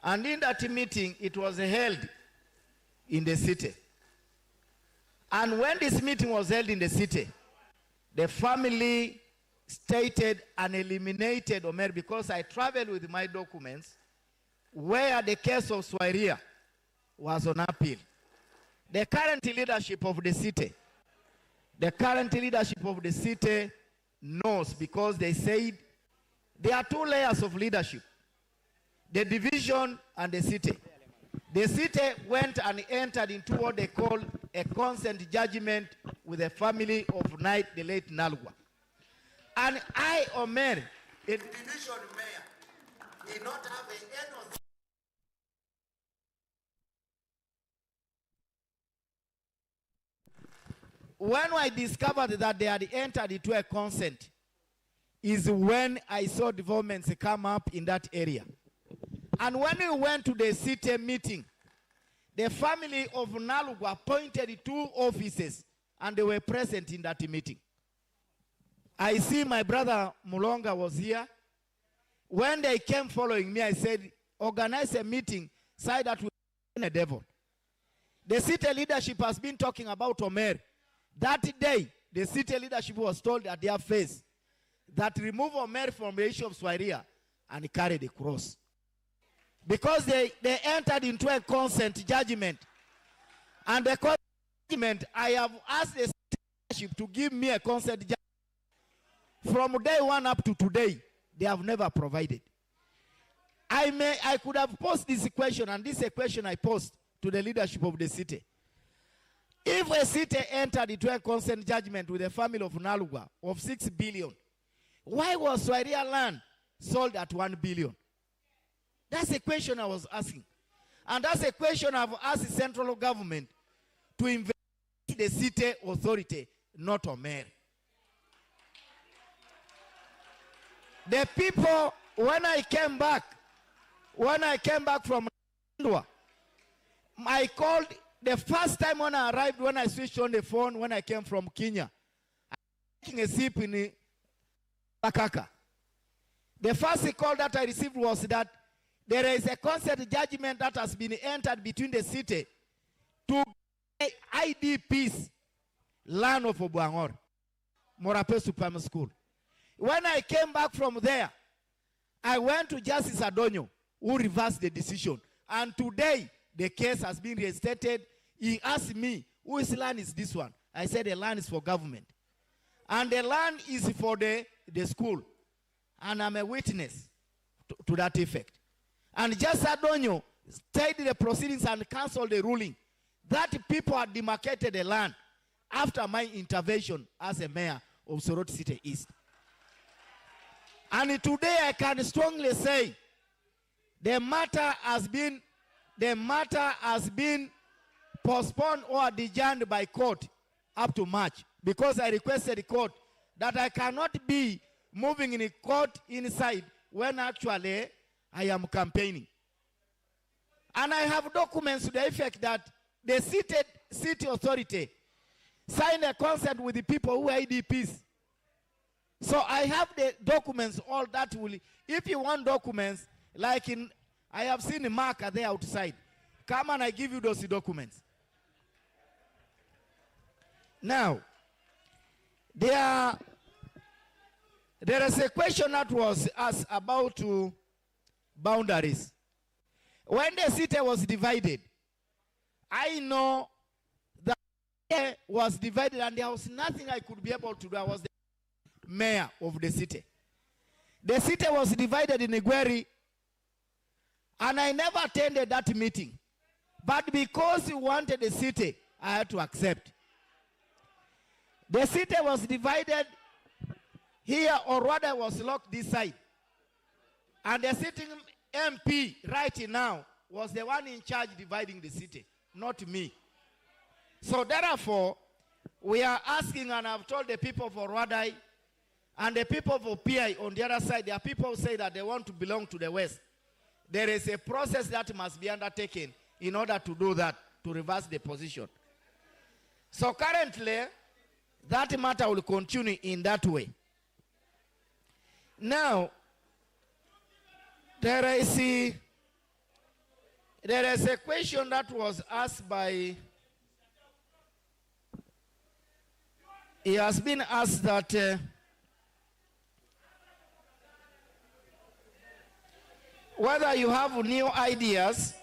And in that meeting, it was held in the city. And when this meeting was held in the city, the family stated and eliminated Omer because I traveled with my documents where the case of Swaria was on appeal. The current leadership of the city, knows because they said there are two layers of leadership, the division and the city. The city went and entered into what they call a consent judgment with the family of the late Nalwa. And I, Omer, a division mayor, did not have an end of when I discovered that they had entered into a consent, is when I saw developments come up in that area. And when we went to the city meeting, the family of Nalugwa appointed 2 officers, and they were present in that meeting. I see my brother Mulonga was here. When they came following me, I said, organize a meeting, say that we are a devil. The city leadership has been talking about Omer. That day, the city leadership was told at their face that remove Omer from the issue of Swaria and carry the cross. Because they entered into a consent judgment. And the consent judgment, I have asked the city leadership to give me a consent judgment. From day 1 up to today, they have never provided. I could have posed this question, and this is a question I posed to the leadership of the city. If a city entered into a consent judgment with the family of Nalugwa of 6 billion, why was Swaria land sold at 1 billion? That's a question I was asking. And that's a question I've asked the central government to investigate the city authority, not Omer. The people, when I came back from Ndwa, I called the first time when I arrived, when I switched on the phone, when I came from Kenya, I was taking a sip in Bakaka. The first call that I received was that there is a consent judgment that has been entered between the city to IDPs land of Obuangor, Morapesu Primary School. When I came back from there, I went to Justice Adonyo, who reversed the decision. And today, the case has been reinstated. He asked me, whose land is this one? I said, the land is for government. And the land is for the school. And I'm a witness to that effect. And Justice Adonyo stayed the proceedings and canceled the ruling that people had demarcated the land after my intervention as a mayor of Soroti City East. And today I can strongly say the matter has been postponed or adjourned by court up to March, because I requested the court that I cannot be moving in the court inside when actually I am campaigning. And I have documents to the effect that the city authority signed a consent with the people who are IDPs. So I have the documents, all that will, if you want documents, like I have seen a marker there outside. Come and I give you those documents. Now, there is a question that was asked about boundaries. When the city was divided, I know that it was divided and there was nothing I could be able to do. I was the mayor of the city. The city was divided in Igweri, and I never attended that meeting. But because you wanted the city, I had to accept. The city was divided here, or rather was locked this side. And the sitting MP right now was the one in charge dividing the city, not me. So therefore, we are asking, and I've told the people of Orwadai and the people of OPI on the other side, there are people who say that they want to belong to the West. There is a process that must be undertaken in order to do that, to reverse the position. So currently, that matter will continue in that way. Now, there is a question that was asked by, it has been asked that whether you have new ideas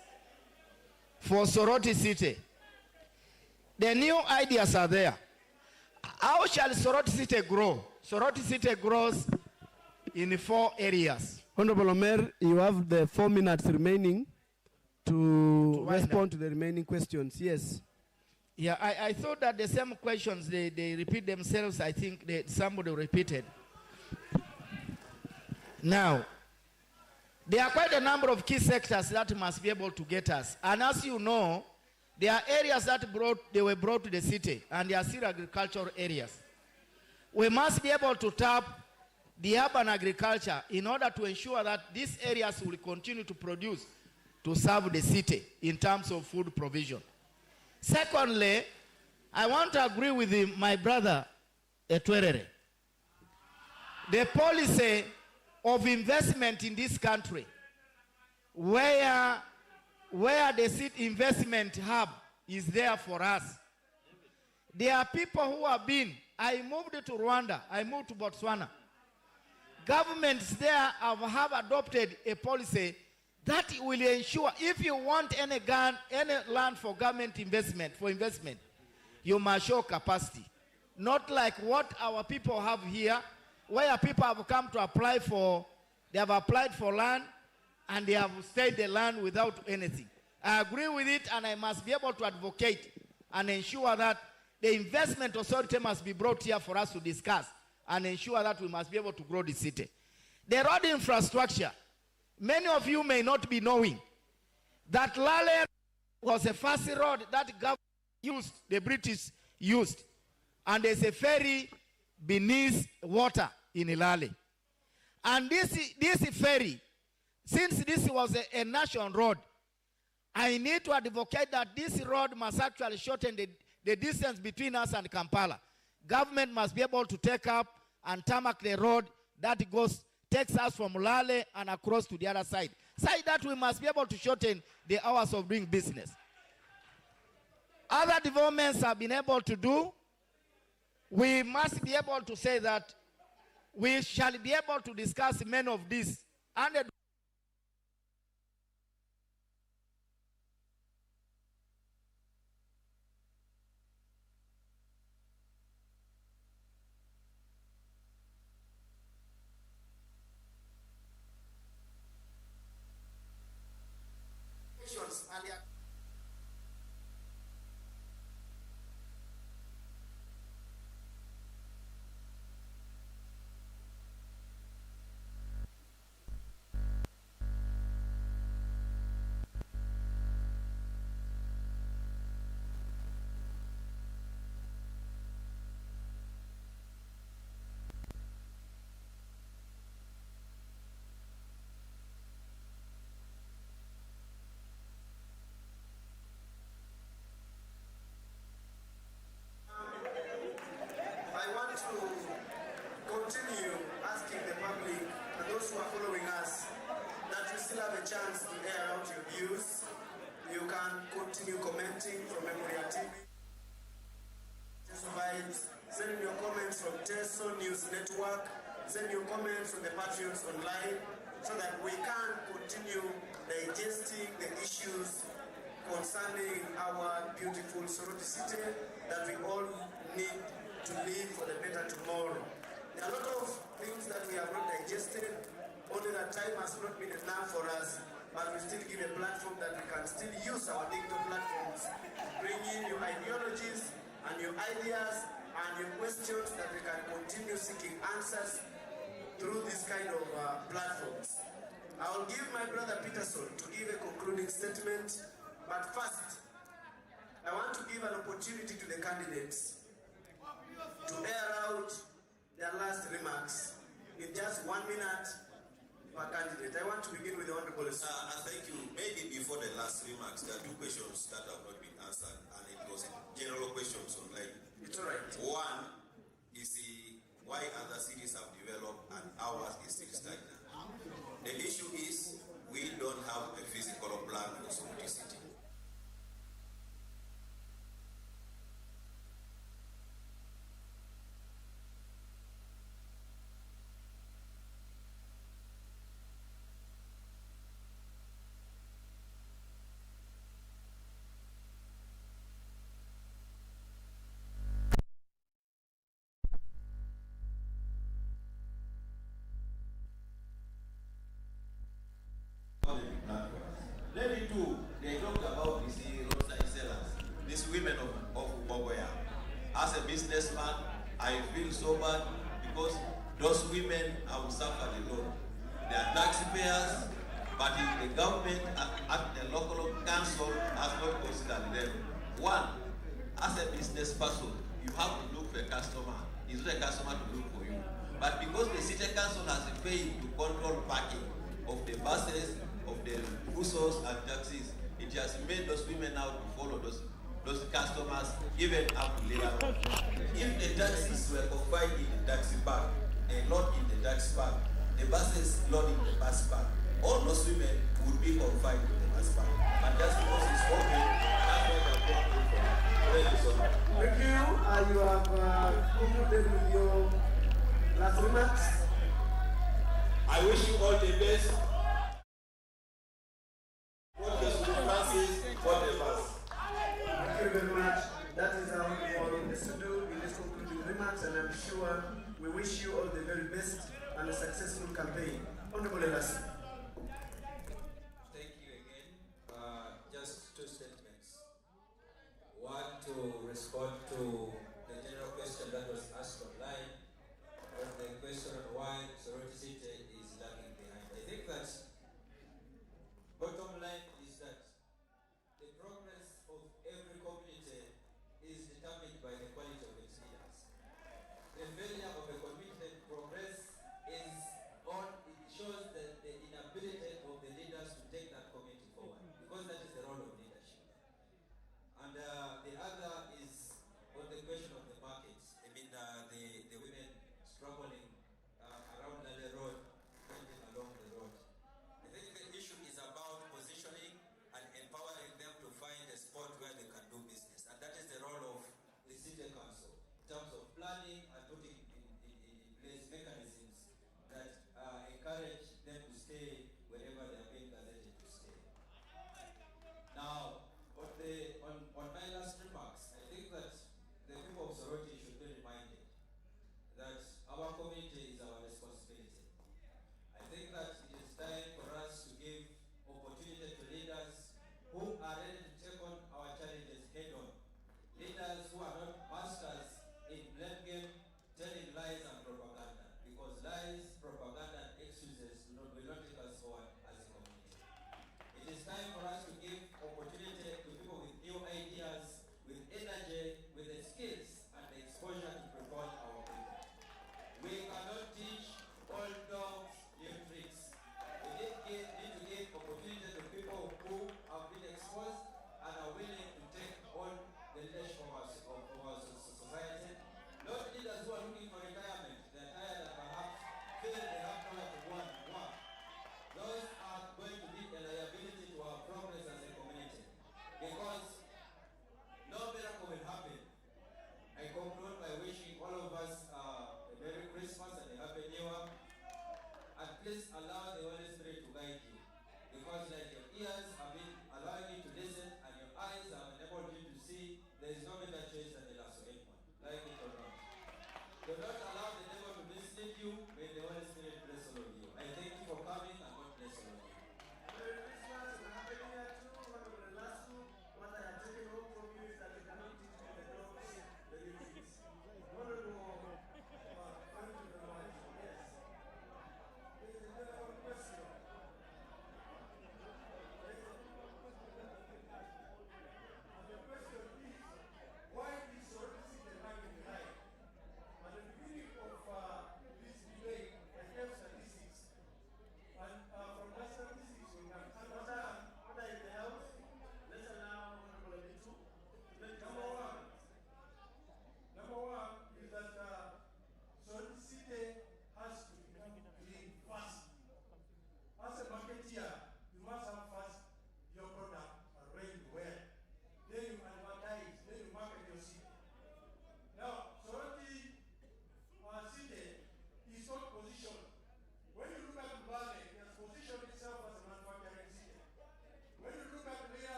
for Soroti City. The new ideas are there. How shall Soroti City grow? Soroti City grows in 4 areas. Honorable Omer, you have the 4 minutes remaining to respond to the remaining questions. Yes. Yeah, I thought that the same questions, they repeat themselves. I think somebody repeated. Now, there are quite a number of key sectors that must be able to get us. And as you know, there are areas that were brought to the city, and they are still agricultural areas. We must be able to tap the urban agriculture in order to ensure that these areas will continue to produce to serve the city in terms of food provision. Secondly, I want to agree with my brother Etwerere. The policy of investment in this country, where the city investment hub is there for us. There are people who have been, I moved to Rwanda, I moved to Botswana. Governments there have adopted a policy that will ensure if you want any land for government investment, you must show capacity. Not like what our people have here, where people have come to apply for, they have applied for land and they have stayed the land without anything. I agree with it, and I must be able to advocate and ensure that the investment authority must be brought here for us to discuss and ensure that we must be able to grow the city. The road infrastructure, many of you may not be knowing that Lale was the first road that government used, the British used, and there's a ferry beneath water in Ilale. And this ferry, since this was a national road, I need to advocate that this road must actually shorten the distance between us and Kampala. Government must be able to take up and tarmac the road that takes us from Lale and across to the other side. Side that we must be able to shorten the hours of doing business. Other developments have been able to do. We must be able to say that we shall be able to discuss many of these. And continue asking the public and those who are following us that you still have a chance to air out your views. You can continue commenting from Mayoral TV. Send your comments from Teso News Network. Send your comments from the Patriots Online so that we can continue digesting the issues concerning our beautiful Soroti city that we all need to live for the better tomorrow. There are a lot of things that we have not digested, only that time has not been enough for us, but we still give a platform that we can still use our digital platforms, bring in your ideologies and your ideas and your questions that we can continue seeking answers through this kind of platforms. I will give my brother Peterson to give a concluding statement, but first, I want to give an opportunity to the candidates to air out their last remarks in just 1 minute per candidate. I want to begin with the Honorable Thank you. Maybe before the last remarks, there are two questions that have not been answered, and it was general questions online. It's all right. One is why other cities have developed and ours is still stagnant. The issue is we don't have a physical plan for Soroti City. Lady two, they talked about these roadside sellers, these women of Bogoya. As a businessman, I feel so bad because those women have suffered a lot. They are taxpayers, but if the government at the local council has not considered them. One, as a business person, you have to look for a customer. It's not a customer to look for you. But because the city council has failed to control parking of the buses, of the buses and taxis, it has made those women now to follow those customers even up to later on. If the taxis were confined in the taxi park and not in the taxi park, the buses not in the bus park, all those women would be confined in the bus park. But just because it's open, that's why they're going for. Thank you so much. Thank you. You have concluded with your last remarks. I wish you all the best. What does Francis, what the bus? Thank you very much. That is our for this to do in this concluding remarks, and I'm sure we wish you all the very best and a successful campaign. Honorable Elas. Thank you again. Just two statements. One, to respond to the general question that was asked online, on the question on why Soroti City is lagging behind. I think that bottom line is that the progress of every community is determined by the quality of its leaders. The failure of a community to progress is on, it shows that the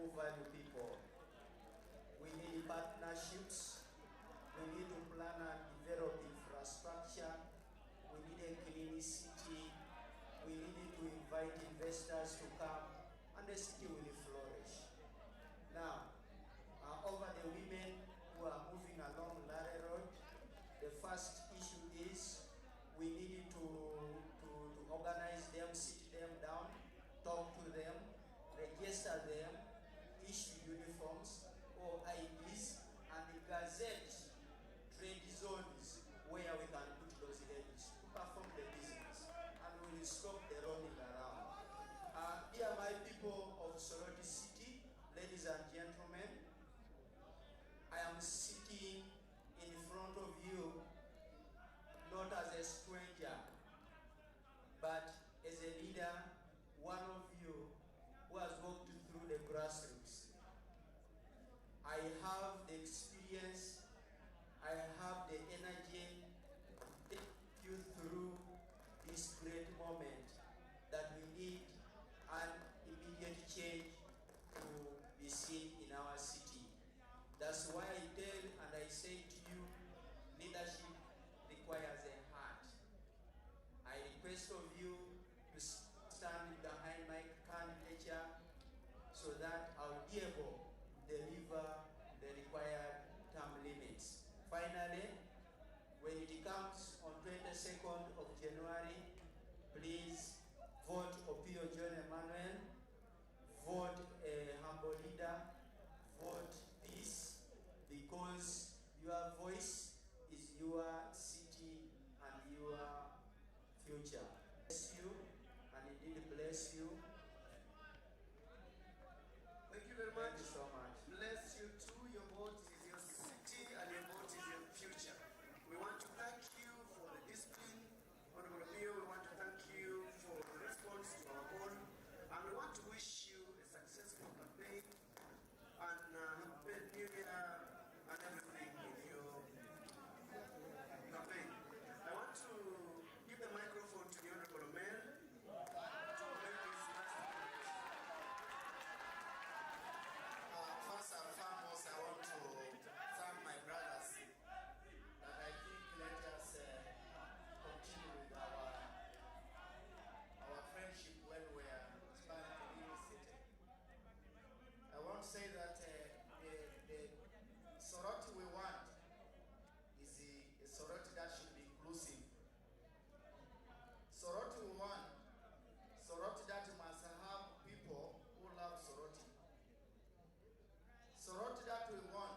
who value people. We need partnerships. We need to plan and develop infrastructure. We need a clean city. We need to invite investors to come, and the city will flourish. Now, over the women who are moving along Larry Road, the first issue is we need to organize them, sit them down, talk to them, register them, issue uniforms or IDs, and gazette trade zones where we can put those ladies to perform the business, and we will stop the running around. Dear my people of Soroti City, ladies and gentlemen, I am sitting in front of you not as a stranger, but as a leader, one of you who has walked through the grassroots. I have the experience, I have the energy to take you through this great moment that we need an immediate change to be seen in our city. That's why I tell and I say to you, leadership requires a heart. I request of you to stand behind my candidature so that I'll be able to deliver the required term limits. Finally, when it comes on 22nd of January, please vote Opio John Emmanuel, vote a humble leader, vote peace, because your voice is your city and your future. Bless you, and indeed bless you. Thank you very much. Thank you so much. Bless you too. Your vote is your city and your vote is your future. We want to thank you for the discipline. Honorable Mayor, we want to thank you for the response to our call. And we want to wish you a successful campaign and happy New Year and everything in your campaign. I want to give the microphone to the Honorable Mayor to make his last speech. First and foremost, I want to thank my brothers that I think let us continue with our friendship when we are expanding the city. I want to say that the Soroti we want is a Soroti that should be inclusive. Soroti we want, Soroti that must have people who love Soroti. Soroti that we want